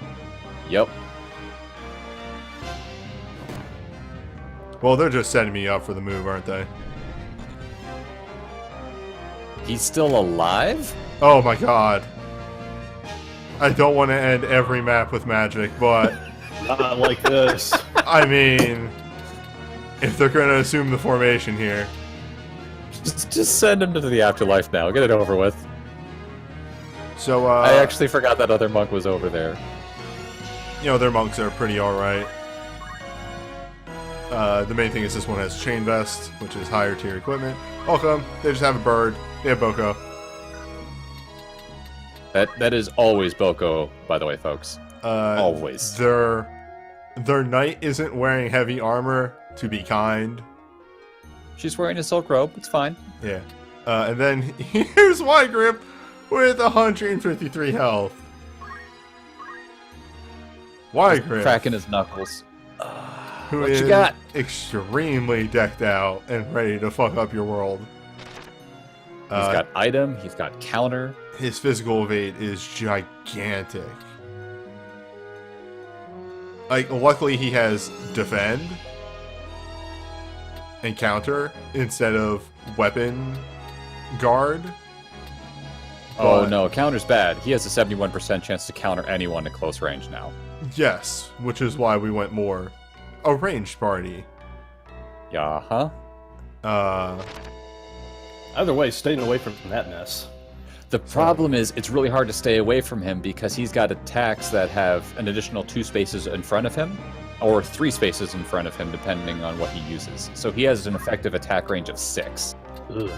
Yep. Well, they're just setting me up for the move, aren't they? He's still alive? Oh my god. I don't want to end every map with magic, but... Not like this. I mean... if they're going to assume the formation here... Just send him to the afterlife now. Get it over with. So, I actually forgot that other monk was over there. You know, their monks are pretty alright. The main thing is this one has chain vest, which is higher tier equipment. Welcome. They just have a bird. They have Boko. That is always Boko, by the way, folks. Always. Their knight isn't wearing heavy armor, to be kind. She's wearing a silk robe. It's fine. Yeah. And then here's Wygriff with 153 health. Wygriff. Cracking his knuckles. Who What is you got? extremely decked out and ready to fuck up your world. He's got item. He's got counter. His physical evade is gigantic. Like, luckily he has defend and counter instead of weapon guard. Oh But- no, counter's bad. He has a 71% chance to counter anyone at close range now. Yes, which is why we went more a ranged party. Yeah, huh? Either way, staying away from that mess. The problem is, it's really hard to stay away from him because he's got attacks that have an additional 2 spaces in front of him, or 3 spaces in front of him, depending on what he uses. So he has an effective attack range of 6. Ugh.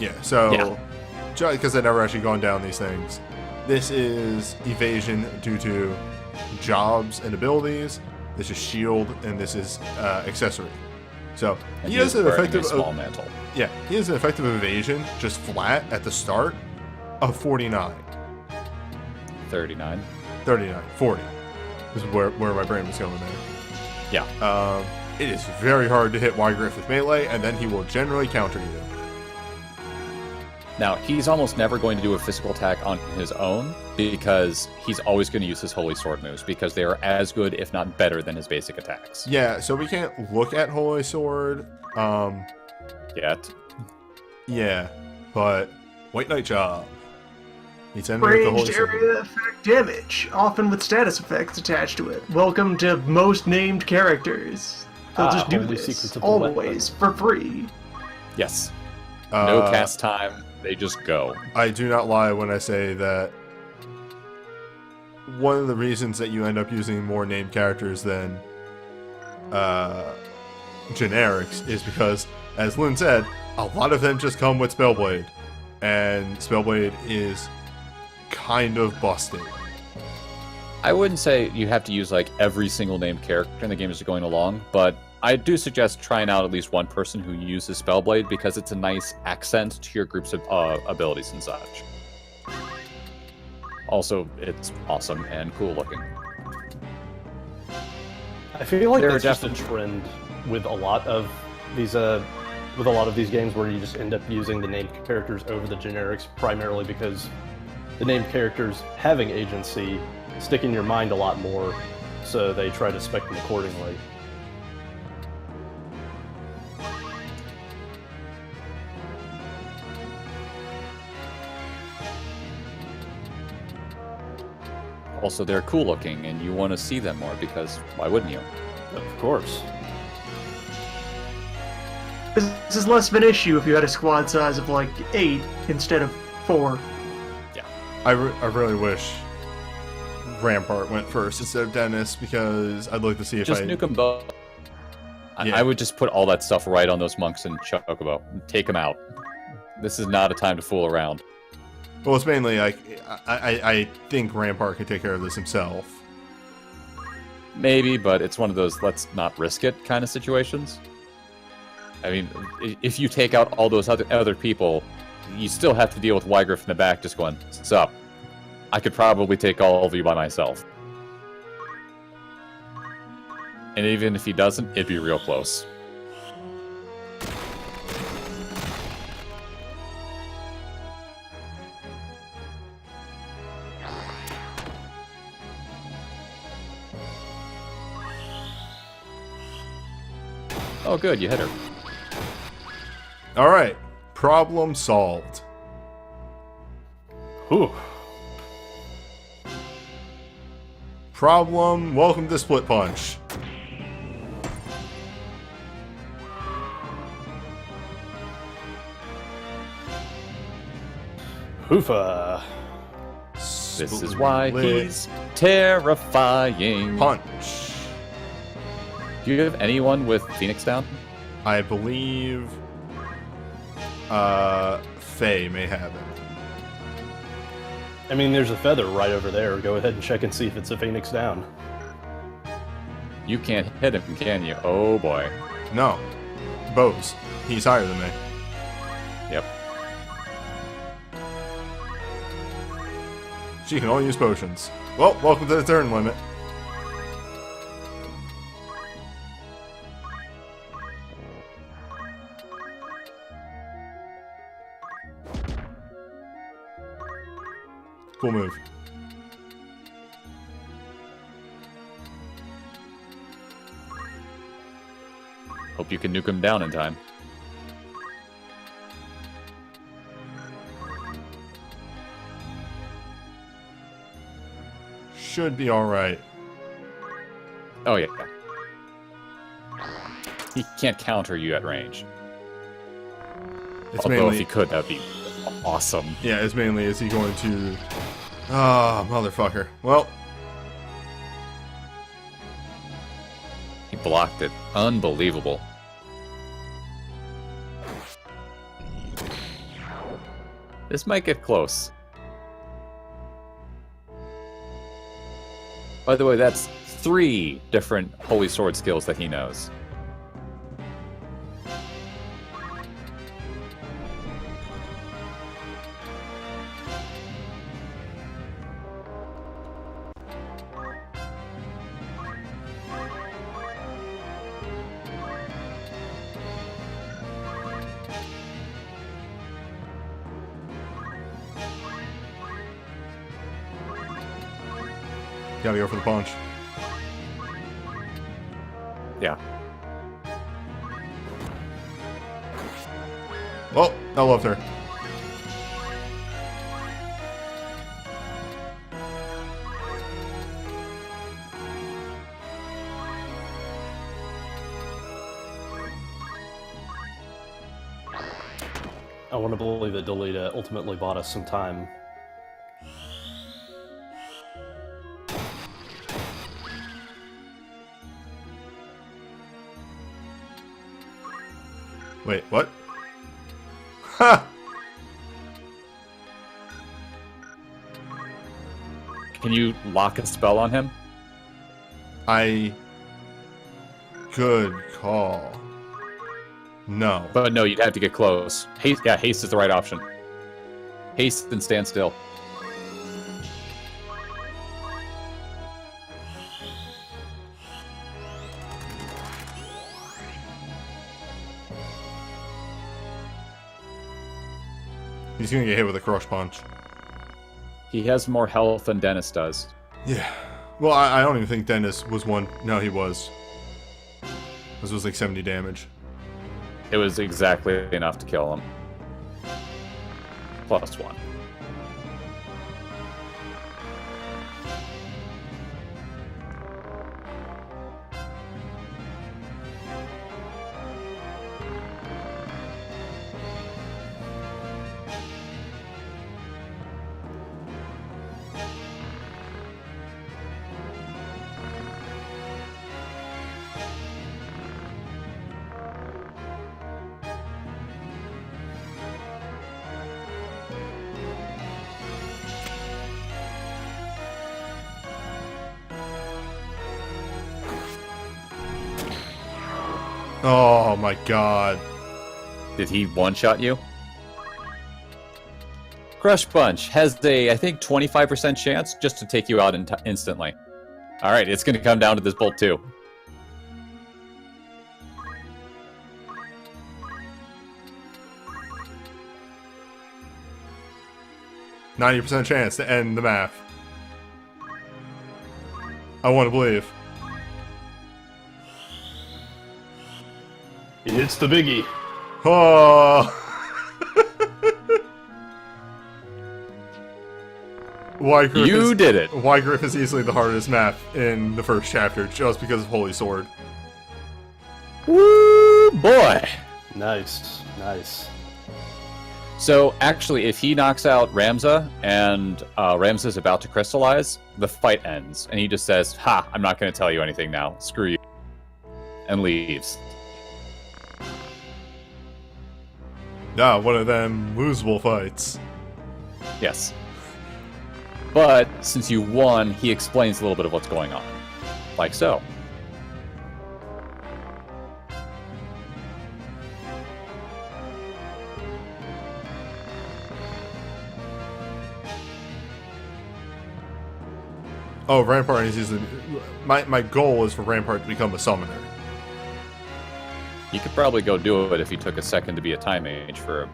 Yeah, so Yeah. because I've never actually gone down these things, this is evasion due to jobs and abilities. This is shield, and this is accessory. So And he has an wearing a effective small mantle. yeah, he has an effective evasion just flat at the start of 49, 39. 39, 40. This is where my brain was going there. Yeah. It is very hard to hit Wygriff with melee, and then he will generally counter you. Now, he's almost never going to do a physical attack on his own because he's always going to use his Holy Sword moves because they are as good, if not better, than his basic attacks. Yeah, so we can't look at Holy Sword. Yet. Yeah, but White Knight job. He's ending with the Holy Ranged Sword. area effect damage, often with status effects attached to it. Welcome to most named characters. They'll just do Holy this Secrets of the always for free. Yes. No Uh, cast time. They just go. I do not lie when I say that one of the reasons that you end up using more named characters than generics is because, as Lynn said, a lot of them just come with Spellblade, and Spellblade is kind of busted. I wouldn't say you have to use like every single named character in the game as you're going along, but I do suggest trying out at least one person who uses Spellblade because it's a nice accent to your group's abilities and such. Also, it's awesome and cool looking. I feel like There are that's just a trend with a lot of these games where you just end up using the named characters over the generics, primarily because the named characters having agency stick in your mind a lot more, so they try to spec them accordingly. Also, they're cool looking, and you want to see them more because why wouldn't you? Of course. This is less of an issue if you had a squad size of like 8 instead of 4. I really wish Rampart went first instead of Dennis, because I'd like to see if Just nuke them both. Yeah. I would just put all that stuff right on those monks and Chocobo. Take them out. This is not a time to fool around. Well, it's mainly like I think Rampart can take care of this himself. Maybe, but it's one of those let's not risk it kind of situations. I mean, if you take out all those other people, you still have to deal with Wygriff in the back just going, sup? I could probably take all of you by myself. And even if he doesn't, it'd be real close. Oh, good, you hit her. All right, problem solved. Whew. Problem. Welcome to Split Punch. Hoofa. This is why Split he's terrifying. Punch. Do you have anyone with Phoenix down? I believe Faye may have it. I mean, there's a feather right over there. Go ahead and check and see if it's a Phoenix down. You can't hit him, can you? Oh boy. No. Bose. He's higher than me. Yep. She can only use potions. Well, welcome to the turn limit. Cool move. Hope you can nuke him down in time. Should be alright. Oh yeah. He can't counter you at range. It's Although mainly, if he could, that'd be awesome. yeah, it's mainly, is he going to... Ah, motherfucker. Well, He blocked it. Unbelievable. This might get close. By the way, that's 3 different Holy Sword skills that he knows. gotta go for the punch. Yeah. Well, I loved her. I want to believe that Delita ultimately bought us some time. Wait, what? Ha! Can you lock a spell on him? Good call. No. But no, you'd have to get close. Haste, yeah, haste is the right option. Haste and stand still. He's gonna get hit with a crush punch. He has more health than Dennis does. Yeah. Well, I don't even think Dennis was one. No, he was. This was like 70 damage. It was exactly enough to kill him. +1. Oh my god. Did he one-shot you? Crush Punch has a, I think, 25% chance just to take you out instantly. Alright, it's going to come down to this bolt too. %90 chance to end the math. I want to believe. He hits the biggie. Oh! You did it! Wygriff is easily the hardest map in the first chapter, just because of Holy Sword. Woo, boy! Nice, nice. So, actually, if he knocks out Ramza, and Ramza's about to crystallize, the fight ends. And he just says, ha, I'm not going to tell you anything now. Screw you. And leaves. Yeah, one of them losable fights. Yes. But, since you won, he explains a little bit of what's going on. Like so. Oh, Rampart is usually... My goal is for Rampart to become a summoner. He could probably go do it if he took a second to be a time mage for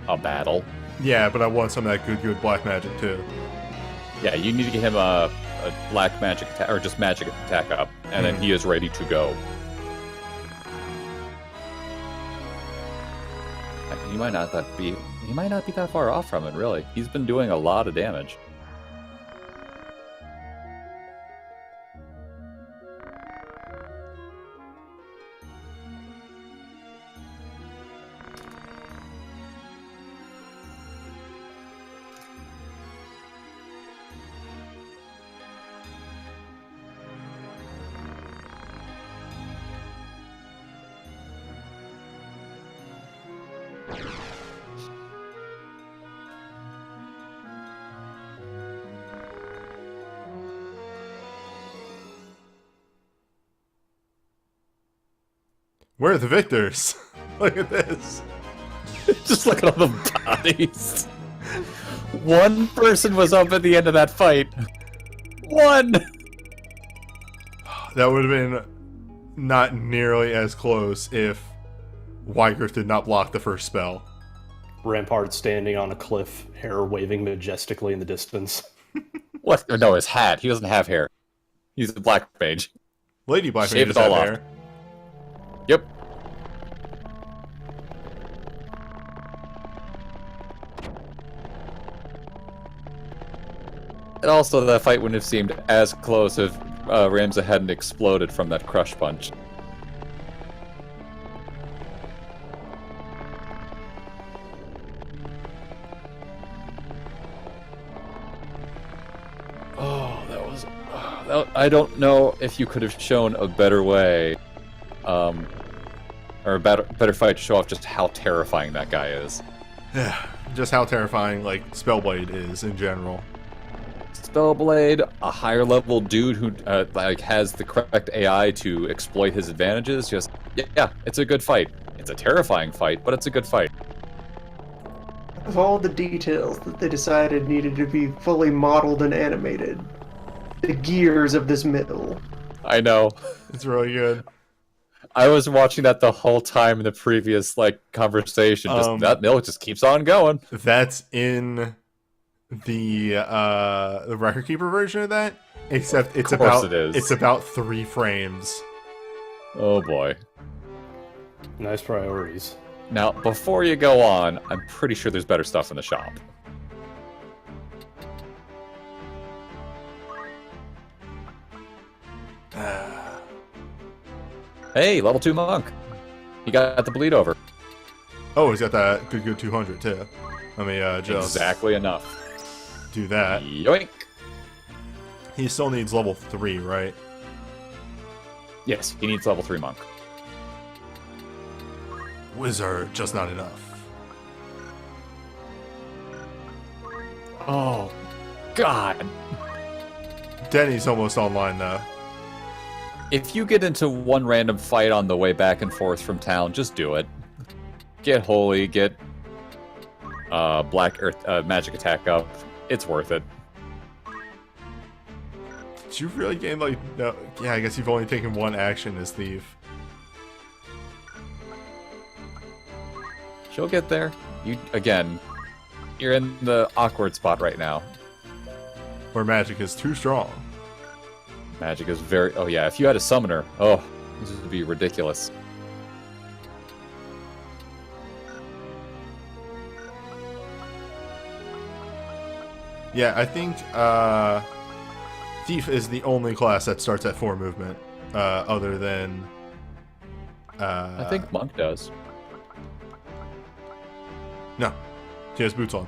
a battle. Yeah, but I want some of that good black magic too. Yeah, you need to get him a black magic attack, or just magic attack up, and then he is ready to go. He might not be that far off from it, really. He's been doing a lot of damage. Where are the victors? Look at this. Just look at all the bodies. One person was up at the end of that fight. One! That would have been not nearly as close if Wygriff did not block the first spell. Rampart standing on a cliff, hair waving majestically in the distance. What? No, his hat. He doesn't have hair. He's a black mage. Lady Black Shave Mage it does have all off. hair. Yep. And also, that fight wouldn't have seemed as close if Ramza hadn't exploded from that crush punch. Oh, that was... I don't know if you could have shown a better way, or a better fight to show off just how terrifying that guy is. Yeah, just how terrifying, like, Spellblade is in general. Spellblade, a higher level dude who like has the correct AI to exploit his advantages. Just yeah, it's a good fight. It's a terrifying fight, but it's a good fight. Of all the details that they decided needed to be fully modeled and animated, the gears of this mill. I know. It's really good. I was watching that the whole time in the previous conversation. Just that milk just keeps on going. That's in the record keeper version of that. Except it's Of course about it is. it's about 3 frames. Oh boy. Nice priorities. Now, before you go on, I'm pretty sure there's better stuff in the shop. Hey, level 2 monk. He got the bleed over. Oh, he's got that good 200 too. Let me just Exactly enough. do that. Yoink. He still needs level 3, right? Yes, he needs level 3 monk. Wizard, just not enough. Oh, God. Denny's almost online though. If you get into one random fight on the way back and forth from town, just do it. Get holy, get Black Earth magic attack up. It's worth it. Did you really gain no? Yeah, I guess you've only taken 1 action as thief. She'll get there. You're in the awkward spot right now. Where magic is too strong. Magic is very... Oh yeah, if you had a summoner, this would be ridiculous. Yeah, I think thief is the only class that starts at 4 movement, other than. I think monk does. No, she has boots on.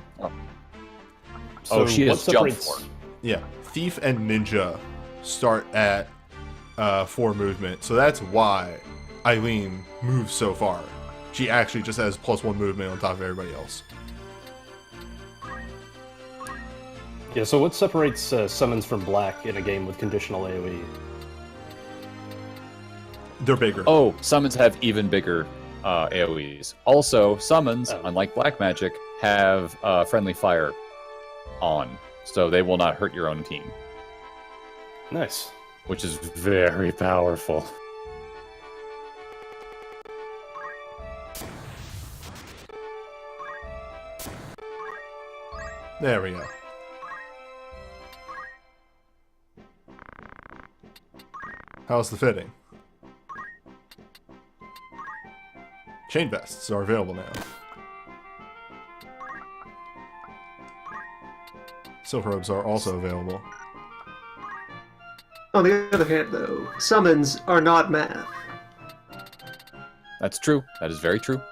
Oh, she what has jump separates- form. Yeah, thief and ninja start at 4 movement, so that's why Eileen moves so far. She actually just has +1 movement on top of everybody else. Yeah, so what separates summons from black in a game with conditional AoE? They're bigger. Oh, summons have even bigger AoEs. Also, summons, unlike black magic, have friendly fire on, so they will not hurt your own team. Nice. Which is very powerful. There we go. How's the fitting? Chain vests are available now. Silk robes are also available. On the other hand, though, summons are not math. That's true. That is very true.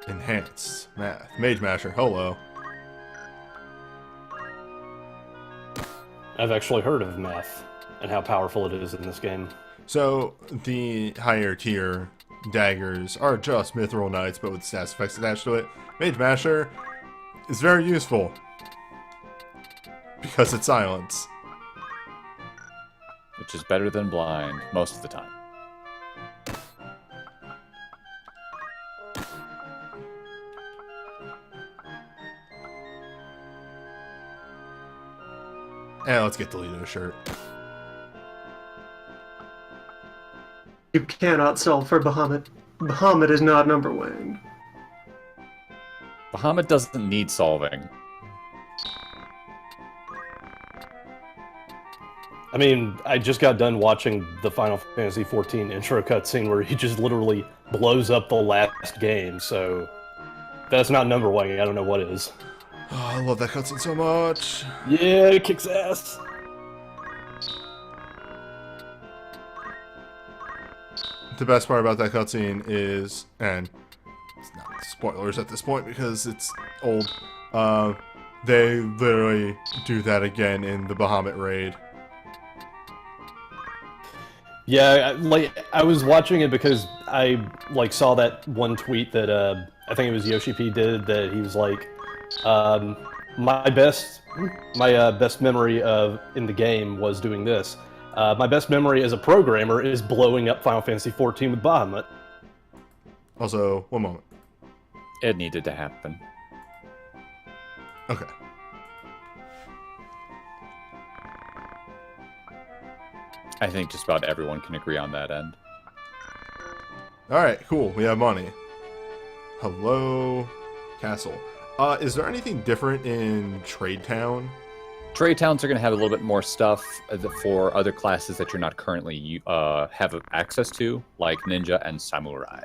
Enhanced math. Mage Masher, hello. I've actually heard of math and how powerful it is in this game. So, the higher tier daggers are just Mithril Knights, but with stats effects attached to it. Mage Masher is very useful. Because it's silence. Which is better than blind most of the time. And let's get the Lido shirt. You cannot solve for Bahamut. Bahamut is not number one. Bahamut doesn't need solving. I mean, I just got done watching the Final Fantasy XIV intro cutscene where he just literally blows up the last game, so if that's not number one, I don't know what is. Oh, I love that cutscene so much. Yeah, it kicks ass. The best part about that cutscene is, and it's not spoilers at this point because it's old, they literally do that again in the Bahamut raid. Yeah, I was watching it because I saw that one tweet that I think it was Yoshi P did, that he was like, my best memory of in the game was doing this. My best memory as a programmer is blowing up Final Fantasy XIV with Bahamut. Also, one moment. It needed to happen. Okay. I think just about everyone can agree on that end. Alright, cool. We have money. Hello, castle. Is there anything different in Trade Town? Trade towns are going to have a little bit more stuff for other classes that you're not currently have access to, like ninja and samurai.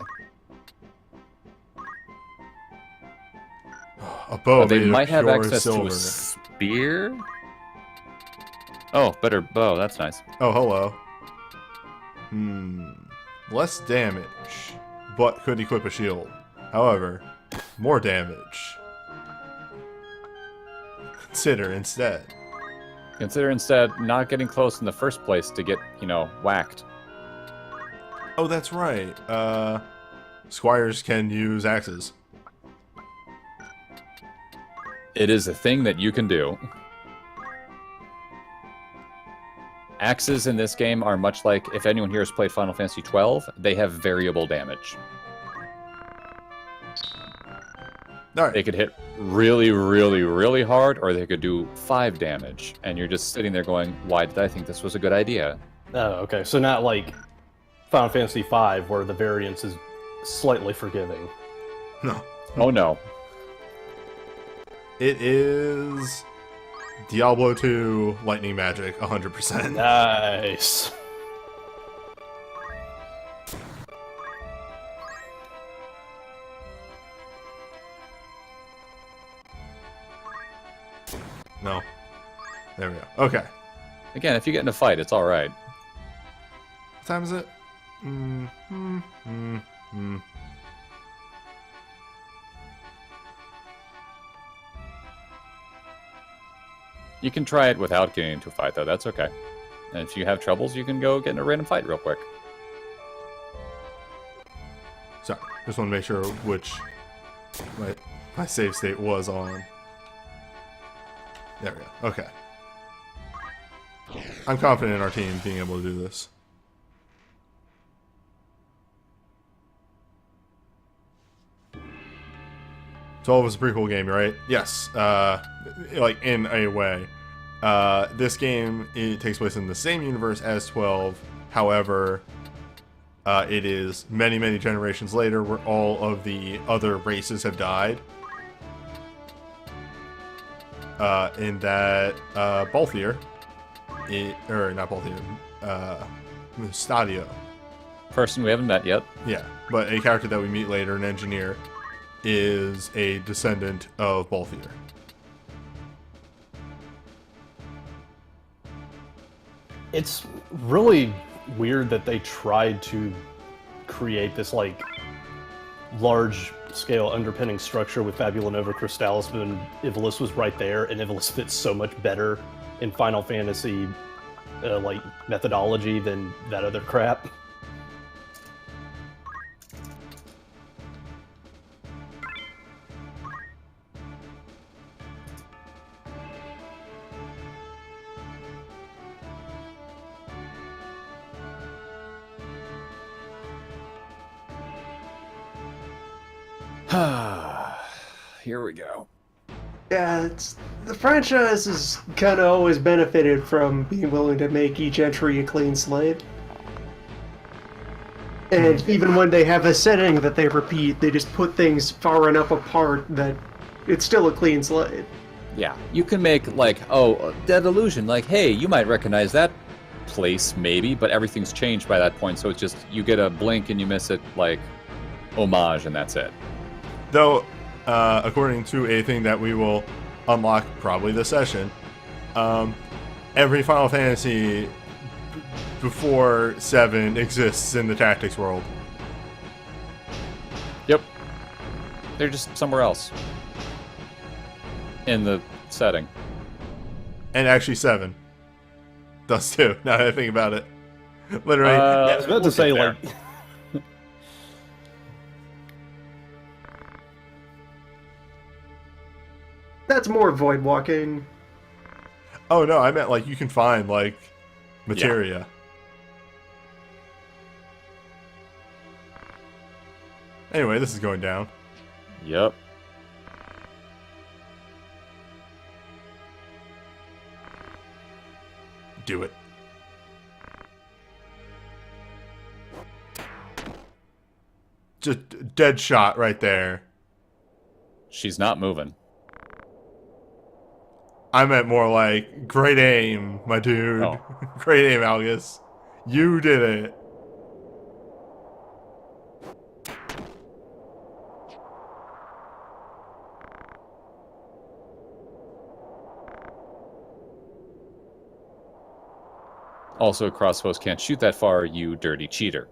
A bow They made of might have pure access to silver. a spear. Oh, better bow. That's nice. Oh, hello. Less damage, but could equip a shield. However, more damage. Consider instead. Consider instead not getting close in the first place to get, whacked. Oh, that's right. Squires can use axes. It is a thing that you can do. Axes in this game are much like, if anyone here has played Final Fantasy XII, they have variable damage. Alright. They could hit really, really, really hard, or they could do 5 damage. And you're just sitting there going, why did I think this was a good idea? Oh, okay. So not like Final Fantasy V, where the variance is slightly forgiving. No. Oh no. It is Diablo 2 lightning magic, 100%. Nice. No. There we go. Okay. Again, if you get in a fight, it's alright. What time is it? You can try it without getting into a fight, though. That's okay. And if you have troubles, you can go get in a random fight real quick. Sorry. Just want to make sure which my save state was on. There we go. Okay. I'm confident in our team being able to do this. 12 is a pretty cool game, right? Yes. Like, in a way. This game, it takes place in the same universe as 12. However, it is many, many generations later where all of the other races have died. In that, Balthier, or not Balthier, Stadio. Person we haven't met yet. Yeah, but a character that we meet later, an engineer, is a descendant of Balthier. It's really weird that they tried to create this, like, large-scale underpinning structure with Fabula Nova Crystallis when Ivalice was right there, and Ivalice fits so much better in Final Fantasy, like, methodology than that other crap. Here we go. Yeah, the franchise has kind of always benefited from being willing to make each entry a clean slate. And even when they have a setting that they repeat, they just put things far enough apart that it's still a clean slate. Yeah, you can make, like, Dead Illusion, like, hey, you might recognize that place, maybe, but everything's changed by that point, so it's just, you get a blink and you miss it, like, homage, and that's it. Though, according to a thing that we will unlock probably this session, every Final Fantasy before 7 exists in the tactics world. Yep. They're just somewhere else. In the setting. And actually 7 does too, now that I think about it. Literally. I was about to say, like... That's more void walking. Oh no, I meant like you can find like materia. Anyway, this is going down. Yep. Do it. Just dead shot right there. She's not moving. I meant more like, great aim, my dude. Oh. Great aim, Algus. You did it. Also, crossbows can't shoot that far, you dirty cheater.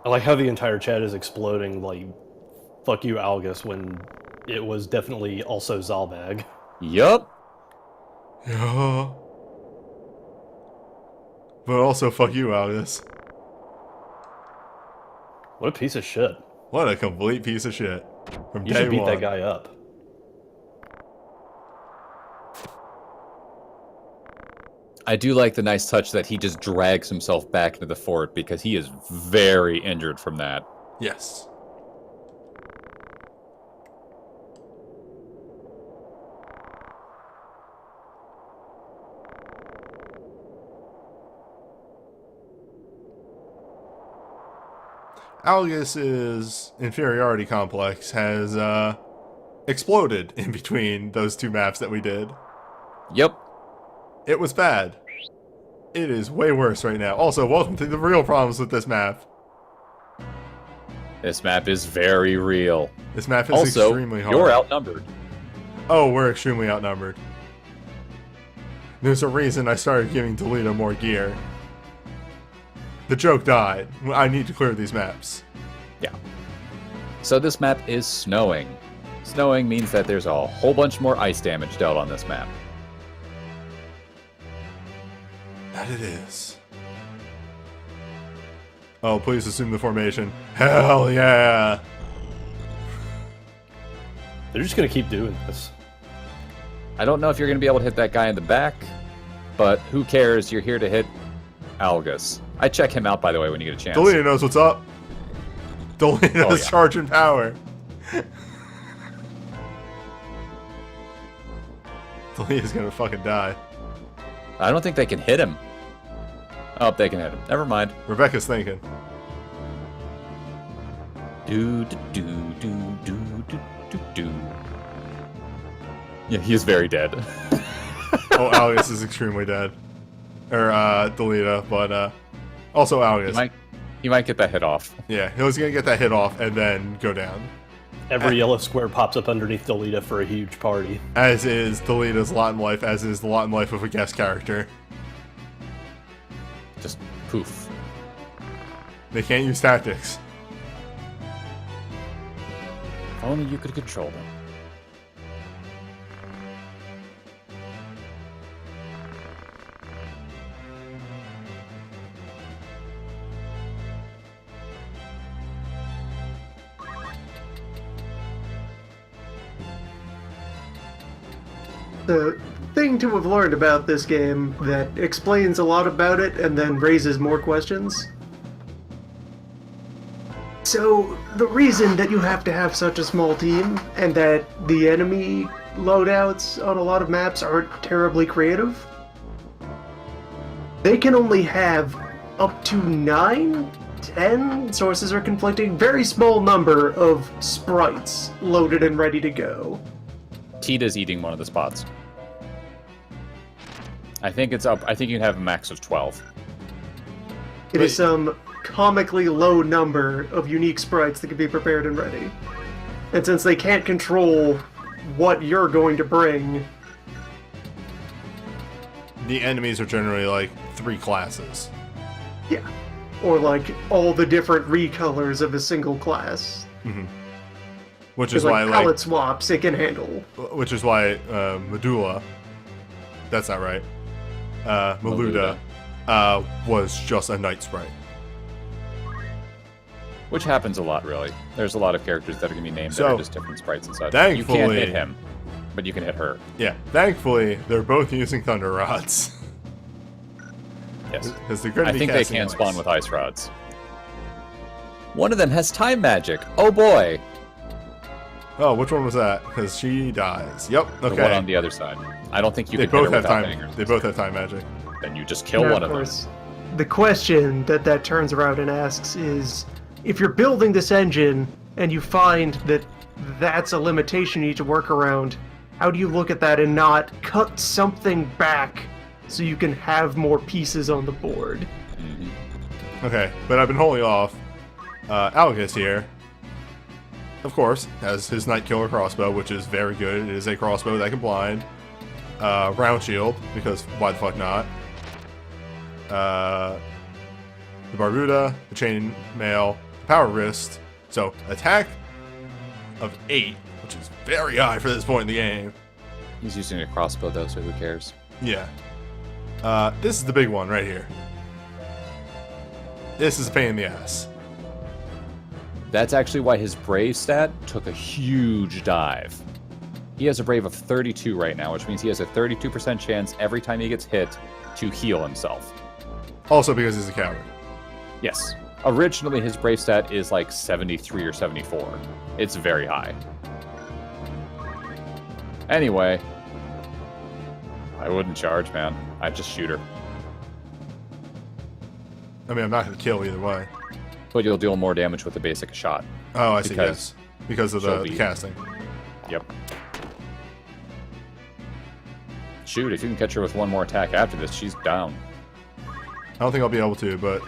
I like how the entire chat is exploding, like, fuck you, Algus, when it was definitely also Zalbag. Yup. Yeah. But also, fuck you, Algus. What a piece of shit. What a complete piece of shit. From You day should beat one. that guy up. I do like the nice touch that he just drags himself back into the fort because he is very injured from that. Yes. Algus' inferiority complex has exploded in between those two maps that we did. Yep. It was bad. It is way worse right now. Also, welcome to the real problems with this map. This map is very real. This map is Also, extremely hard. you're outnumbered. Oh, we're extremely outnumbered. There's a reason I started giving Toledo more gear. The joke died. I need to clear these maps. Yeah. So this map is snowing. Snowing means that there's a whole bunch more ice damage dealt on this map. That it is. Oh, please assume the formation. Hell yeah! They're just gonna keep doing this. I don't know if you're going to be able to hit that guy in the back, but who cares? You're here to hit Algus. I check him out, by the way, when you get a chance. Toledo knows what's up. Toledo's yeah. charging power. Toledo's gonna fucking die. I don't think they can hit him. Oh, they can hit him. Never mind. Rebecca's thinking. Do do do do do do do do. Yeah, he is very dead. Oh, Algus is extremely dead. Or, Toledo, but, also Algus. He might get that hit off. Yeah, he was gonna get that hit off and then go down. Every yellow square pops up underneath Delita for a huge party. As is Toledo's lot in life, as is the lot in life of a guest character. Just poof. They can't use tactics. If only you could control them. The thing to have learned about this game that explains a lot about it and then raises more questions. So, the reason that you have to have such a small team and that the enemy loadouts on a lot of maps aren't terribly creative, they can only have up to 9, 10, sources are conflicting, very small number of sprites loaded and ready to go. Tita's eating one of the spots. I think it's up. I think you can have a max of 12. It is some comically low number of unique sprites that can be prepared and ready. And since they can't control what you're going to bring, The enemies are generally like 3 classes. yeah. Or like all the different recolors of a single class. Which is Because why, like palette swaps it can handle. which is why Medulla, that's not right, Maluda, was just a knight sprite. Which happens a lot, really. There's a lot of characters that are going to be named that So, are just different sprites and such. You can't thankfully- hit him, but you can hit her. Yeah, thankfully, they're both using Thunder Rods. Yes. Because they're going to I be think they casting can ice. spawn with ice rods. One of them has time magic. Oh boy. Oh, which one was that? Because she dies. Yep, The okay. one on the other side. I don't think you They can hit both her have without time. hitting her. They both have time magic. Then you just kill Yeah, one of them. course. the question that turns around and asks is, if you're building this engine and you find that that's a limitation you need to work around, how do you look at that and not cut something back so you can have more pieces on the board? Okay, but I've been holding off. Algus here, of course, has his Night Killer crossbow, which is very good. It is a crossbow that can blind. Round shield, because why the fuck not? The Barbuda, the Chain Mail, the Power Wrist. So, attack of 8, which is very high for this point in the game. He's using a crossbow though, so who cares? Yeah. This is the big one right here. This is a pain in the ass. That's actually why his Brave stat took a huge dive. He has a Brave of 32 right now, which means he has a 32% chance every time he gets hit to heal himself. Also because he's a coward. Yes. Originally, his Brave stat is like 73 or 74. It's very high. Anyway, I wouldn't charge, man. I'd just shoot her. I mean, I'm not going to kill either way. But you'll deal more damage with the basic shot. Oh, I see, yes. Because of the casting. Yep. Shoot, if you can catch her with one more attack after this, she's down. I don't think I'll be able to, but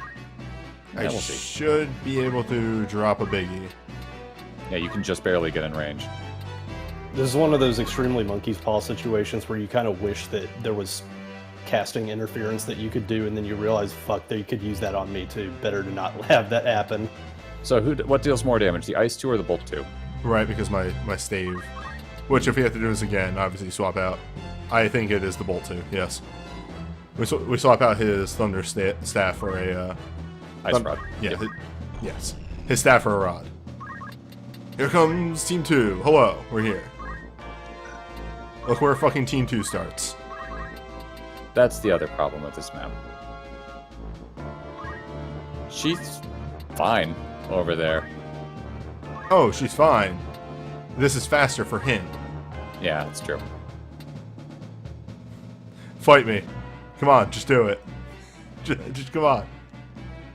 Yeah, I we'll see. should be able to drop a biggie. Yeah, you can just barely get in range. This is one of those extremely monkey's paw situations where you kind of wish that there was casting interference that you could do, and then you realize, fuck, they could use that on me too. Better to not have that happen. So what deals more damage, the Ice 2 or the Bolt 2? Right, because my stave. Which, if we have to do this again, obviously swap out. I think it is the Bolt 2, yes. We swap out his Thunder staff for a... Ice Rod. Yeah, yes. His staff for a rod. Here comes Team 2. Hello, we're here. Look where fucking Team 2 starts. That's the other problem with this map. She's fine over there. Oh, she's fine. This is faster for him. Yeah, that's true. Fight me. Come on, just do it. Just come on.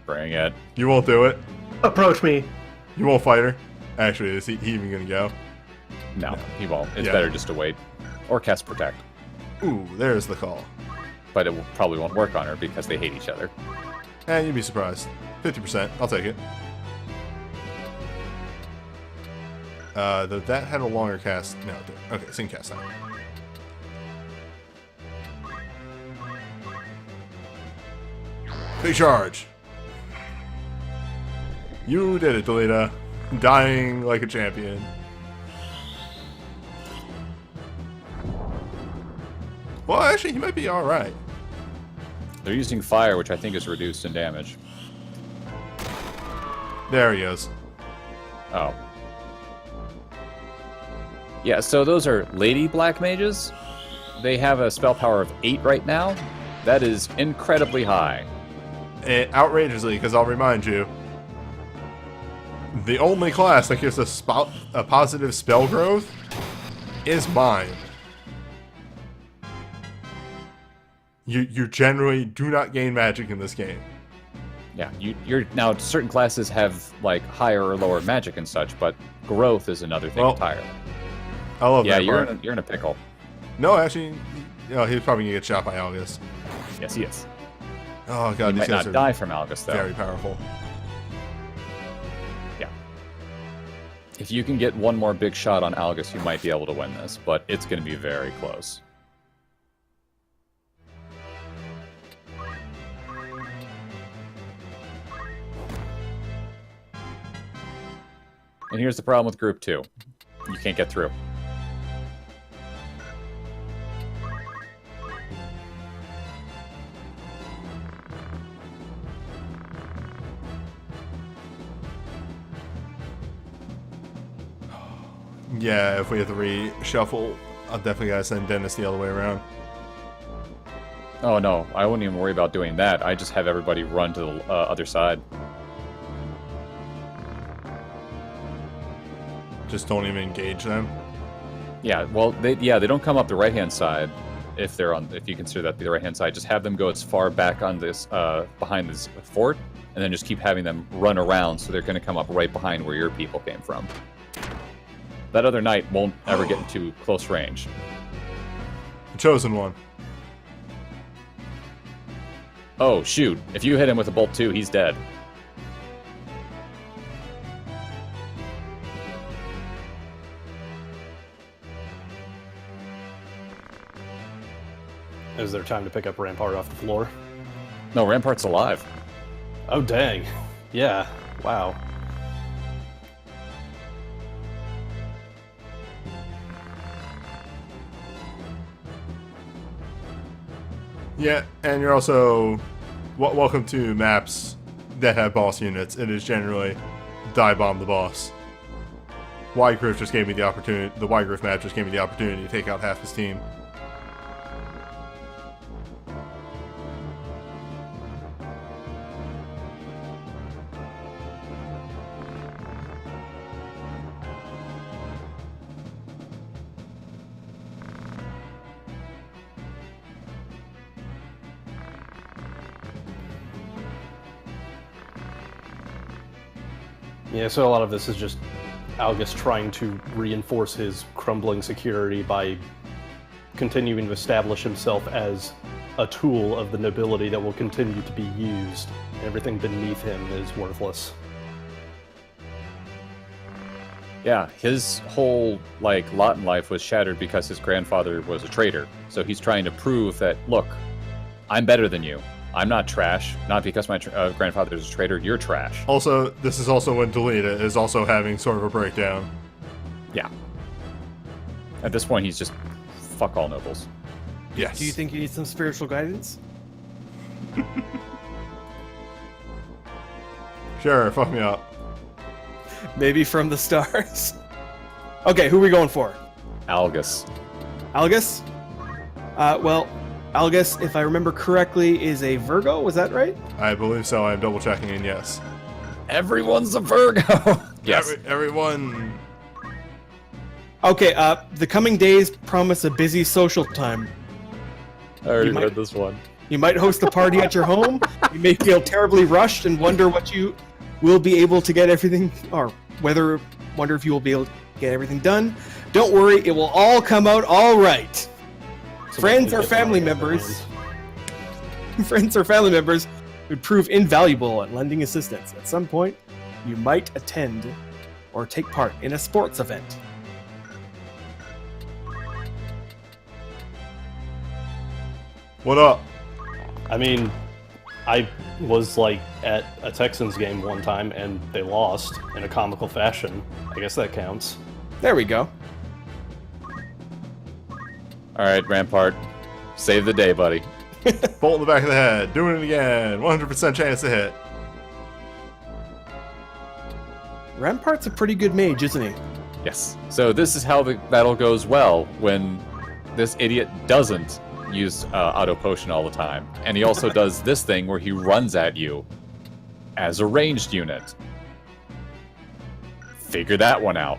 Bring it. You won't do it. Approach me. You won't fight her. Actually, is he even gonna go? No, he won't. It's Yeah. better just to wait. Or cast Protect. Ooh, there's the call. But it probably won't work on her because they hate each other. And you'd be surprised. 50%. I'll take it. That had a longer cast. No, it didn't. Okay, sing cast time. Big charge. You did it, Delita. Dying like a champion. Well, actually, he might be alright. They're using fire, which I think is reduced in damage. There he goes. Oh. Yeah, so those are Lady Black Mages. They have a spell power of 8 right now. That is incredibly high. Outrageously, because I'll remind you, the only class that gives a positive spell growth is mine. You generally do not gain magic in this game. Yeah, you're now certain classes have like higher or lower magic and such, but growth is another thing entirely. I love yeah, that part. you're in a pickle. No, actually, he's probably gonna get shot by Algus. Yes, he is. Oh god, He these might guys not are die from Algus though. very powerful. Yeah. If you can get one more big shot on Algus, you might be able to win this, but it's going to be very close. And here's the problem with Group 2. You can't get through. Yeah, if we have to reshuffle, I'll definitely gotta send Dennis the other way around. Oh no, I wouldn't even worry about doing that. I just have everybody run to the other side. Just don't even engage them. Yeah, well, they don't come up the right-hand side. if you consider that the right-hand side, just have them go as far back on this behind this fort, and then just keep having them run around, so they're going to come up right behind where your people came from. That other knight won't ever get into close range. The chosen one. Oh, shoot. If you hit him with a bolt 2, he's dead. Is there time to pick up Rampart off the floor? No, Rampart's alive. Oh, dang. Yeah. Wow. Yeah, and you're also welcome to maps that have boss units. It is generally die bomb the boss. Wygriff just gave me the opportunity. The Wygriff map just gave me the opportunity to take out half his team. Yeah, so a lot of this is just Algus trying to reinforce his crumbling security by continuing to establish himself as a tool of the nobility that will continue to be used. Everything beneath him is worthless. Yeah, his whole lot in life was shattered because his grandfather was a traitor. So he's trying to prove that, look, I'm better than you. I'm not trash. Not because my grandfather is a traitor. You're trash. Also, this is also when Delita is also having sort of a breakdown. Yeah. At this point, he's just fuck all nobles. Yes. Do you think you need some spiritual guidance? Sure, fuck me up. Maybe from the stars? Okay, who are we going for? Algus. Algus? Well, Algus, if I remember correctly, is a Virgo, was that right? I believe so. I'm double checking, and yes. Everyone's a Virgo! Yes. Everyone. Okay, the coming days promise a busy social time. I already might- read this one. You might host a party at your home. You may feel terribly rushed and wonder what you will be able to get everything, or wonder if you will be able to get everything done. Don't worry, it will all come out all right. Friends or family members would prove invaluable at lending assistance. At some point, you might attend or take part in a sports event. What up? I mean, I was at a Texans game one time and they lost in a comical fashion. I guess that counts. There we go. All right, Rampart. Save the day, buddy. Bolt in the back of the head. Doing it again. 100% chance to hit. Rampart's a pretty good mage, isn't he? Yes. So this is how the battle goes well when this idiot doesn't use auto potion all the time. And he also does this thing where he runs at you as a ranged unit. Figure that one out.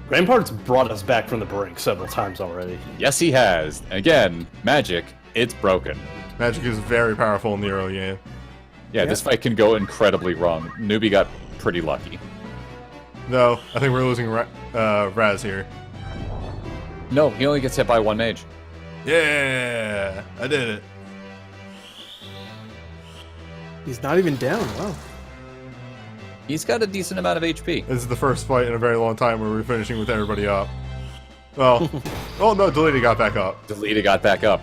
Rampart's brought us back from the brink several times already. Yes, he has. Again, magic, it's broken. Magic is very powerful in the early game. Yeah, this fight can go incredibly wrong. Newbie got pretty lucky. No, I think we're losing Raz here. No, he only gets hit by one mage. Yeah, I did it. He's not even down. Wow. He's got a decent amount of HP. This is the first fight in a very long time where we're finishing with everybody up. Well, oh no, Delita got back up. Delita got back up.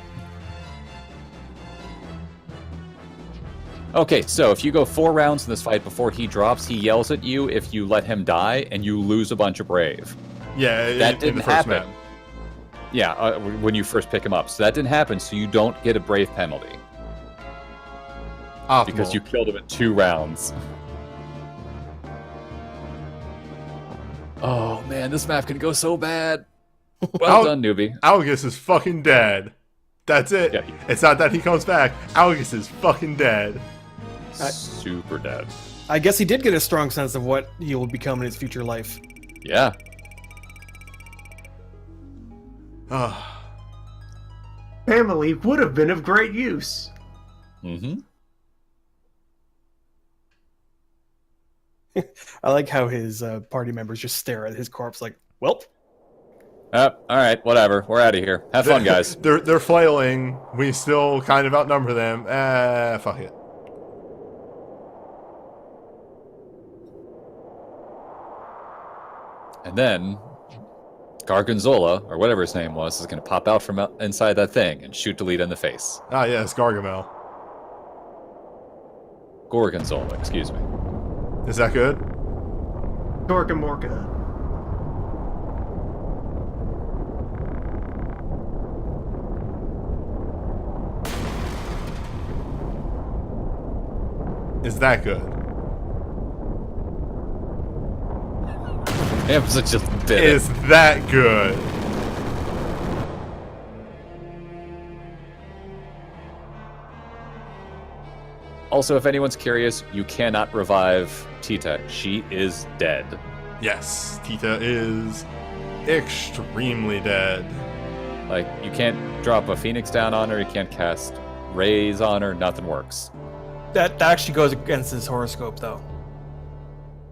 Okay, so if you go 4 rounds in this fight before he drops, he yells at you if you let him die, and you lose a bunch of brave. Yeah, That in didn't the first happen. map. Yeah, when you first pick him up. So that didn't happen, so you don't get a brave penalty. Optimal. Because you killed him in 2 rounds. Oh man, this map can go so bad. Well done, newbie. Algus is fucking dead. That's it. Yeah. It's not that he comes back. Algus is fucking dead. Super dead. I guess he did get a strong sense of what he will become in his future life. Yeah. family would have been of great use. Mm-hmm. I like how his party members just stare at his corpse like, "Welp." All right, whatever. We're out of here. Have fun, guys. They're flailing. We still kind of outnumber them. Fuck it. And then Gargonzola, or whatever his name was, is going to pop out from inside that thing and shoot Delita in the face. Ah, yes, Gargamel. Gorgonzola, excuse me. Is that good? Gorgamorka. Is that good? Hamza just did it. Is that good? Also, if anyone's curious, you cannot revive Tita. She is dead. Yes, Tita is extremely dead. Like, you can't drop a Phoenix down on her, you can't cast Rays on her, nothing works. That actually goes against his horoscope, though.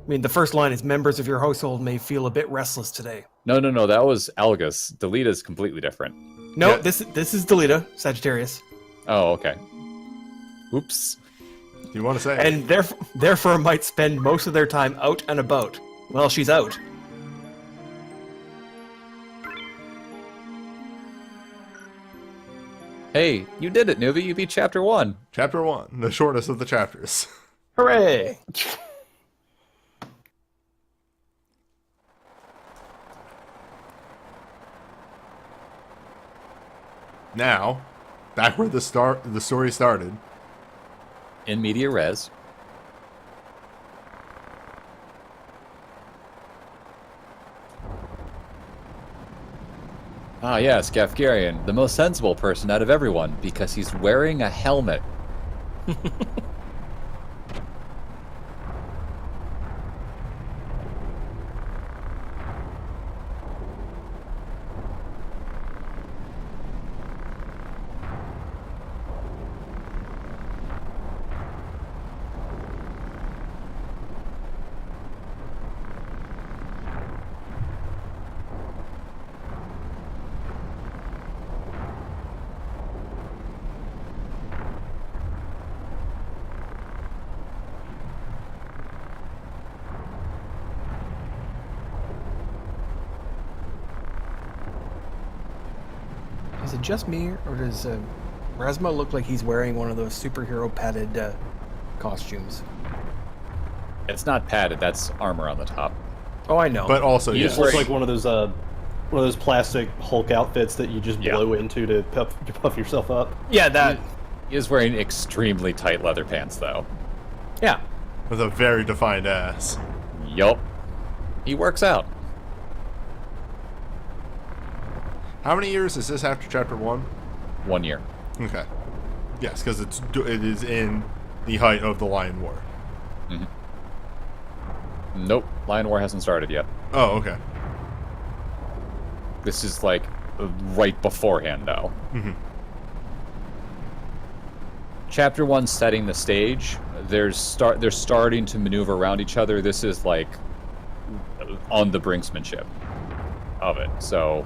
I mean, the first line is members of your household may feel a bit restless today. No, that was Algus. Delita's completely different. No, Yeah. this is Delita, Sagittarius. Oh, okay. Oops. Do you want to say? And therefore might spend most of their time out and about. Well, she's out. Hey, you did it, Newbie. You beat Chapter 1. Chapter 1, the shortest of the chapters. Hooray! Now, back where the story started. In media res. Ah, yes, Gafgarian, the most sensible person out of everyone, because he's wearing a helmet. Is it just me, or does Rasma look like he's wearing one of those superhero padded costumes? It's not padded, that's armor on the top. Oh, I know. But also, You yes. just Looks like one of those plastic Hulk outfits that you just Yeah. blow into to puff yourself up. yeah, that. He is wearing extremely tight leather pants, though. Yeah. With a very defined ass. Yup. He works out. How many years is this after Chapter 1? 1 year. Okay. Yes, because it is in the height of the Lion War. Nope, Lion War hasn't started yet. Oh, okay. This is like right beforehand, though. Mhm. Chapter 1 setting the stage. They're starting to maneuver around each other. This is like on the brinksmanship of it. So,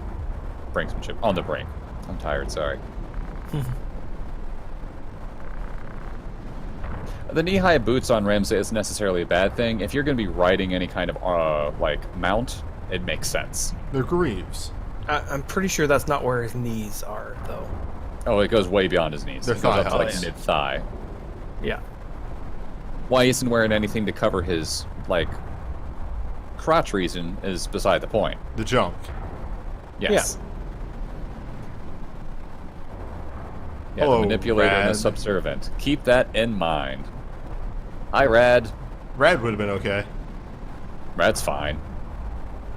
brinksmanship on the brink. I'm tired. Sorry. The knee-high boots on Ramsay isn't necessarily a bad thing. If you're going to be riding any kind of like mount, it makes sense. They're greaves. I'm pretty sure that's not where his knees are, though. Oh, it goes way beyond his knees. They're It goes up to like thigh-highs. mid-thigh. Yeah. Why he isn't wearing anything to cover his like crotch reason is beside the point. The junk. Yes. Yeah, Hello, the manipulator and the Rad. subservient. Keep that in mind. Hi, Rad. Rad would have been okay. Rad's fine.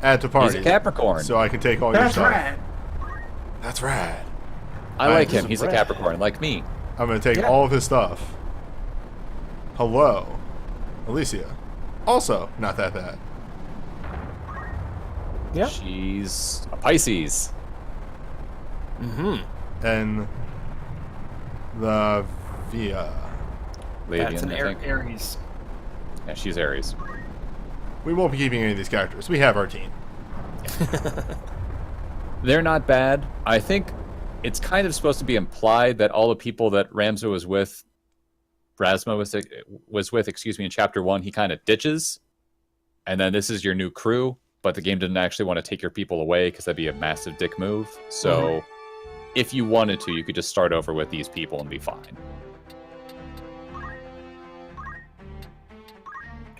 Add to party. He's a Capricorn. So I can take all your That's stuff. right. That's rad. I like This him. is He's a Rad. Capricorn, like me. I'm gonna take Yeah. all of his stuff. Hello, Alicia. Also, not that bad. Yeah. She's a Pisces. Mm-hmm. And The Via. That's Lavian, an I think. Aries. Yeah, she's Aries. We won't be keeping any of these characters. We have our team. They're not bad. I think it's kind of supposed to be implied that all the people that Ramza was with, in Chapter 1, he kind of ditches. And then this is your new crew, but the game didn't actually want to take your people away because that'd be a massive dick move. So if you wanted to, you could just start over with these people and be fine.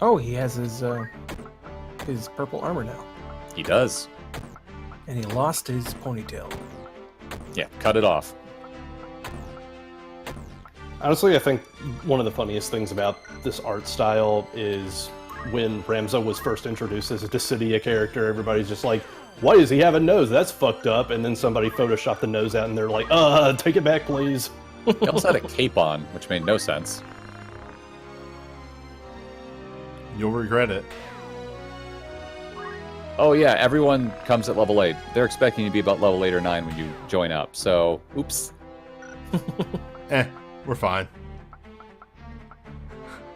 Oh, he has his purple armor now, He does. and he lost his ponytail. Yeah, cut it off. Honestly, I think one of the funniest things about this art style is when Ramza was first introduced as a Dissidia character, everybody's just like, why does he have a nose? That's fucked up. And then somebody photoshopped the nose out and they're like, take it back, please. He also had a cape on, which made no sense. You'll regret it. Oh yeah, everyone comes at level 8. They're expecting you to be about level 8 or 9 when you join up, so oops. We're fine.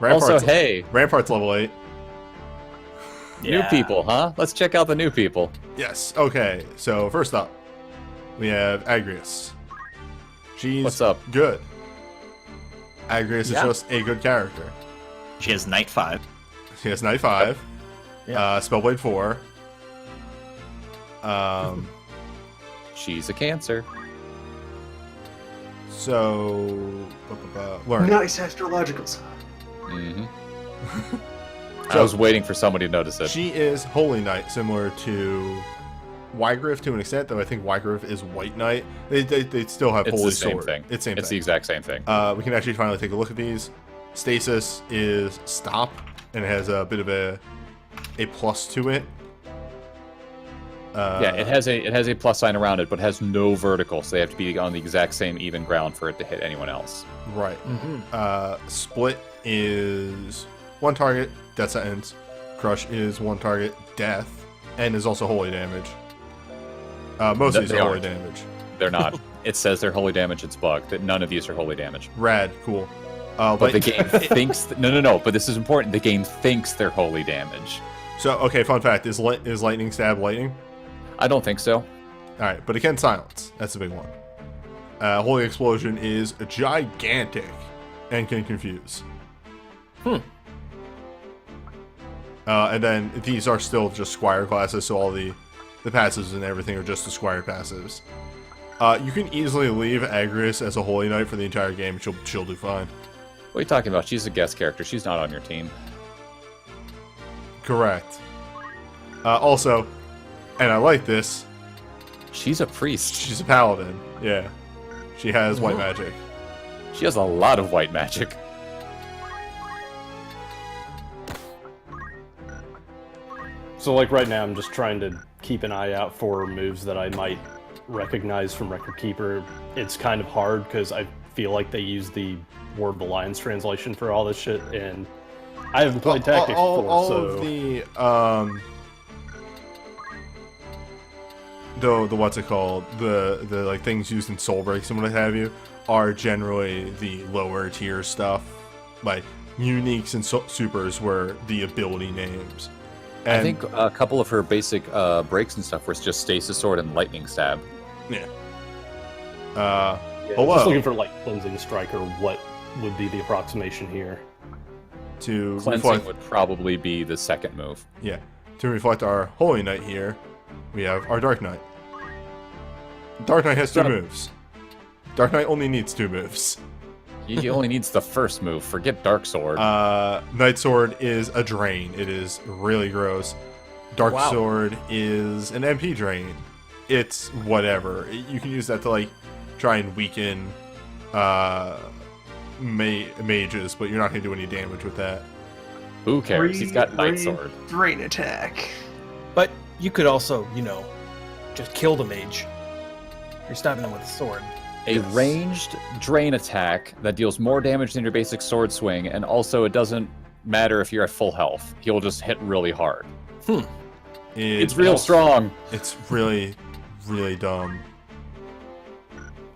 Also, hey, Rampart's level 8. new people, huh? Let's check out the new people. Yes. Okay. So first up, we have Agrius. She's What's up? good. Agrius is Yeah. just a good character. She has Night 5. She has Night 5. Yeah. Spellblade 4. She's a Cancer. So learn. Nice astrological sign. Mm-hmm. So- I was waiting for somebody to notice it. She is Holy Knight, similar to Wygriff to an extent, though I think Wygriff is White Knight. They still have It's Holy the same Sword. thing. It's same It's the thing. exact same thing. We can actually finally take a look at these. Stasis is stop, and it has a bit of a plus to it. Yeah, it has a plus sign around it, but has no vertical, so they have to be on the exact same even ground for it to hit anyone else. Right. Mm-hmm. Split is one target, death sentence. Crush is one target, death, and is also holy damage. Most of these They are holy aren't. damage. They're not. It says they're holy damage. It's bugged. That none of these are holy damage. Rad, cool. But the game thinks no. But this is important. The game thinks they're holy damage. So okay, fun fact: is lightning stab lightning? I don't think so. All right, but it can silence. That's the big one. Holy explosion is gigantic and can confuse. And then these are still just Squire classes, so all the passives and everything are just the Squire passives. You can easily leave Agrius as a Holy Knight for the entire game. She'll do fine. What are you talking about? She's a guest character. She's not on your team. Correct. Also, and I like this, She's a priest. she's a paladin. Yeah. She has white magic. She has a lot of white magic. So, like, right now, I'm just trying to keep an eye out for moves that I might recognize from Record Keeper. It's kind of hard because I feel like they use the Word of Alliance translation for all this shit, and I haven't played Tactics before, all so... of the what's it called, the like things used in soul breaks and what have you are generally the lower tier stuff. Like uniques and supers were the ability names. And, I think a couple of her basic breaks and stuff was just Stasis Sword and Lightning Stab. yeah. Yeah, Hello. just looking for, like, Cleansing Strike or what would be the approximation here. To Cleansing reflect, would probably be the second move. yeah, to reflect our Holy Knight here, we have our Dark Knight. Dark Knight has two moves. Dark Knight only needs two moves. He only needs the first move. Forget Dark Sword. Night Sword is a drain. It is really gross. Dark Sword is an MP drain. It's whatever. You can use that to like try and weaken mages, but you're not going to do any damage with that. Who cares? He's got Night Sword. Drain attack. But you could also, just kill the mage. You're stopping them with a sword. A ranged drain attack that deals more damage than your basic sword swing, and also it doesn't matter if you're at full health. He'll just hit really hard. It's real strong. It's really, really dumb.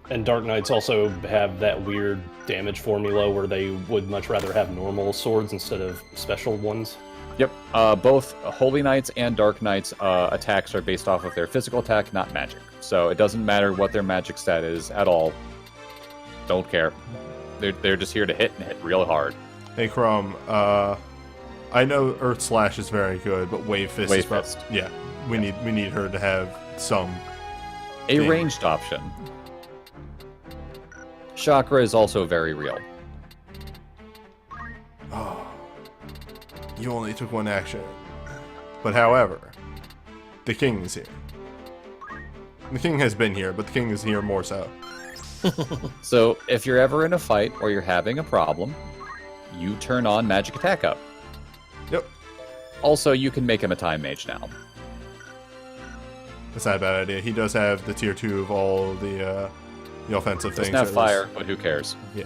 And Dark Knights also have that weird damage formula where they would much rather have normal swords instead of special ones. Yep. Both Holy Knights and Dark Knights attacks are based off of their physical attack, not magic. So it doesn't matter what their magic stat is at all. Don't care. They're just here to hit and hit real hard. Hey, Chrome, I know Earth Slash is very good, but Wave Fist Wave is Fist. Yeah, we need her to have some. A thing. ranged option. Chakra is also very real. Oh, you only took one action. But however, the king is here. The king has been here, but the king is here more so. So if you're ever in a fight or you're having a problem, you turn on magic attack up. Yep, Also, you can make him a time mage now. that's not a bad idea. He does have the tier 2 of all the offensive things. Doesn't have at fire, least. but who cares? Yeah.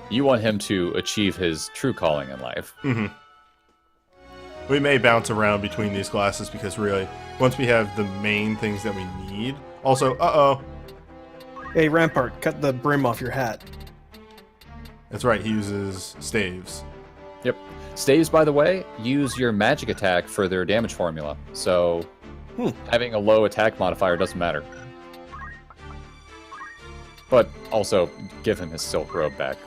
You want him to achieve his true calling in life. Mm-hmm. We may bounce around between these classes because really, once we have the main things that we need. Also, Hey, Rampart, cut the brim off your hat. that's right. He uses staves. Yep. Staves, by the way, use your magic attack for their damage formula. So having a low attack modifier doesn't matter. But also, give him his silk robe back.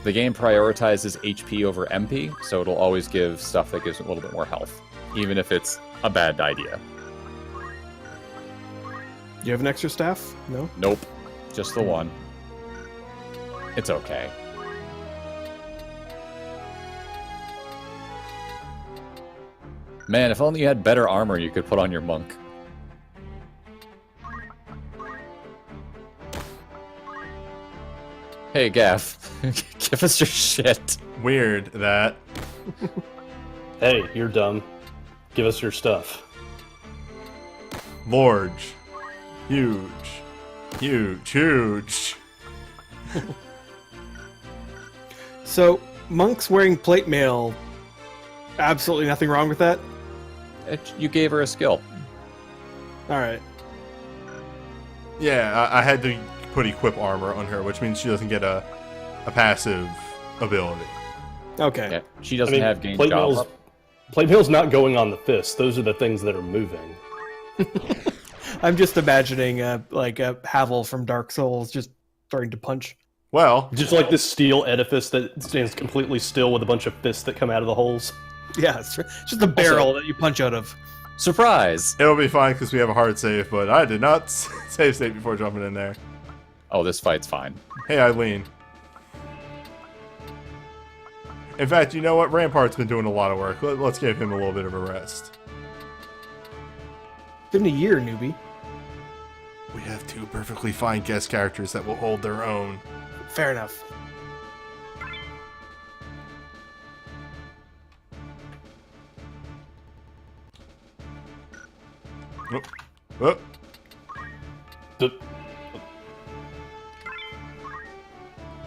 The game prioritizes HP over MP, so it'll always give stuff that gives a little bit more health, even if it's a bad idea. Do you have an extra staff? No? Nope. Just the one. It's okay. Man, if only you had better armor you could put on your monk. Hey, Gaff. Give us your shit. Weird that. Hey, you're dumb. Give us your stuff. Large. Huge. Huge. So, monks wearing plate mail, absolutely nothing wrong with that? You gave her a skill. Alright. Yeah, I had to put equip armor on her, which means she doesn't get a passive ability. Okay. Yeah, she doesn't have gain plate job mail's, up. plate mail's not going on the fist. Those are the things that are moving. I'm just imagining like a Havel from Dark Souls just starting to punch. Well, Just like this steel edifice that stands completely still with a bunch of fists that come out of the holes. Yeah, it's just a barrel that you punch out of. Surprise! it'll be fine because we have a hard save, but I did not save state before jumping in there. Oh, this fight's fine. Hey, Eileen. In fact, you know what? Rampart's been doing a lot of work. Let's give him a little bit of a rest. Been a year, newbie. We have two perfectly fine guest characters that will hold their own. Fair enough. Oh. D-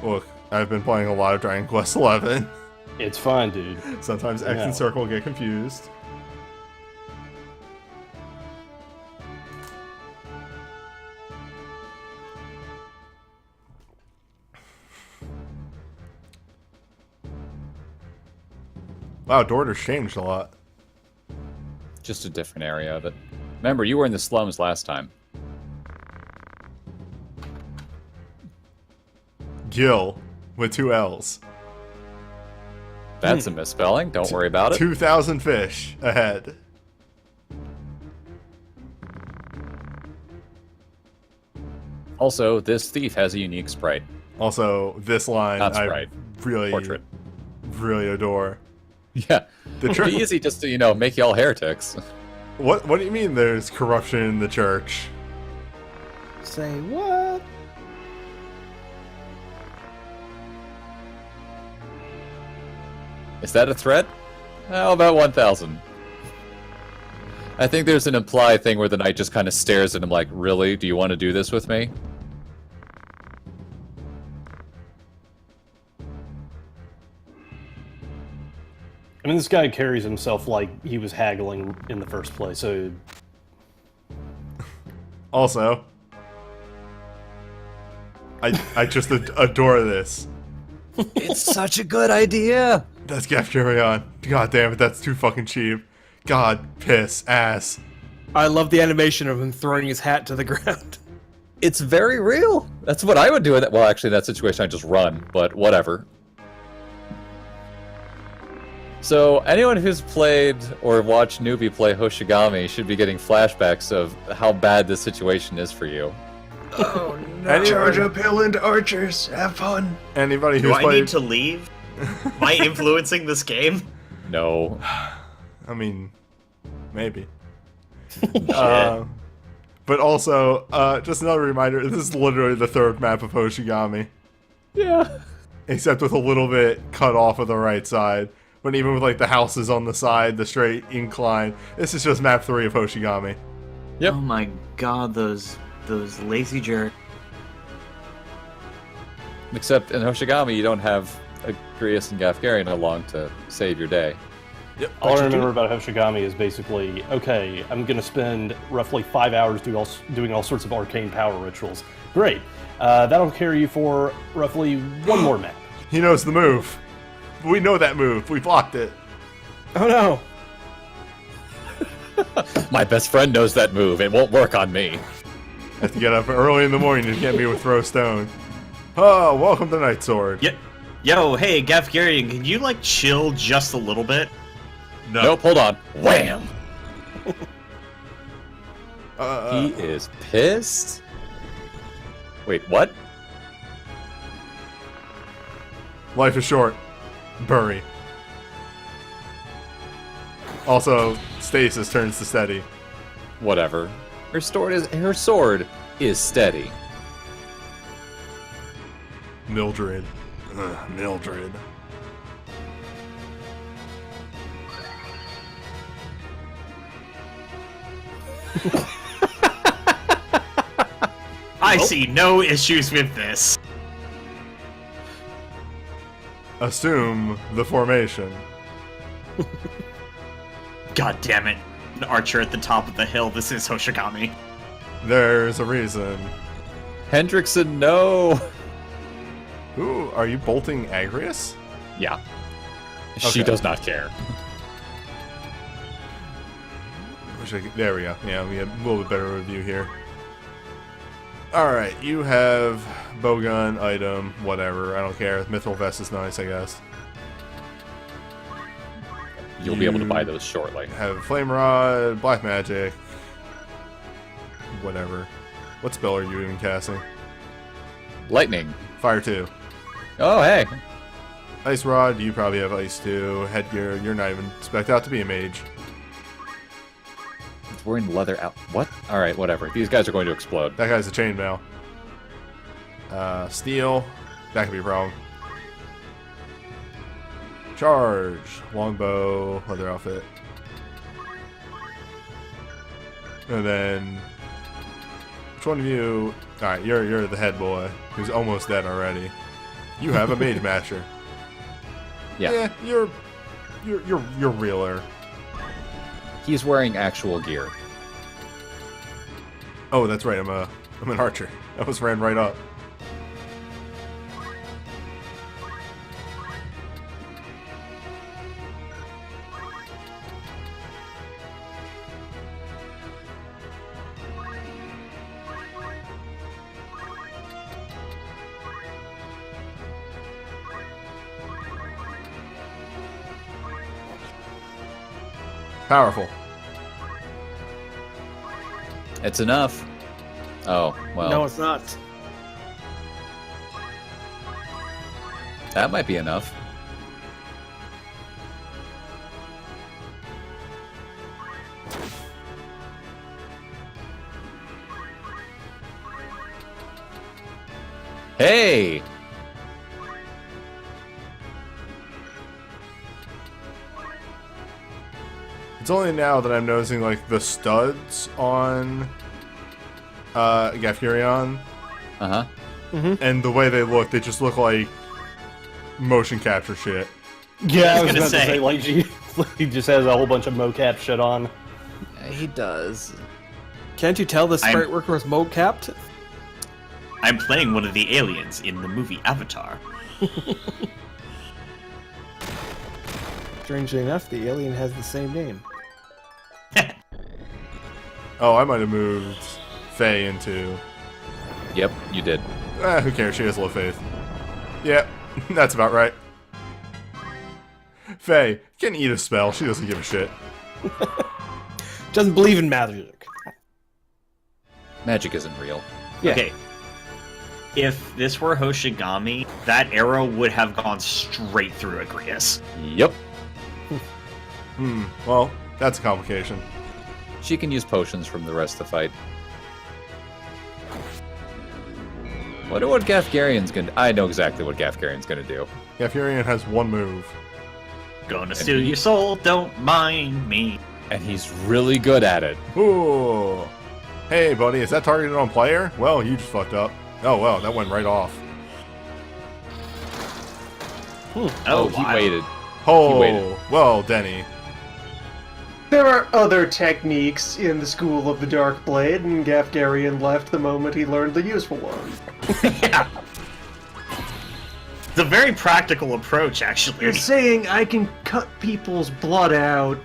Look, I've been playing a lot of Dragon Quest XI. It's fine, dude. Sometimes X Yeah. and circle get confused. Wow, Dorter's changed a lot. Just a different area of it. Remember, you were in the slums last time. Gil, with 2 L's. That's a misspelling. Don't worry about it. 2,000 fish ahead. Also, this thief has a unique sprite. Also, this line Not I sprite. really, Portrait. really adore. Yeah. The It'd be church. easy just to, make y'all heretics. What do you mean there's corruption in the church? Say what? Is that a threat? How about 1,000? I think there's an implied thing where the knight just kind of stares at him like, really? Do you want to do this with me? I mean, this guy carries himself like he was haggling in the first place, so... Also, I just adore this. It's such a good idea. That's Gafgarion. God damn it, that's too fucking cheap. God, piss, ass. I love the animation of him throwing his hat to the ground. It's very real. That's what I would do. Well, actually, in that situation, I just run, but whatever. So, anyone who's played or watched Newbie play Hoshigami should be getting flashbacks of how bad this situation is for you. Oh no! Charge up hill and archers. Have fun. Anybody Do who's I played... need to leave? Am I influencing this game? No. I mean, maybe. But also, just another reminder, this is literally the third map of Hoshigami. Yeah. Except with a little bit cut off of the right side. But even with like the houses on the side, the straight incline, this is just map 3 of Hoshigami. Yep. Oh my god, those lazy jerk. Except in Hoshigami, you don't have Agrias and Gafgarion along to save your day. Yep. All I remember about Hoshigami is basically, okay, I'm going to spend roughly 5 hours doing all sorts of arcane power rituals. Great. That'll carry you for roughly one more map. He knows the move. We know that move. We blocked it. Oh no! My best friend knows that move. It won't work on me. Have to get up early in the morning to get me with throw stone. Oh, welcome to Night Sword. Yo, hey, Gafgarion, can you, like, chill just a little bit? No. Nope, hold on. Wham! He He is pissed? Wait, what? Life is short. Bury. Also, stasis turns to steady. Whatever. Her sword is steady. Mildred. Ugh, Mildred. I see no issues with this. Assume the formation. God damn it. An archer at the top of the hill, this is Hoshigami. There's a reason. Hendrickson, no! Ooh, are you bolting Agrias? Yeah. She Okay. does not care. There we go. Yeah, we have a little bit better review here. Alright, you have bowgun, item, whatever. I don't care. Mithril vest is nice, I guess. You'll be able to buy those shortly. Have flame rod, black magic, whatever. What spell are you even casting? Lightning. Fire 2. Oh, hey. Ice rod, you probably have ice 2. Headgear, you're not even spec'd out to be a mage. It's wearing leather out. What? Alright, whatever. These guys are going to explode. That guy's a chainmail. Steel, that could be a problem. Charge, longbow, leather outfit. And then, which one of you? All right, you're the head boy who's almost dead already. You have a mage master. Yeah. You're realer. He's wearing actual gear. Oh, that's right. I'm an archer. I was ran right up. Powerful. It's enough. Oh, well. No, it's not. That might be enough. Hey! It's only now that I'm noticing like the studs on Gafgarion Uh-huh. and the way they just look like motion capture shit. Yeah, I was was gonna about to say. say, like, he just has a whole bunch of mocap shit on. He does. Can't you tell the I'm- sprite worker was mo-capped? I'm playing one of the aliens in the movie Avatar. Strangely enough, the alien has the same name. Oh, I might have moved Faye into... Yep, you did. Who cares? She has low faith. Yep, that's about right. Faye can eat a spell. She doesn't give a shit. Doesn't believe in magic. Magic isn't real. Yeah. Okay. If this were Hoshigami, that arrow would have gone straight through Agrias. Yep. Well, that's a complication. She can use potions from the rest of the fight. Wonder what Gafgarian's gonna... I know exactly what Gafgarian's gonna do. Gafurian has one move. Gonna steal your soul, don't mind me. And he's really good at it. Ooh. Hey, buddy, is that targeted on player? Well, you just fucked up. Oh, well, that went right off. Oh, he wow. waited. Oh, waited. well, Denny. There are other techniques in the School of the Dark Blade, and Gafgarian left the moment he learned the useful one. Yeah. It's a very practical approach, actually. You're saying I can cut people's blood out.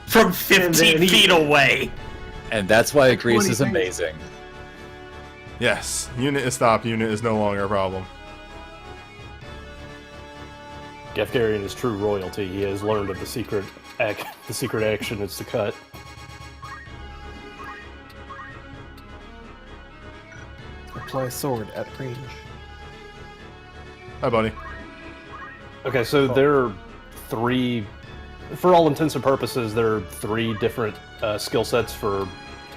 From And 15 then he- feet away. And that's why Agreus 20 is things. amazing. Yes, unit is stopped. Unit is no longer a problem. Gafgarian is true royalty. He has learned of the secret action is to cut. Apply sword at range. Hi, buddy. Okay, so there are three, for all intents and purposes, there are three different skill sets for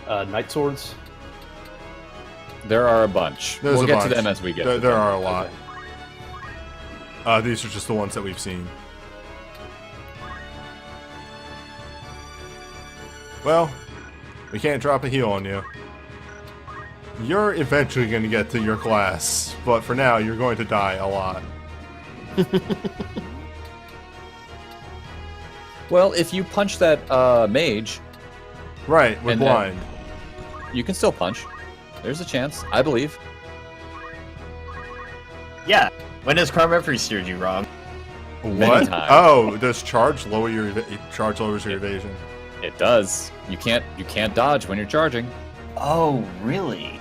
knight swords. There are a bunch. There's we'll a get bunch. to them as we get There, to there them. are a lot. These are just the ones that we've seen. Well, we can't drop a heal on you. You're eventually going to get to your class, but for now, you're going to die a lot. Well, if you punch that mage, Right, with And then- blind. you can still punch. There's a chance, I believe. Yeah. When has Crime Referee steered you wrong? What? times. Oh, does charge lower your charge lowers your evasion? It does. You can't dodge when you're charging. Oh, really?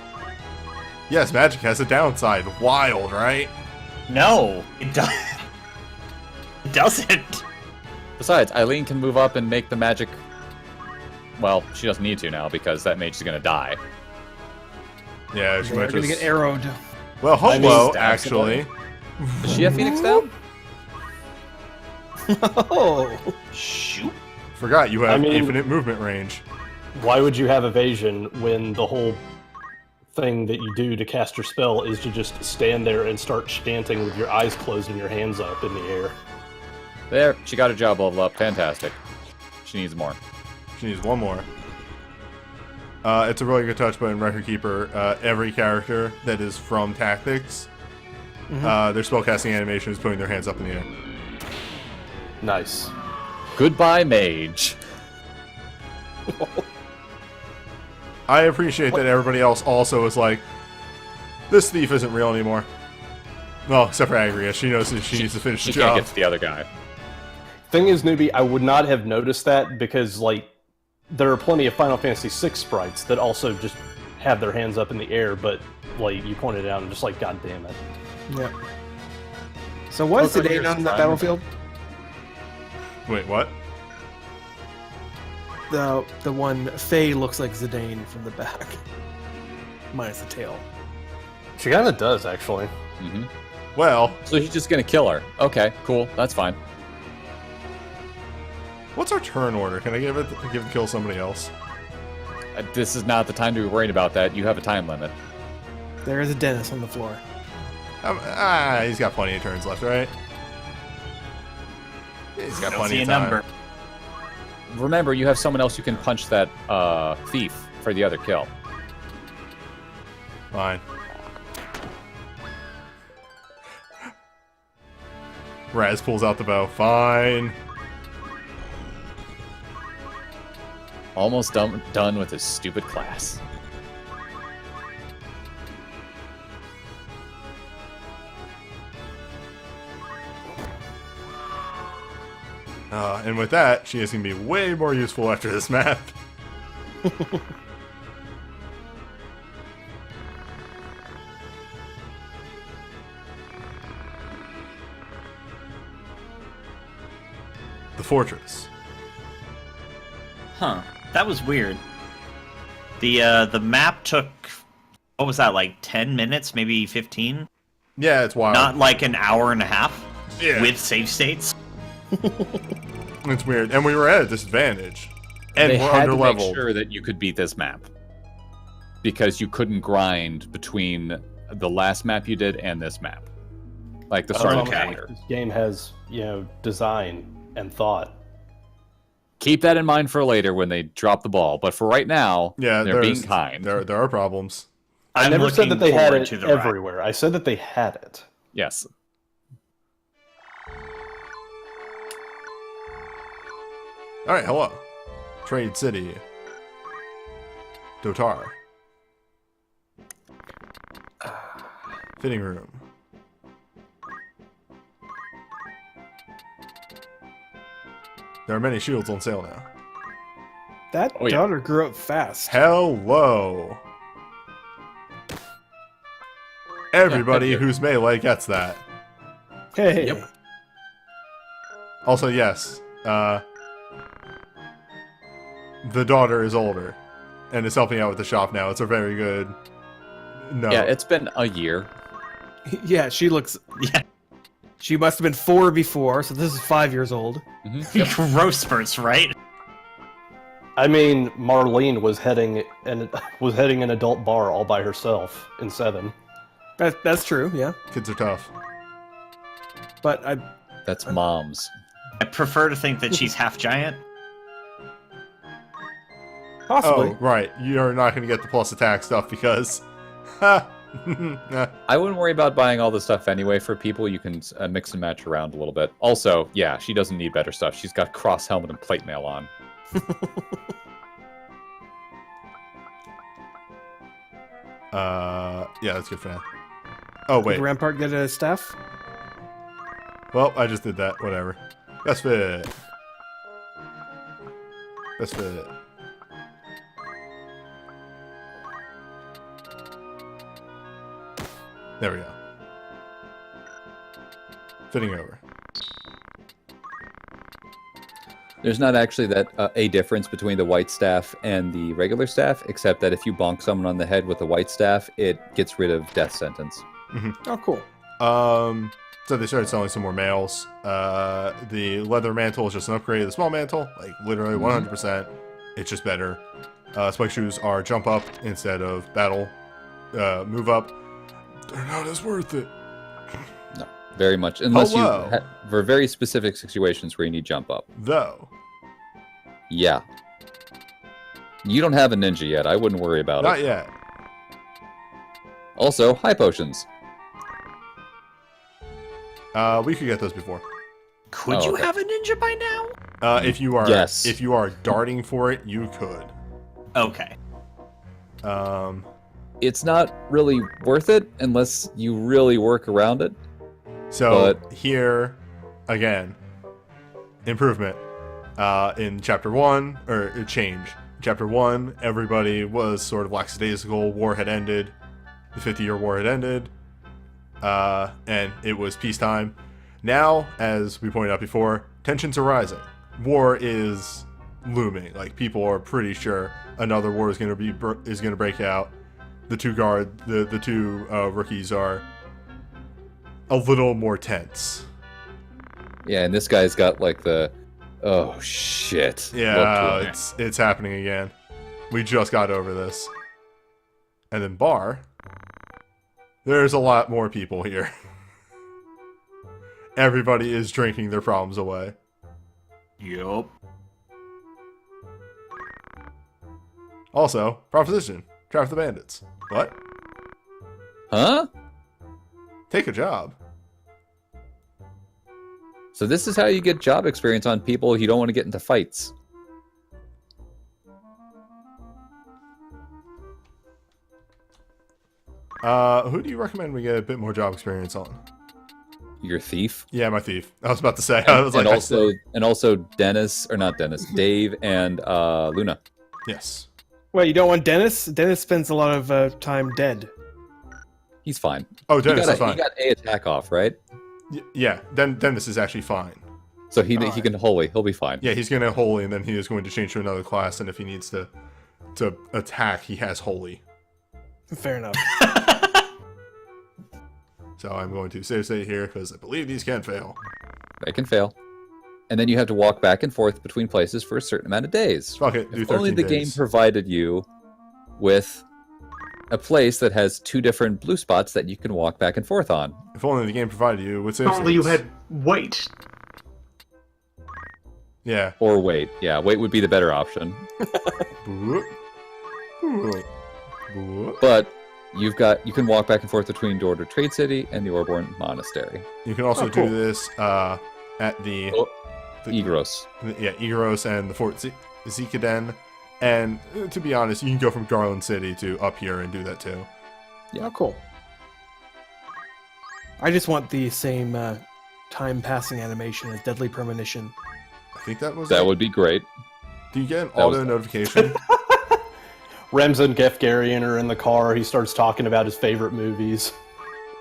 Yes, magic has a downside. Wild, right? No, it does. It doesn't. Besides, Eileen can move up and make the magic. Well, she doesn't need to now because that mage is gonna die. Yeah, she They're might gonna just. get arrowed. Well, I mean, hello, stab actually. Does she have Phoenix down? Oh, Shoot. Forgot you have I mean- infinite movement range. Why would you have evasion when the whole thing that you do to cast your spell is to just stand there and start chanting with your eyes closed and your hands up in the air? There, she got her job level up. Fantastic. She needs more. She needs one more. It's a really good touch, but in Record Keeper, every character that is from Tactics, their spellcasting animation is putting their hands up in the air. Nice. Goodbye, mage. I appreciate that everybody else also is like, this thief isn't real anymore. Well, except for Agria. She knows that she needs to finish the She can't job. get to the other guy. Thing is, newbie, I would not have noticed that because, like, there are plenty of Final Fantasy VI sprites that also just have their hands up in the air, but, like, you pointed it out and just like, god damn it. yeah. So what is Looks like Zidane there's on the time. battlefield? Wait, what? The one Faye looks like Zidane from the back, minus the tail. She kind of does, actually. Hmm. Well, So he's just gonna kill her. Okay, cool. That's fine. what's our turn order? Can I kill somebody else? This is not the time to be worried about that. You have a time limit. There is a Dennis on the floor. He's got plenty of turns left, right? He's got Don't plenty see a of time. number. Remember, you have someone else who can punch that thief for the other kill. Fine. Raz pulls out the bow. Fine. Almost done with his stupid class. And with that, she is going to be way more useful after this map. The fortress. Huh. That was weird. The map took, what was that, like 10 minutes, maybe 15? Yeah, it's wild. Not like an hour and a half? Yeah. With save states? It's weird. And we were at a disadvantage. And They we're had to under-leveled. make sure that you could beat this map. Because you couldn't grind between the last map you did and this map. Like the start of the okay. calendar. This game has, design and thought. Keep that in mind for later when they drop the ball. But for right now, Yeah, they're being kind. There are problems. I I'm never said that they had looking it forward to the ride. everywhere. I said that they had it. Yes. Alright, hello. Trade City. Dotar. Fitting room. There are many shields on sale now. That Oh, yeah. daughter grew up fast. Hello. Everybody Yeah, thank you. who's melee gets that. Hey. Yep. Also, yes, the daughter is older and is helping out with the shop now. It's a very good. No. Yeah, it's been a year. Yeah, she looks. Yeah. She must have been 4 before, so this is 5 years old. Mhm. Growth spurts, right? I mean, Marlene was heading an adult bar all by herself in 7. That's true, yeah. Kids are tough. But That's moms. I prefer to think that she's half giant. possibly. Oh, right. You're not going to get the plus attack stuff because. Ha! Nah. I wouldn't worry about buying all this stuff anyway for people. You can mix and match around a little bit. Also, yeah, she doesn't need better stuff. She's got cross helmet and plate mail on. Yeah, that's good for now. Oh, wait. Did Rampart get a staff? Well, I just did that. Whatever. Best fit. Best fit. There we go. Fitting over. There's not actually a difference between the white staff and the regular staff, except that if you bonk someone on the head with the white staff, it gets rid of death sentence. Oh, cool. So they started selling some more mails. The leather mantle is just an upgrade of the small mantle, like literally 100%. It's just better. Spike shoes are jump up instead of battle move up. They're not as worth it. No, very much. Unless Hello. you, for very specific situations where you need jump up. Though. Yeah. You don't have a ninja yet. I wouldn't worry about Not it. yet. Also, high potions. We could get those before. Could Oh, you okay. have a ninja by now? If you are Yes. if you are darting for it, you could. Okay. It's not really worth it unless you really work around it. So But- here, again, improvement. In chapter 1, or change. Chapter 1, everybody was sort of lackadaisical. War had ended. The 50-year war had ended. And it was peacetime. Now, as we pointed out before, tensions are rising. War is looming. Like, people are pretty sure another war is going to break out. The two rookies are a little more tense. Yeah, and this guy's got like the, oh shit. Yeah, look to him. it's happening again. We just got over this. And then bar. There's a lot more people here. Everybody is drinking their problems away. Yup. Also, proposition. Trap the bandits. What? Huh? Take a job. So this is how you get job experience on people you don't want to get into fights. Who do you recommend we get a bit more job experience on? Your thief. Yeah, my thief. I was about to say. I was and like, also Dennis, or not Dennis, Dave and Luna. yes. Well, you don't want Dennis? Dennis spends a lot of time dead. He's fine. Oh, Dennis is fine. He got a attack off, right? Yeah, Dennis is actually fine. So he can holy. He'll be fine. Yeah, he's going to holy, and then he is going to change to another class, and if he needs to attack, he has holy. Fair enough. So I'm going to save state here, because I believe these can fail. They can fail. And then you have to walk back and forth between places for a certain amount of days. Fuck it, do If 13 only the game days. provided you with a place that has 2 different blue spots that you can walk back and forth on. If only the game provided you with save Only you states. had white. Yeah. Or wait. Yeah, wait would be the better option. Boop. Boop. Boop. But you can walk back and forth between Dorter Trade City and the Orborn Monastery. You can also cool. do this at the Egros. Yeah, Eros and the Fort Zikaden. And to be honest, you can go from Garland City to up here and do that too. Yeah, cool. I just want the same time passing animation as Deadly Premonition. I think that was That it. would be great. Do you get an that was- auto notification? Rems and Gefgarian are in the car. He starts talking about his favorite movies.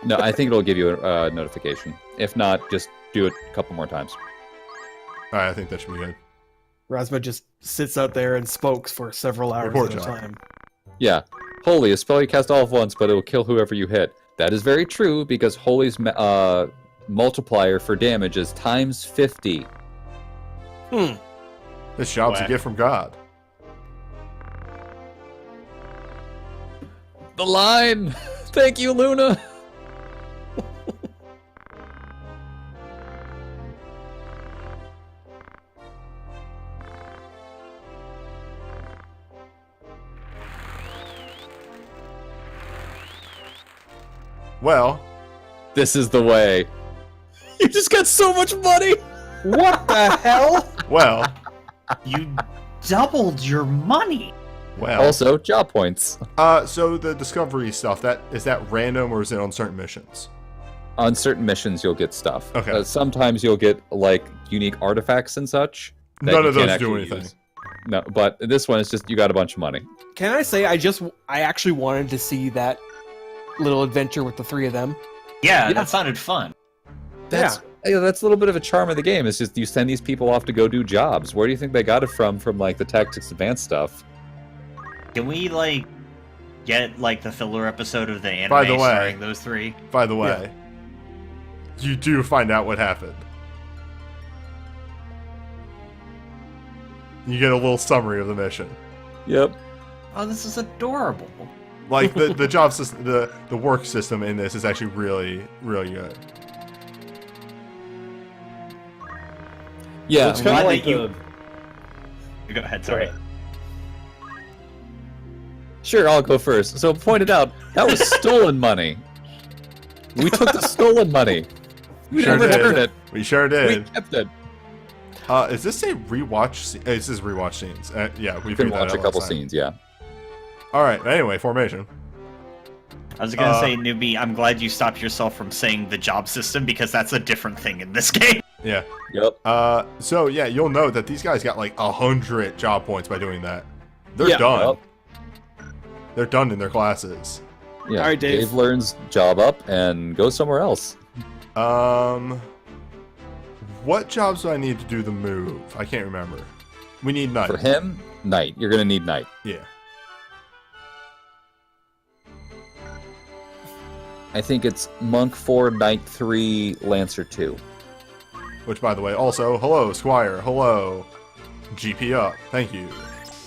No, I think it'll give you a notification. If not, just do it a couple more times. Alright, I think that should be good. Rasma just sits out there and smokes for several hours Report at a job. time. Yeah. Holy, a spell you cast all at once, but it will kill whoever you hit. That is very true, because Holy's multiplier for damage is times 50. This job's a Whack. gift from God. The line! Thank you, Luna! Well, This is the way. You just got so much money! What the hell? well, You doubled your money. well. Also, job points. So the discovery stuff, is that random or is it on certain missions? On certain missions, you'll get stuff. Okay. Sometimes you'll get, like, unique artifacts and such. that None you of those can't do actually anything. use. No, but this one is just, you got a bunch of money. Can I say I actually wanted to see that little adventure with the 3 of them? Yeah, that sounded fun. That's a little bit of a charm of the game. It's just you send these people off to go do jobs. Where do you think they got it from like the Tactics Advanced stuff? Can we get the filler episode of the anime By the way- starring those 3? By the way, you do find out what happened. You get a little summary of the mission. Yep. Oh, this is adorable. Like the job system, the work system in this is actually really, really good. Yeah. It's kind glad of like that you- the. Go ahead, sorry. Sure, I'll go first. So pointed out, that was stolen money. We took the stolen money. We Sure never did. returned it. We sure We did. kept it. Is this a rewatch? This is rewatch scenes. Yeah, we You can figured that watch out a couple last time. scenes, yeah. All right. Anyway, formation. I was gonna say, newbie, I'm glad you stopped yourself from saying the job system because that's a different thing in this game. Yeah. Yep. So yeah, you'll know that these guys got like 100 job points by doing that. They're Yeah. done. Yep. They're done in their classes. Yeah. All right, Dave. learns job up and goes somewhere else. What jobs do I need to do the move? I can't remember. We need night. For him, Knight. You're gonna need Knight. Yeah. I think it's Monk 4, Knight 3, Lancer 2. Which, by the way, also, hello, Squire. Hello. GP up. Thank you.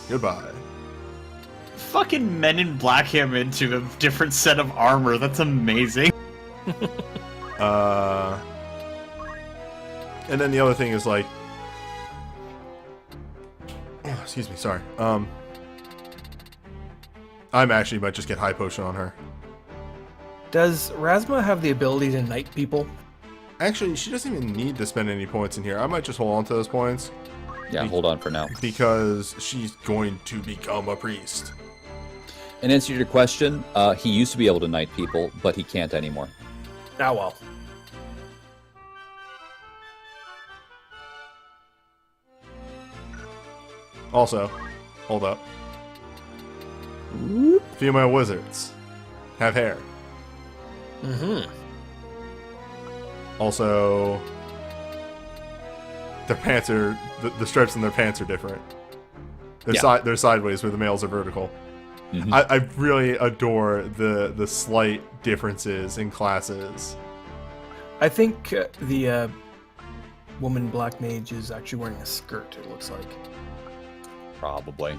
Goodbye. Fucking Men in Black him into a different set of armor. That's amazing. And then the other thing is like, oh, excuse me, sorry. I'm actually might just get high potion on her. Does Rasma have the ability to knight people? Actually, she doesn't even need to spend any points in here. I might just hold on to those points Yeah, hold on for now. because she's going to become a priest. In answer to your question, he used to be able to knight people, but he can't anymore. Ah, well. Also, hold up. Female wizards have hair. Mm-hmm. Also, their pants are the stripes in their pants are different. They're sideways, where the males are vertical. Mhm. I really adore the slight differences in classes. I think the woman black mage is actually wearing a skirt, it looks like. Probably.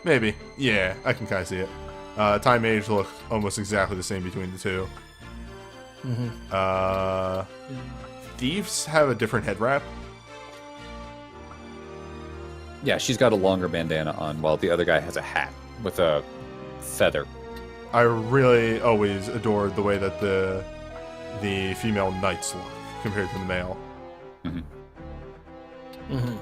Maybe, yeah, I can kind of see it. Time Mage look almost exactly the same between the two. Mm-hmm. Thieves have a different head wrap. Yeah, she's got a longer bandana on, while the other guy has a hat with a feather. I really always adored the way that the female knights look compared to the male. Mm-hmm.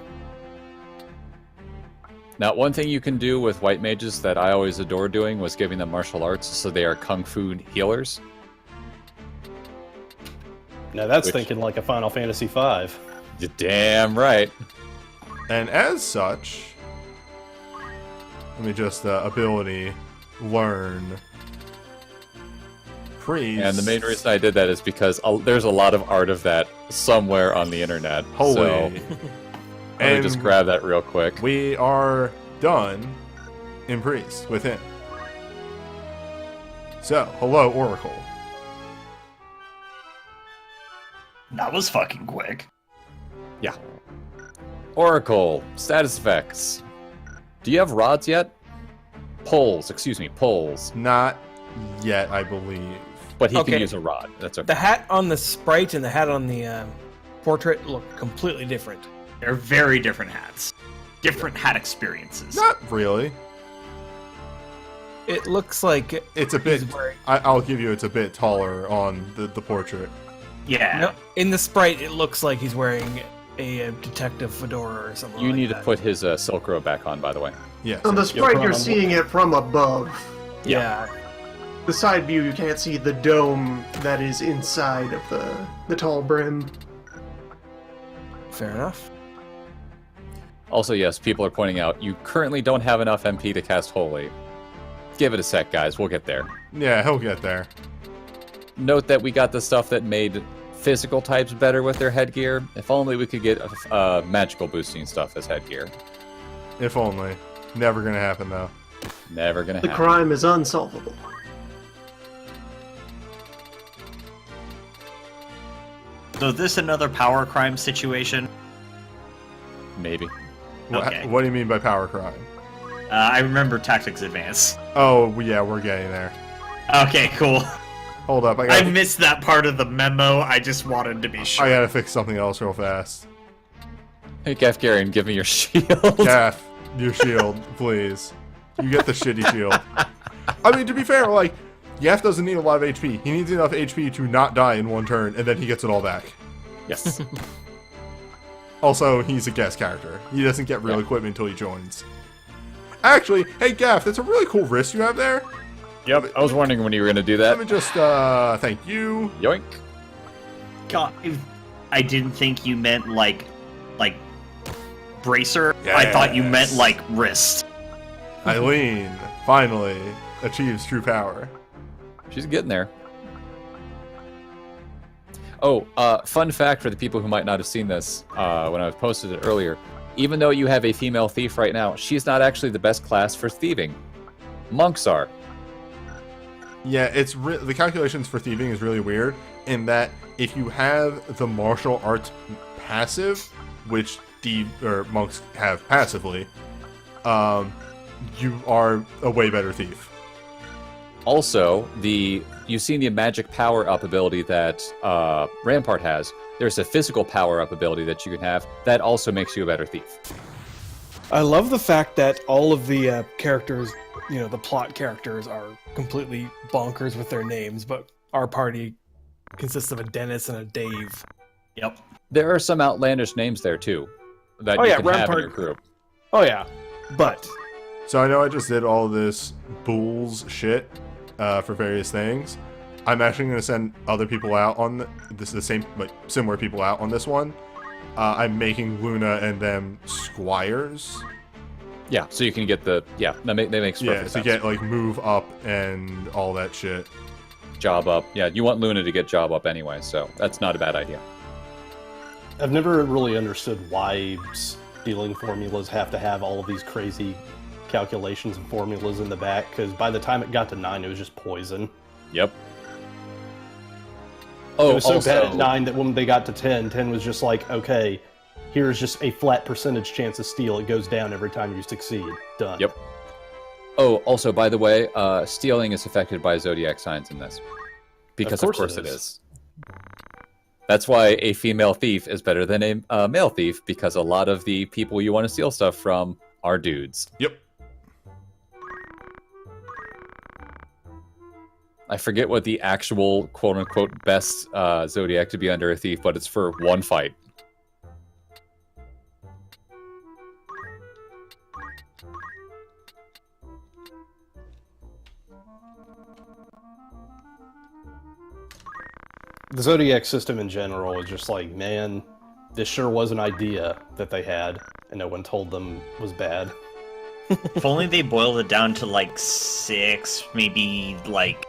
Now, one thing you can do with white mages that I always adore doing was giving them martial arts, so they are kung fu healers. Now that's thinking like a Final Fantasy V. You're damn right. And as such, let me just ability learn priest. And the main reason I did that is because there's a lot of art of that somewhere on the internet. Holy. So let me just grab that real quick. We are done in priest with him. So, hello, Oracle. That was fucking quick. Yeah. Oracle, status effects. Do you have rods yet? Poles, poles. Not yet, I believe. But he Okay. can use a rod. That's okay. The hat on the sprite and the hat on the portrait look completely different. They're very different hats. Different hat experiences. Not really. It looks like It's a bit. he's wearing... I'll give you. It's a bit taller on the portrait. Yeah. No, in the sprite, it looks like he's wearing a detective fedora or something. You like need that. to put his silk robe back on, by the way. Yes. On the sprite, you're on- seeing it from above. Yeah. The side view, you can't see the dome that is inside of the tall brim. Fair enough. Also, yes, people are pointing out you currently don't have enough MP to cast Holy. Give it a sec, guys. We'll get there. Yeah, he'll get there. Note that we got the stuff that made physical types better with their headgear. If only we could get magical boosting stuff as headgear. If only. Never gonna happen though. Never gonna The happen. crime is unsolvable. So is this another power crime situation? Maybe. Okay. What do you mean by power crime? I remember Tactics Advance. Oh, yeah, we're getting there. Okay, cool. Hold up, I I missed that part of the memo. I just wanted to be sure. gotta fix something else real fast. Hey, Gafgarian, give me your shield. Gaff, your shield, please. You get the shitty shield. I mean, to be fair, like, Gaff doesn't need a lot of HP. He needs enough HP to not die in one turn, and then he gets it all back. Yes. Also, he's a guest character. He doesn't get real Yeah. equipment until he joins. Actually, hey Gaff, that's a really cool wrist you have there. Yep. I was wondering when you were gonna do that. Let me just, thank you. Yoink. God, I didn't think you meant like bracer. I thought you meant Yes. like wrist. Eileen finally achieves true power. She's getting there. Oh, fun fact for the people who might not have seen this when I posted it earlier. Even though you have a female thief right now, she's not actually the best class for thieving. Monks are. Yeah, it's the calculations for thieving is really weird in that if you have the martial arts passive, which monks have passively, you are a way better thief. Also, you've seen the magic power-up ability that Rampart has. There's a physical power-up ability that you can have that also makes you a better thief. I love the fact that all of the characters, the plot characters, are completely bonkers with their names, but our party consists of a Dennis and a Dave. Yep. There are some outlandish names there too that Oh, you yeah, can have in Rampart. your group. Oh yeah, but So I know I just did all this Bulls shit for various things. I'm actually going to send other people out on similar people out on this one. I'm making Luna and them squires. Yeah, so you can get that makes perfect Yeah, to sense. get like move up and all that shit. Job up. Yeah, you want Luna to get job up anyway, so that's not a bad idea. I've never really understood why stealing formulas have to have all of these crazy calculations and formulas in the back, because by the time it got to 9, it was just poison. Yep. It was so also, bad at 9 that when they got to 10, 10 was just like, okay, here's just a flat percentage chance of steal. It goes down every time you succeed. Done. Yep. Oh, also, by the way, stealing is affected by zodiac signs in this. Because of course it is. That's why a female thief is better than a male thief, because a lot of the people you want to steal stuff from are dudes. Yep. I forget what the actual quote-unquote best zodiac to be under a thief, but it's for one fight. The Zodiac system in general is just like, man, this sure was an idea that they had, and no one told them was bad. If only they boiled it down to like 6, maybe like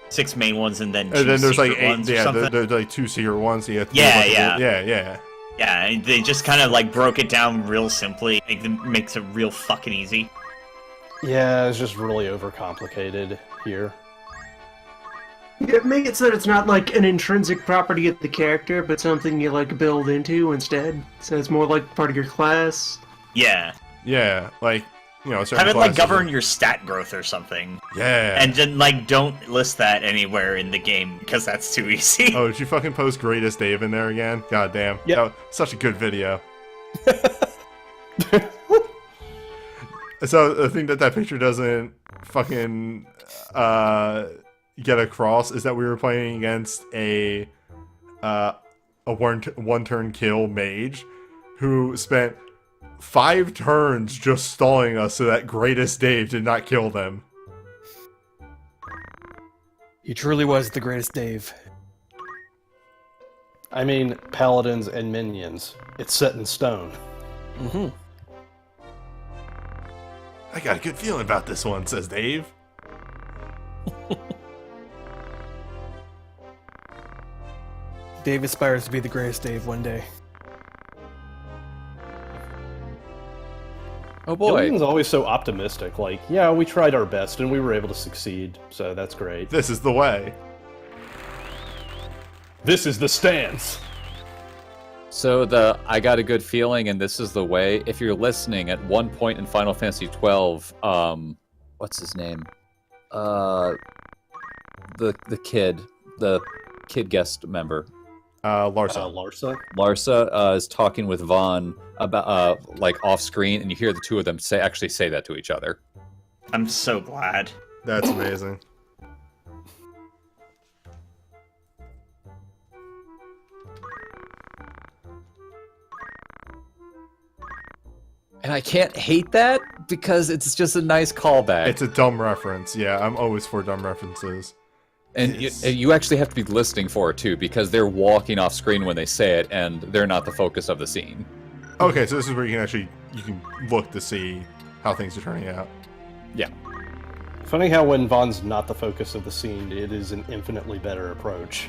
6 main ones and then 2 And then there's like secret 8, ones or yeah, something. there's like 2 secret ones. So you have to Yeah, do a bunch of- yeah. yeah. Yeah, and they just kind of like broke it down real simply. Makes it real fucking easy. Yeah, it's just really overcomplicated here. Yeah, make it so that it's not like an intrinsic property of the character, but something you like build into instead. So it's more like part of your class. Yeah. Yeah, like, you know, Have certain it like classes govern are- your stat growth or something. Yeah. And then like don't list that anywhere in the game because that's too easy. Oh, did you fucking post Greatest Dave in there again? God damn. Yep. That was such a good video. So the thing that picture doesn't fucking get across is that we were playing against a one turn kill mage who spent 5 turns just stalling us so that Greatest Dave did not kill them. He truly was the greatest Dave. I mean, paladins and minions. It's set in stone. Mm-hmm. I got a good feeling about this one, says Dave. Dave aspires to be the greatest Dave one day. Oh boy. Gillian's always so optimistic. Like, yeah, we tried our best and we were able to succeed, so that's great. This is the way. This is the stance. So I got a good feeling, and this is the way. If you're listening, at one point in Final Fantasy XII, what's his name? The kid guest member. Larsa. Larsa. Is talking with Vaughn about like off screen, and you hear the two of them actually say that to each other. I'm so glad. That's amazing. And I can't hate that because it's just a nice callback. It's a dumb reference. Yeah, I'm always for dumb references. And you actually have to be listening for it too, because they're walking off screen when they say it, and they're not the focus of the scene. Okay, so this is where you can look to see how things are turning out. Yeah. Funny how when Vaughn's not the focus of the scene, it is an infinitely better approach.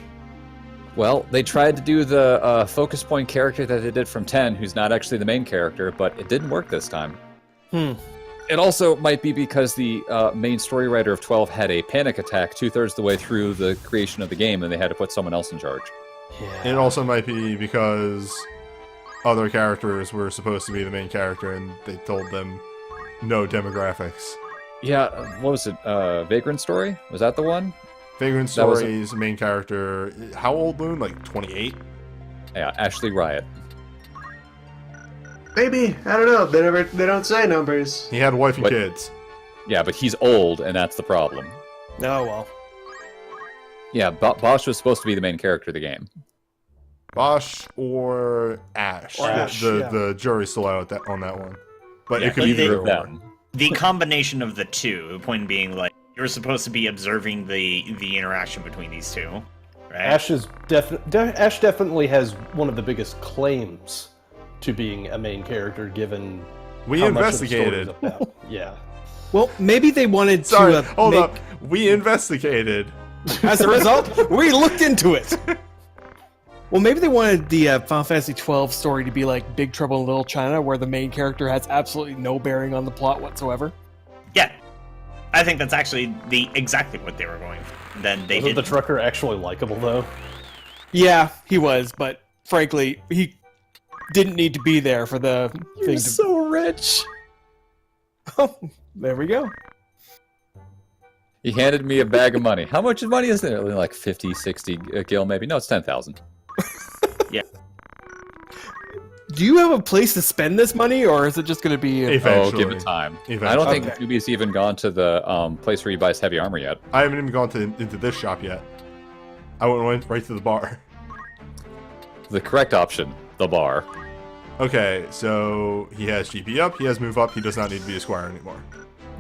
Well, they tried to do the focus point character that they did from 10, who's not actually the main character, but it didn't work this time. It also might be because the main story writer of 12 had a panic attack 2/3 the way through the creation of the game, and they had to put someone else in charge. Yeah. It also might be because other characters were supposed to be the main character, and they told them no demographics. Yeah, what was it? Vagrant Story? Was that the one? Vagrant That was Story's main character, how old, Moon? Like 28? Yeah, Ashley Riot. Maybe, I don't know. They don't say numbers. He had a wife and But- kids. Yeah, but he's old, and that's the problem. Oh well. Yeah, Bosch was supposed to be the main character of the game. Bosch or Ash. Or Ash, The jury's still out on that one. But Yeah, it could be Either either of or. them. The combination of the two, the point being, like, you're supposed to be observing the interaction between these two, right? Ash definitely has one of the biggest claims to being a main character, given We how much of the story investigated. is about. Yeah. Well, maybe they wanted Sorry, to hold up. We investigated. As a result, we looked into it. Well, maybe they wanted the Final Fantasy XII story to be like Big Trouble in Little China, where the main character has absolutely no bearing on the plot whatsoever. Yeah. I think that's actually exactly what they were going for. Then they Wasn't did the trucker actually likable, though? Yeah, he was, but frankly, he didn't need to be there for the thing to... so rich. Oh, there we go. He handed me a bag of money. How much money is there? Like 50, 60 gil, maybe? No, it's 10,000. Do you have a place to spend this money, or is it just going to be... Eventually. Oh, give it time. Eventually. I don't think Okay. Newbie's even gone to the place where he buys heavy armor yet. I haven't even gone into this shop yet. I went right to the bar. The correct option, the bar. Okay, so he has GP up, he has move up, he does not need to be a squire anymore.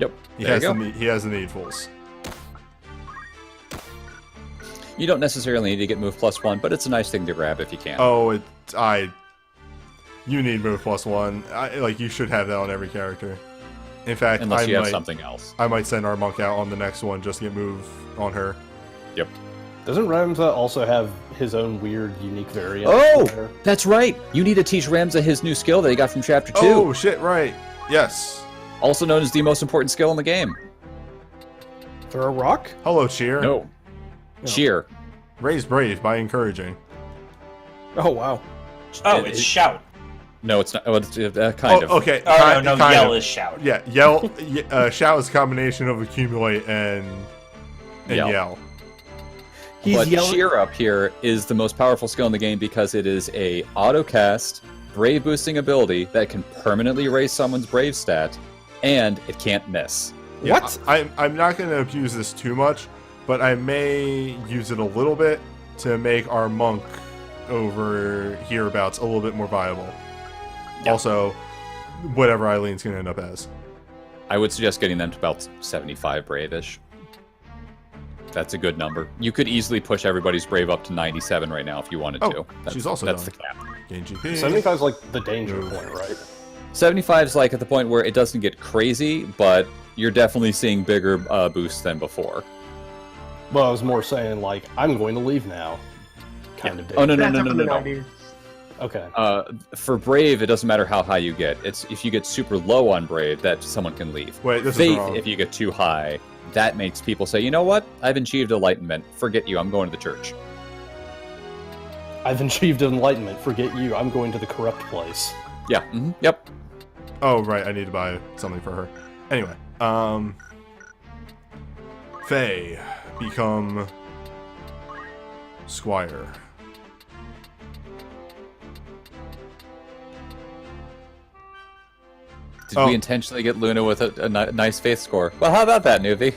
Yep. He There has you the go. he has the needfuls. You don't necessarily need to get move +1, but it's a nice thing to grab if you can. Oh, you need move +1. Like you should have that on every character. In fact, Unless you have something else. I might send our monk out on the next one just to get move on her. Yep. Doesn't Ramza also have his own weird, unique variant? Oh! there? That's right! You need to teach Ramza his new skill that he got from Chapter 2. Oh shit! Right. Yes. Also known as the most important skill in the game. Throw a rock? Hello, cheer. No. Cheer. Raise brave by encouraging. Oh, wow. Oh, it's shout. No, it's not. Well, it's, kind of. Okay. Oh, no, kind yell of. is shout. Yeah, yell. Shout is a combination of accumulate and Yell. yell. He's But yelling... cheer up here is the most powerful skill in the game because it is a auto-cast, brave boosting ability that can permanently raise someone's brave stat, and it can't miss. Yeah, What? I'm not going to abuse this too much, but I may use it a little bit to make our monk over hereabouts a little bit more viable. Yep. Also, whatever Eileen's going to end up as. I would suggest getting them to about 75 brave-ish. That's a good number. You could easily push everybody's brave up to 97 right now if you wanted to. She's also that's done. the cap. Gain GP. 75 is like the danger point, right? 75 is like at the point where it doesn't get crazy, but you're definitely seeing bigger boosts than before. Well, I was more saying, like, I'm going to leave now. Kind of danger. Oh, no, no, That's no, up no, in no, the no. 90s. Okay. For brave, it doesn't matter how high you get. It's if you get super low on brave, that someone can leave. Wait, this is Faith, wrong. if you get too high, that makes people say, you know what? I've achieved enlightenment. Forget you. I'm going to the church. I've achieved enlightenment. Forget you. I'm going to the corrupt place. Yeah. Yep. Oh, right, I need to buy something for her. Anyway, Faye, become Squire. Did Oh. we intentionally get Luna with a nice faith score? Well, how about that, Newbie?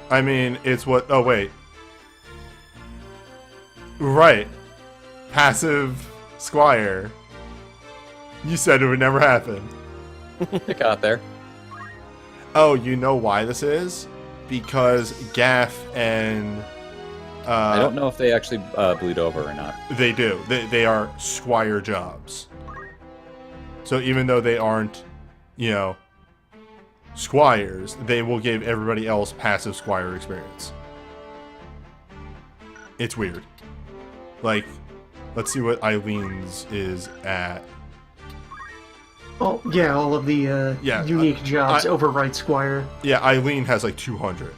I mean, it's what... Oh, wait. Right. Passive Squire. You said it would never happen. It got there. Oh, you know why this is? Because Gaff and... I don't know if they actually bleed over or not. They do. They are Squire jobs. So even though they aren't, Squires, they will give everybody else passive Squire experience. It's weird. Like, let's see what Eileen's is at. Oh, yeah, all of the unique jobs overwrite Squire. Yeah, Eileen has like 200.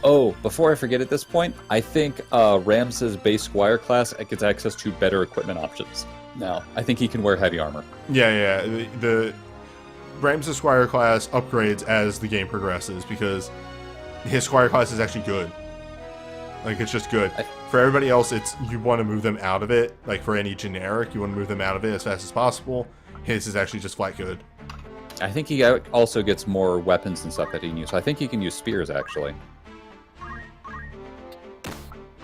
Oh, before I forget at this point, I think Rams's base Squire class gets access to better equipment options. Now, I think he can wear heavy armor. Yeah. The Ramses Squire class upgrades as the game progresses because his Squire class is actually good. Like, it's just good. For everybody else, it's you want to move them out of it. Like, for any generic, you want to move them out of it as fast as possible. His is actually just flat good. I think he also gets more weapons and stuff that he can use. So I think he can use spears, actually.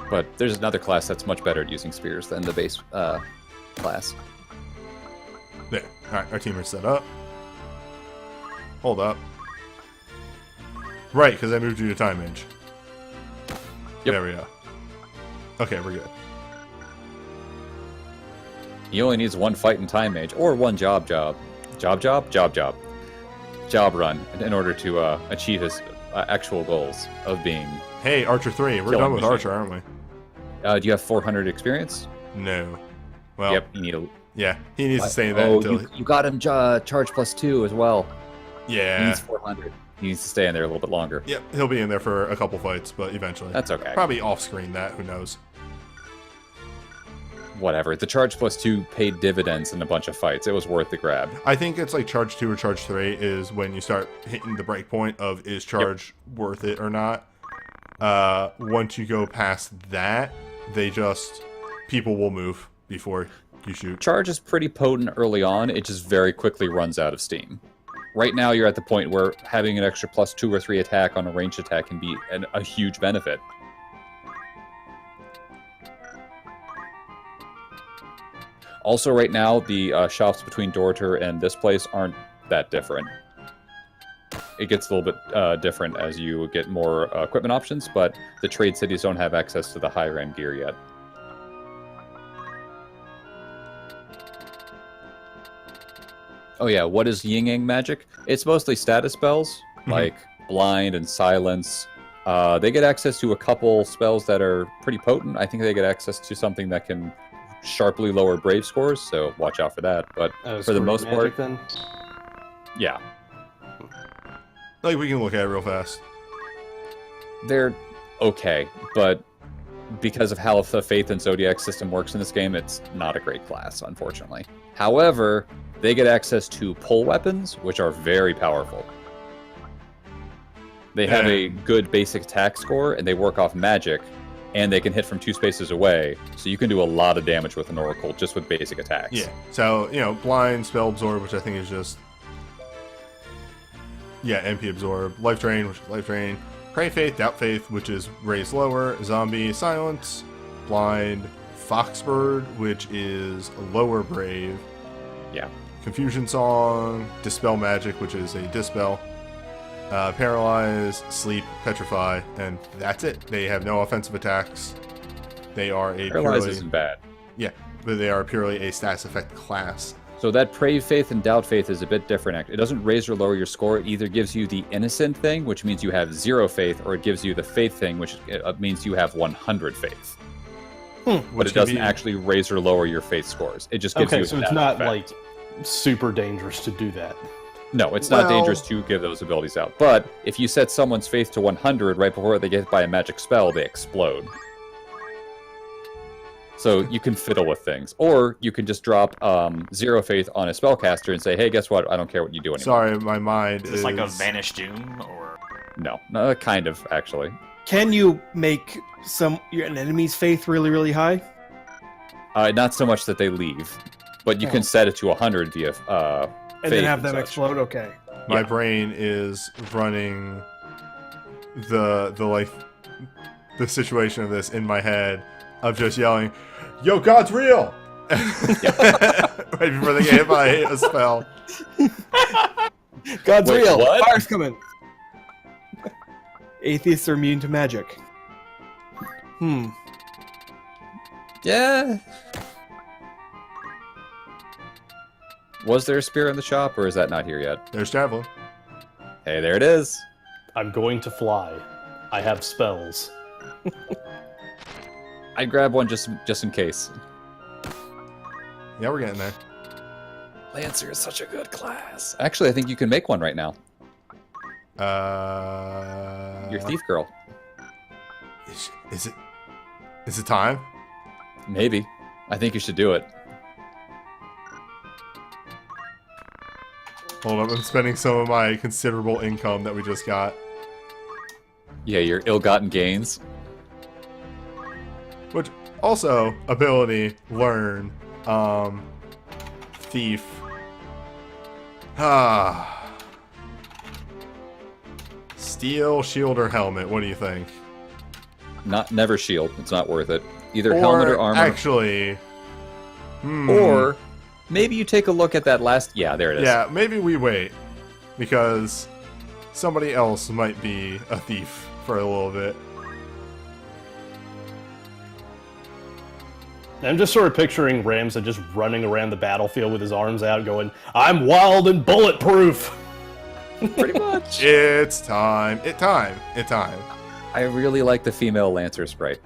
But there's another class that's much better at using spears than the base class. There. Alright, our team is set up. Hold up. Right, because I moved you to time mage. Yep. There we go. Okay, we're good. He only needs one fight in time mage, or one job run in order to achieve his actual goals of being. Hey, Archer 3, we're Killing done with machine. Archer, aren't we? Do you have 400 experience? No. Well, Yep, you need a. yeah, he needs to stay in that Oh, until... you got him charge +2 as well. He Yeah. needs 400. He needs to stay in there a little bit longer. Yep, he'll be in there for a couple fights, but eventually. That's okay. Probably off-screen that, who knows. Whatever. The charge +2 paid dividends in a bunch of fights. It was worth the grab. I think it's like charge 2 or charge 3 is when you start hitting the break point of is charge worth it or not. Once you go past that, people will move before you shoot. Charge is pretty potent early on. It just very quickly runs out of steam. Right now, you're at the point where having an extra +2 or 3 attack on a ranged attack can be a huge benefit. Also, right now, the shops between Dorter and this place aren't that different. It gets a little bit different as you get more equipment options, but the trade cities don't have access to the higher-end gear yet. Oh yeah, what is Yin Yang magic? It's mostly status spells, like Blind and Silence. They get access to a couple spells that are pretty potent. I think they get access to something that can sharply lower Brave scores, so watch out for that. But for the most part, then? yeah, Like, we can look at it real fast. they're okay, but because of how the Faith and Zodiac system works in this game, it's not a great class, unfortunately. However, they get access to pull weapons, which are very powerful. They have a good basic attack score, and they work off magic, and they can hit from 2 spaces away, so you can do a lot of damage with an Oracle just with basic attacks. Yeah. So, Blind, Spell Absorb, which I think is just... Yeah, MP Absorb. Life Drain, which is Life Drain. Pray Faith, Doubt Faith, which is raised lower. Zombie, Silence. Blind, Foxbird, which is lower Brave. Yeah. Confusion Song, Dispel Magic, which is a Dispel. Paralyze, Sleep, Petrify, and that's it. They have no offensive attacks. They are a Paralyze purely... isn't bad. Yeah, but they are purely a stats effect class. So that Pray Faith and Doubt Faith is a bit different. It doesn't raise or lower your score. It either gives you the Innocent thing, which means you have 0 faith, or it gives you the Faith thing, which means you have 100 faith. But it doesn't actually raise or lower your faith scores. It just gives you Okay, so it's that not effect. like super dangerous to do that. No, it's not Well- dangerous to give those abilities out. But if you set someone's faith to 100 right before they get hit by a magic spell, they explode. So you can fiddle with things. Or you can just drop 0 faith on a spellcaster and say, hey, guess what? I don't care what you do anymore. Sorry, my mind Is is... this like a Vanish Doom or? No, kind of, actually. Can you make an enemy's faith really, really high? Not so much that they leave, but you can set it to 100 via And faith then have them such. explode? Okay. My brain is running the situation of this in my head of just yelling, "Yo, God's real!" Right before they get hit by a spell. God's Wait, real. what? Fire's coming. Atheists are immune to magic. Yeah. Was there a spear in the shop, or is that not here yet? There's Javelin. Hey, there it is. I'm going to fly. I have spells. I'd grab one just in case. Yeah, we're getting there. Lancer is such a good class. Actually, I think you can make one right now. Your thief girl. Is it time? Maybe. I think you should do it. Hold up, I'm spending some of my considerable income that we just got. Yeah, your ill-gotten gains. Which, also, ability, learn, thief. Steel, shield, or helmet, what do you think? never shield. It's not worth it. Either helmet or armor. Actually, Or maybe you take a look at that last. Yeah, there it is. yeah, maybe we wait because somebody else might be a thief for a little bit. I'm just sort of picturing Ramza just running around the battlefield with his arms out, going, "I'm wild and bulletproof." Pretty much. It's time. It's time. I really like the female Lancer sprite.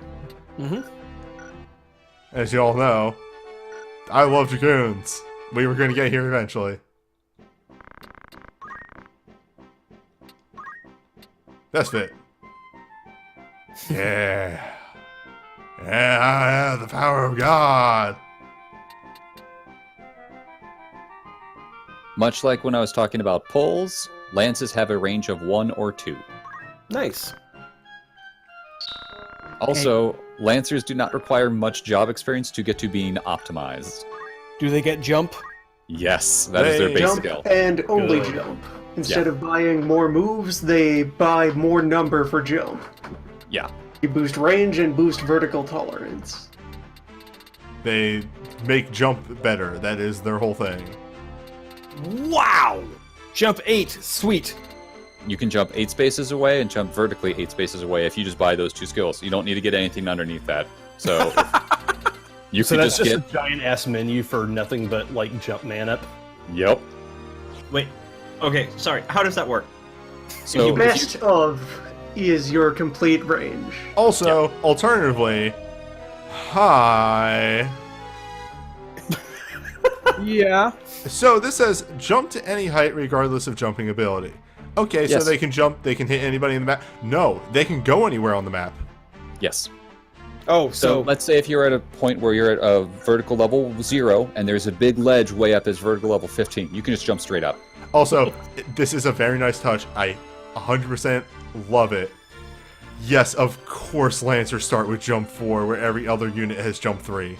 As you all know, I love dragoons. We were going to get here eventually. That's fit. Yeah. Yeah, I have the power of God. Much like when I was talking about pulls, lances have a range of 1 or 2. Nice. Also, lancers do not require much job experience to get to being optimized. Do they get jump? Yes, that is their They base Jump skill. and only Good. jump. Instead of buying more moves, they buy more number for jump. Yeah. You boost range and boost vertical tolerance. They make jump better. That is their whole thing. Wow! Jump 8. Sweet. You can jump 8 spaces away and jump vertically 8 spaces away if you just buy those 2 skills. You don't need to get anything underneath that. So you So could that's just just get. a giant ass menu for nothing but like jump man up. Yep. Wait. Okay, sorry. How does that work? So The best of is your complete range. Also, alternatively, hi. Yeah. So this says jump to any height regardless of jumping ability. Okay, Yes. so they can jump, they can hit anybody in the map. No, they can go anywhere on the map. yes. Oh, So so let's say if you're at a point where you're at a vertical level 0 and there's a big ledge way up as vertical level 15, you can just jump straight up. Also, this is a very nice touch. I 100% love it. Yes, of course Lancers start with jump 4 where every other unit has jump 3.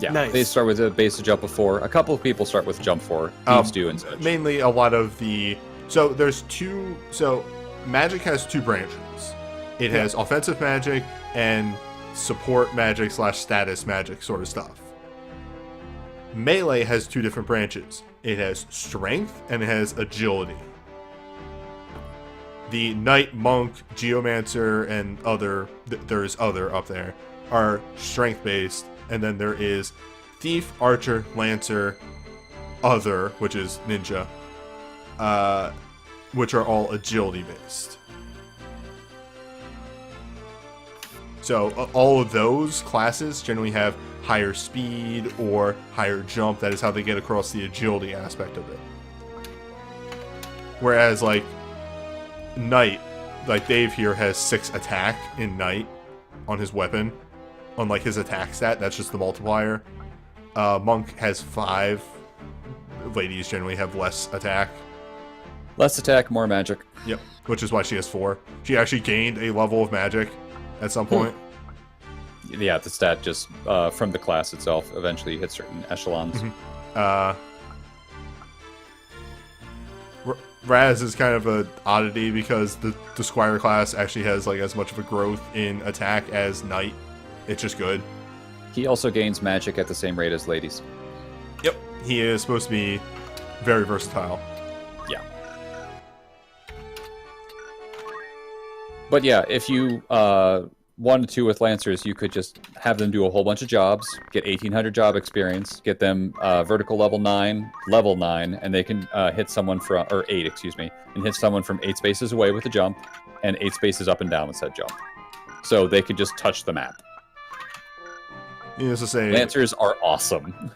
Yeah, Nice. they start with a base of jump of 4. A couple of people start with jump 4. Thieves do and such. Mainly a lot of the... So there's two... So Magic has 2 branches. It has offensive magic and support magic / status magic sort of stuff. Melee has 2 different branches. It has strength and it has agility. The knight, monk, geomancer, and other, there's other up there, are strength based, and then there is thief, archer, lancer, other, which is ninja, which are all agility based. So all of those classes generally have higher speed or higher jump. That is how they get across the agility aspect of it. Whereas like Knight, like Dave here has 6 attack in Knight on his weapon. Unlike his attack stat, that's just the multiplier. Monk has 5. Ladies generally have less attack. Less attack, more magic. Yep, which is why she has 4. She actually gained a level of magic at some point. Yeah, the stat just from the class itself eventually hits certain echelons. Raz is kind of an oddity because the Squire class actually has like as much of a growth in attack as Knight. It's just good. He also gains magic at the same rate as ladies. Yep. He is supposed to be very versatile. Yeah. But yeah, if you wanted to with Lancers, you could just have them do a whole bunch of jobs, get 1800 job experience, get them vertical level 9, and they can hit someone from, or 8, excuse me, and hit someone from 8 spaces away with a jump, and 8 spaces up and down with said jump. So they could just touch the map. Needless to say, Lancers are awesome.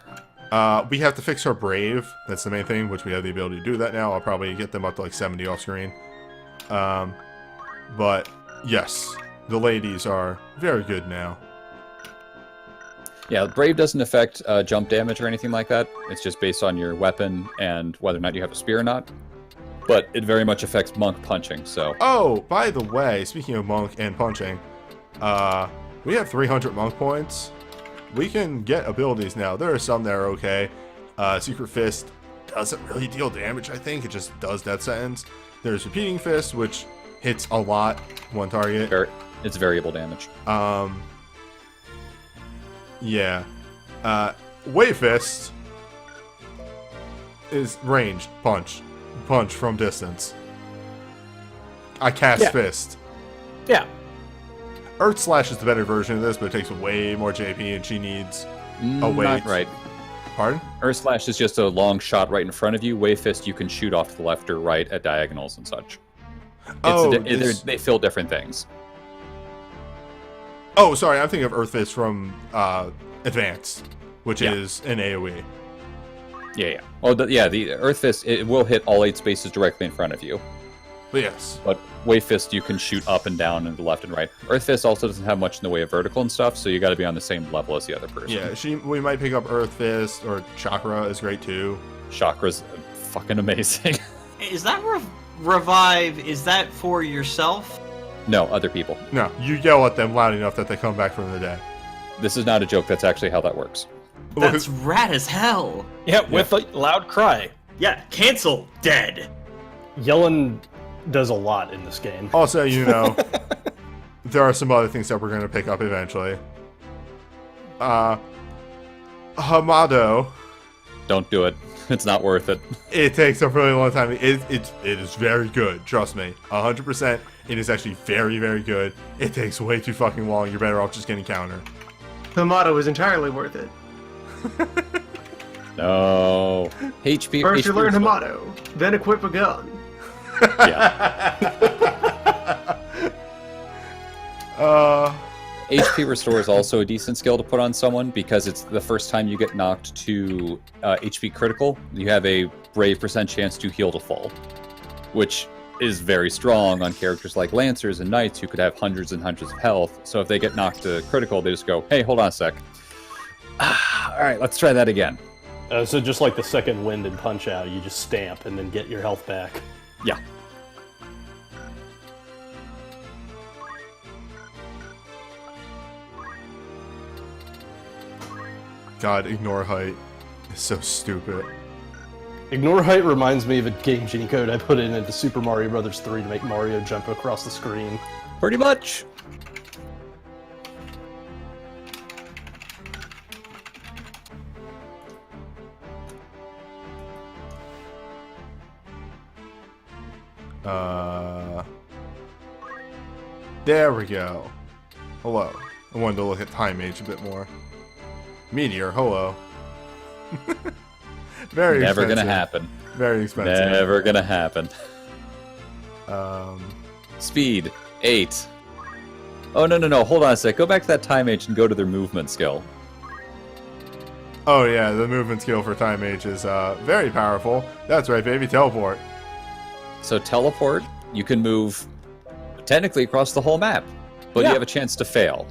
we have to fix our Brave. That's the main thing, which we have the ability to do that now. I'll probably get them up to like 70 off screen. But yes, the ladies are very good now. Yeah, Brave doesn't affect jump damage or anything like that. It's just based on your weapon and whether or not you have a spear or not. But it very much affects monk punching, so... Oh, by the way, speaking of monk and punching, we have 300 monk points. We can get abilities now. There are some that are okay. Secret Fist doesn't really deal damage, I think. It just does death sentence. There's Repeating Fist, which hits a lot, one target. It's variable damage. Yeah. Wave Fist is ranged punch. Punch from distance. I cast Yeah. Fist. Yeah. Earth Slash is the better version of this, but it takes way more JP and she needs a weight. Not right. Pardon? Earth Slash is just a long shot right in front of you. Wave Fist, you can shoot off to the left or right at diagonals and such. They fill different things. Oh, sorry, I'm thinking of Earth Fist from Advanced, which Yeah. is an AoE. Yeah. Oh, the Earth Fist, it will hit all 8 spaces directly in front of you. But yes. But Wave Fist, you can shoot up and down and to the left and right. Earth Fist also doesn't have much in the way of vertical and stuff, so you got to be on the same level as the other person. Yeah, we might pick up Earth Fist, or Chakra is great too. Chakra's fucking amazing. Is that revive? Is that for yourself? No, other people. No, you yell at them loud enough that they come back from the dead. This is not a joke. That's actually how that works. That's rad as hell. Yeah, with a loud cry. Yeah, cancel. Dead. Yelling does a lot in this game. Also, you know, there are some other things that we're going to pick up eventually. Hamado. Don't do it. It's not worth it. It takes a really long time. It is very good. Trust me. 100%. It is actually very, very good. It takes way too fucking long. You're better off just getting counter. The motto is entirely worth it. No. HP. First you HP learn restore- Hamato, then equip a gun. Yeah. HP Restore is also a decent skill to put on someone because it's the first time you get knocked to HP critical, you have a brave % chance to heal to full, which is very strong on characters like Lancers and Knights who could have hundreds and hundreds of health. So if they get knocked to critical, they just go, hey, hold on a sec. Alright, let's try that again. So just like the second wind and punch out, you just stamp and then get your health back. Yeah. God, ignore height. It's so stupid. Ignore height reminds me of a game genie code I put in into Super Mario Bros. 3 to make Mario jump across the screen. Pretty much. There we go. Hello. I wanted to look at Time Age a bit more. Meteor, hello. Very Never expensive. gonna happen. Very expensive. Never gonna happen. Um, Speed, 8. Oh, no. Hold on a sec. Go back to that Time Age and go to their movement skill. oh yeah, the movement skill for Time Age is very powerful. That's right, baby. Teleport. So teleport, you can move technically across the whole map, but you have a chance to fail.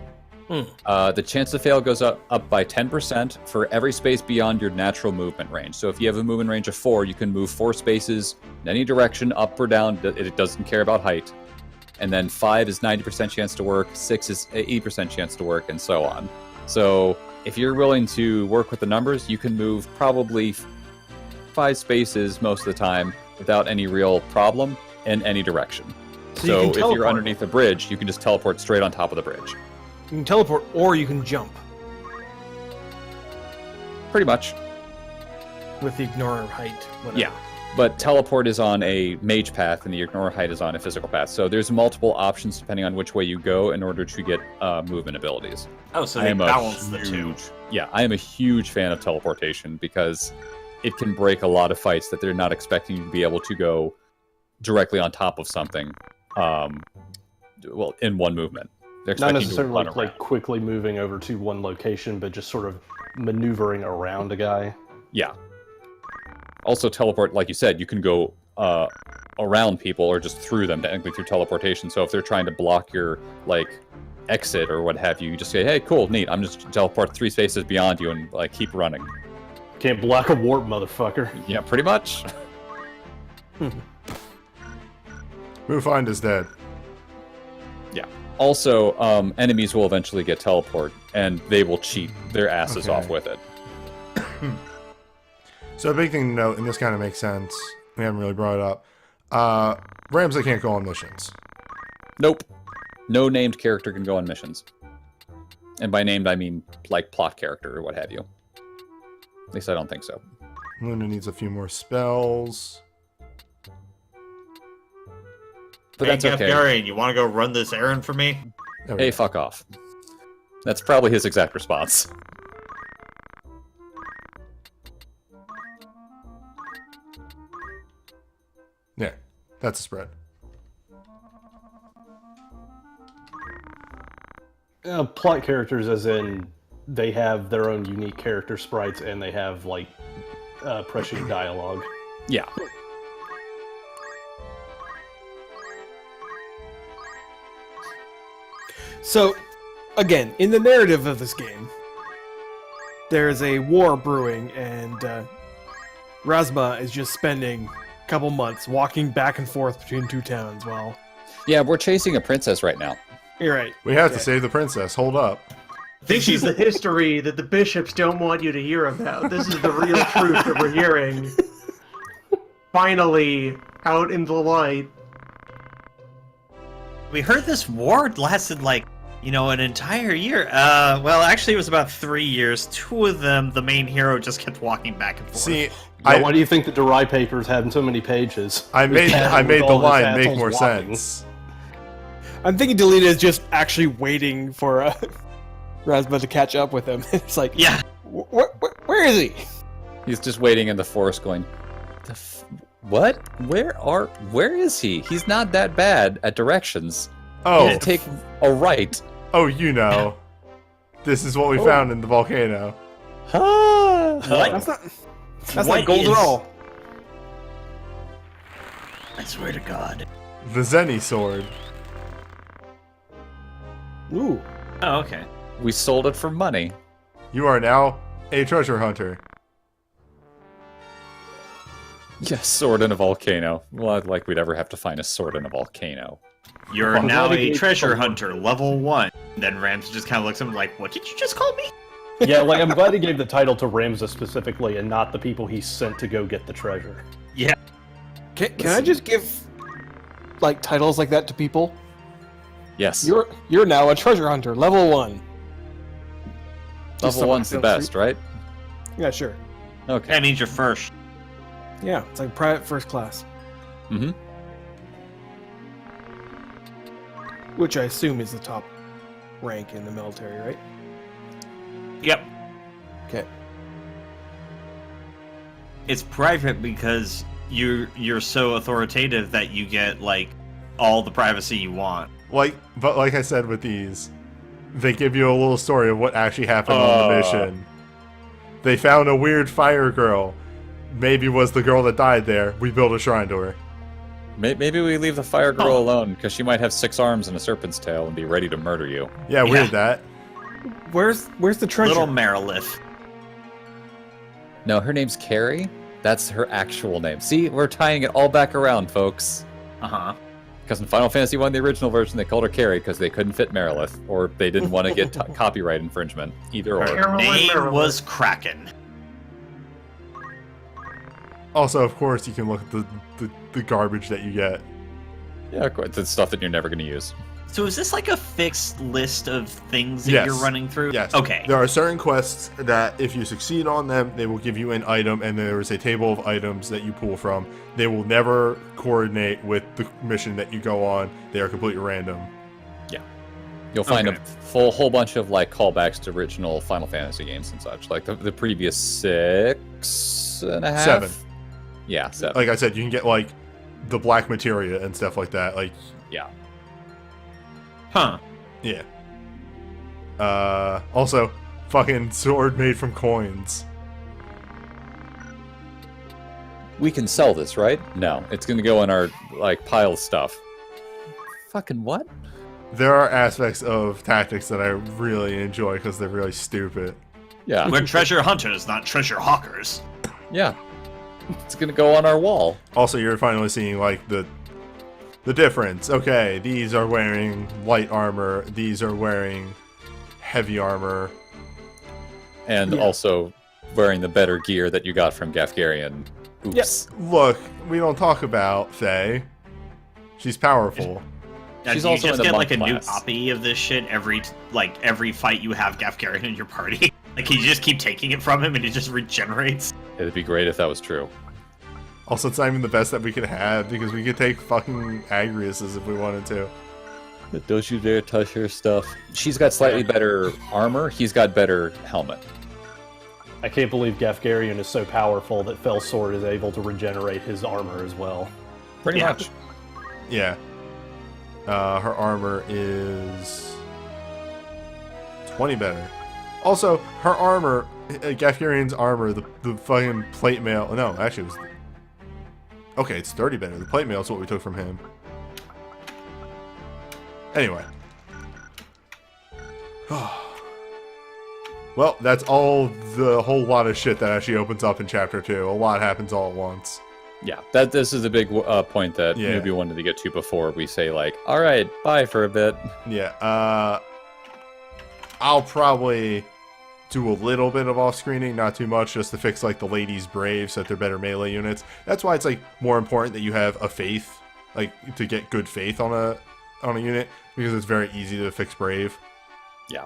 The chance to fail goes up by 10% for every space beyond your natural movement range. So if you have a movement range of 4, you can move 4 spaces in any direction, up or down. It doesn't care about height. And then 5 is 90% chance to work, 6 is 80% chance to work, and so on. So if you're willing to work with the numbers, you can move probably 5 spaces most of the time without any real problem in any direction. So you So can if you're teleport. underneath a bridge, you can just teleport straight on top of the bridge. You can teleport or you can jump Pretty much. with the ignore height. Whatever. Yeah. But teleport is on a mage path and the ignore height is on a physical path. So there's multiple options depending on which way you go in order to get movement abilities. Oh, so I they am balance the two. I am a huge fan of teleportation because it can break a lot of fights that they're not expecting you to be able to go directly on top of something in one movement. They're Not expecting you to necessarily run like around. quickly moving over to one location, but just sort of maneuvering around a guy. Yeah. Also, teleport, like you said, you can go around people or just through them technically through teleportation. So if they're trying to block your exit or what have you, you just say, "Hey, cool, neat. I'm just teleport 3 spaces beyond you and keep running." Can't block a warp, motherfucker. Yeah, pretty much. Movefind is dead. Yeah. Also, enemies will eventually get teleport, and they will cheat their asses Okay. off with it. So a big thing to note, and this kind of makes sense, we haven't really brought it up, Ramsey can't go on missions. Nope. No named character can go on missions. And by named, I mean like plot character or what have you. At least I don't think so. Luna needs a few more spells. But Hey, that's okay. Gafgarian, you want to go run this errand for me? There we Hey, go. fuck off. That's probably his exact response. There. That's a spread. Plot characters, as in they have their own unique character sprites and they have like prescient dialogue. Yeah. So, again, in the narrative of this game, there's a war brewing, and Razma is just spending a couple months walking back and forth between two towns. Well, Yeah, we're chasing a princess right now. you're right. We have to Okay. save the princess. Hold up. This is the history that the bishops don't want you to hear about. This is the real truth that we're hearing. Finally, out in the light. We heard this war lasted like, an entire year. Well, actually, it was about 3 years. 2 of them, the main hero just kept walking back and forth. See, Why do you think the Durai papers have so many pages? I made With the all those line make assholes more walking. sense. I'm thinking Delita is just actually waiting for Razma to catch up with him. It's like, Yeah. Where is he? He's just waiting in the forest going, what? Where is he? He's not that bad at directions. Oh, Take a right. you know. This is what we found in the volcano. Ah. That's What not gold is- at all. I swear to God. The Zeni sword. Ooh. Oh, okay. We sold it for money. You are now a treasure hunter. Yes, sword in a volcano. Well, like we'd ever have to find a sword in a volcano. You're Well, now glad a he gave treasure someone- hunter, level 1. Then Rams just kind of looks at him like, what did you just call me? Yeah, like I'm glad he gave the title to Ramza specifically and not the people he sent to go get the treasure. Yeah. Can I just give like titles like that to people? Yes. You're now a treasure hunter, level 1. Level 1's the best, right? Yeah, sure. Okay. That means you're first. Yeah, it's like private first class, Mm-hmm. which I assume is the top rank in the military, right? Yep. Okay. It's private because you're so authoritative that you get like all the privacy you want. But like I said with these, they give you a little story of what actually happened on the mission. They found a weird fire girl. Maybe was the girl that died there. We built a shrine to her. Maybe we leave the fire girl alone, because she might have 6 arms and a serpent's tail and be ready to murder you. Yeah, weird that. Where's the treasure? Little Marilith. No, her name's Carrie. That's her actual name. See, we're tying it all back around, folks. Uh-huh. Because in Final Fantasy 1, the original version, they called her Carrie because they couldn't fit Marilith, or they didn't want to get copyright infringement. Either or. Carolyn Name Marilyn. was Kraken. Also, of course, you can look at the garbage that you get. Yeah, quite. The stuff that you're never going to use. So is this like a fixed list of things that Yes. you're running through? Yes. Okay. There are certain quests that if you succeed on them, they will give you an item, and there is a table of items that you pull from. They will never coordinate with the mission that you go on. They are completely random. You'll find Okay. a whole bunch of like callbacks to original Final Fantasy games and such, like the previous 6.5. 7. Yeah, 7. Like I said, you can get like the black materia and stuff like that. Like, Yeah. Huh. yeah. Also, fucking sword made from coins. We can sell this, right? No, it's gonna go in our like pile of stuff. Fucking what? There are aspects of tactics that I really enjoy because they're really stupid. Yeah, We're treasure hunters, not treasure hawkers. yeah. It's gonna go on our wall. Also, you're finally seeing like the difference. Okay, these are wearing light armor. These are wearing heavy armor. And also wearing the better gear that you got from Gafgarian. Oops. Look, we don't talk about Faye. She's powerful. She's you also just in the get monk like a new class. copy of this shit every fight you have Gafgarian in your party. Like you just keep taking it from him and it just regenerates. It'd be great if that was true. Also, it's not even the best that we could have because we could take fucking Agrius's if we wanted to. Don't you dare touch her stuff. She's got slightly better armor. He's got better helmet. I can't believe Gafgarian is so powerful that Fell Sword is able to regenerate his armor as well. Pretty Yeah. much. Yeah. Her armor is 20 better. Also, her armor, Gafgarian's armor, the fucking plate mail. No, actually, it was. Okay, it's 30 better. The plate mail is what we took from him. Anyway. Well, that's all the whole lot of shit that actually opens up in Chapter 2. A lot happens all at once. Yeah, this is a big point that Yeah. Newbie wanted to get to before we say, like, all right, bye for a bit. Yeah, I'll probably do a little bit of off-screening, not too much, just to fix, like, the ladies' brave so that they're better melee units. That's why it's, like, more important that you have a faith, like, to get good faith on a unit, because it's very easy to fix brave. Yeah.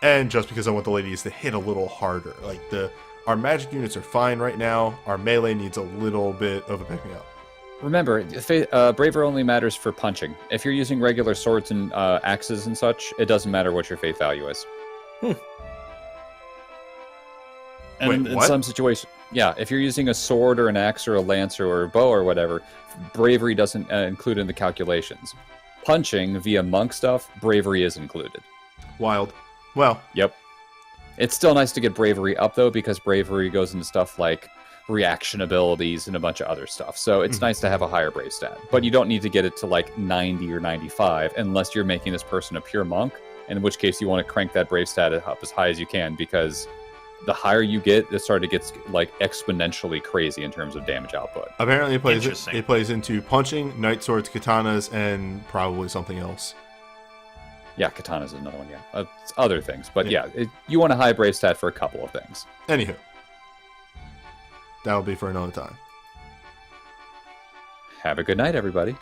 And just because I want the ladies to hit a little harder. Like, our magic units are fine right now. Our melee needs a little bit of a pick-me-up. Remember, bravery only matters for punching. If you're using regular swords and axes and such, it doesn't matter what your faith value is. And Wait, in what? some situations, yeah, if you're using a sword or an axe or a lance or a bow or whatever, bravery doesn't include in the calculations. Punching via monk stuff, bravery is included. Wild. Well, Yep. It's still nice to get bravery up, though, because bravery goes into stuff like reaction abilities and a bunch of other stuff. So it's nice to have a higher brave stat. But you don't need to get it to like 90 or 95 unless you're making this person a pure monk, in which case you want to crank that brave stat up as high as you can, because the higher you get, it sort of gets like exponentially crazy in terms of damage output. apparently Interesting. it plays into punching, night swords, katanas, and probably something else. Yeah, katanas is another one, yeah. It's other things. But Yeah. yeah, you want a high brave stat for a couple of things. Anywho. That'll be for another time. Have a good night, everybody.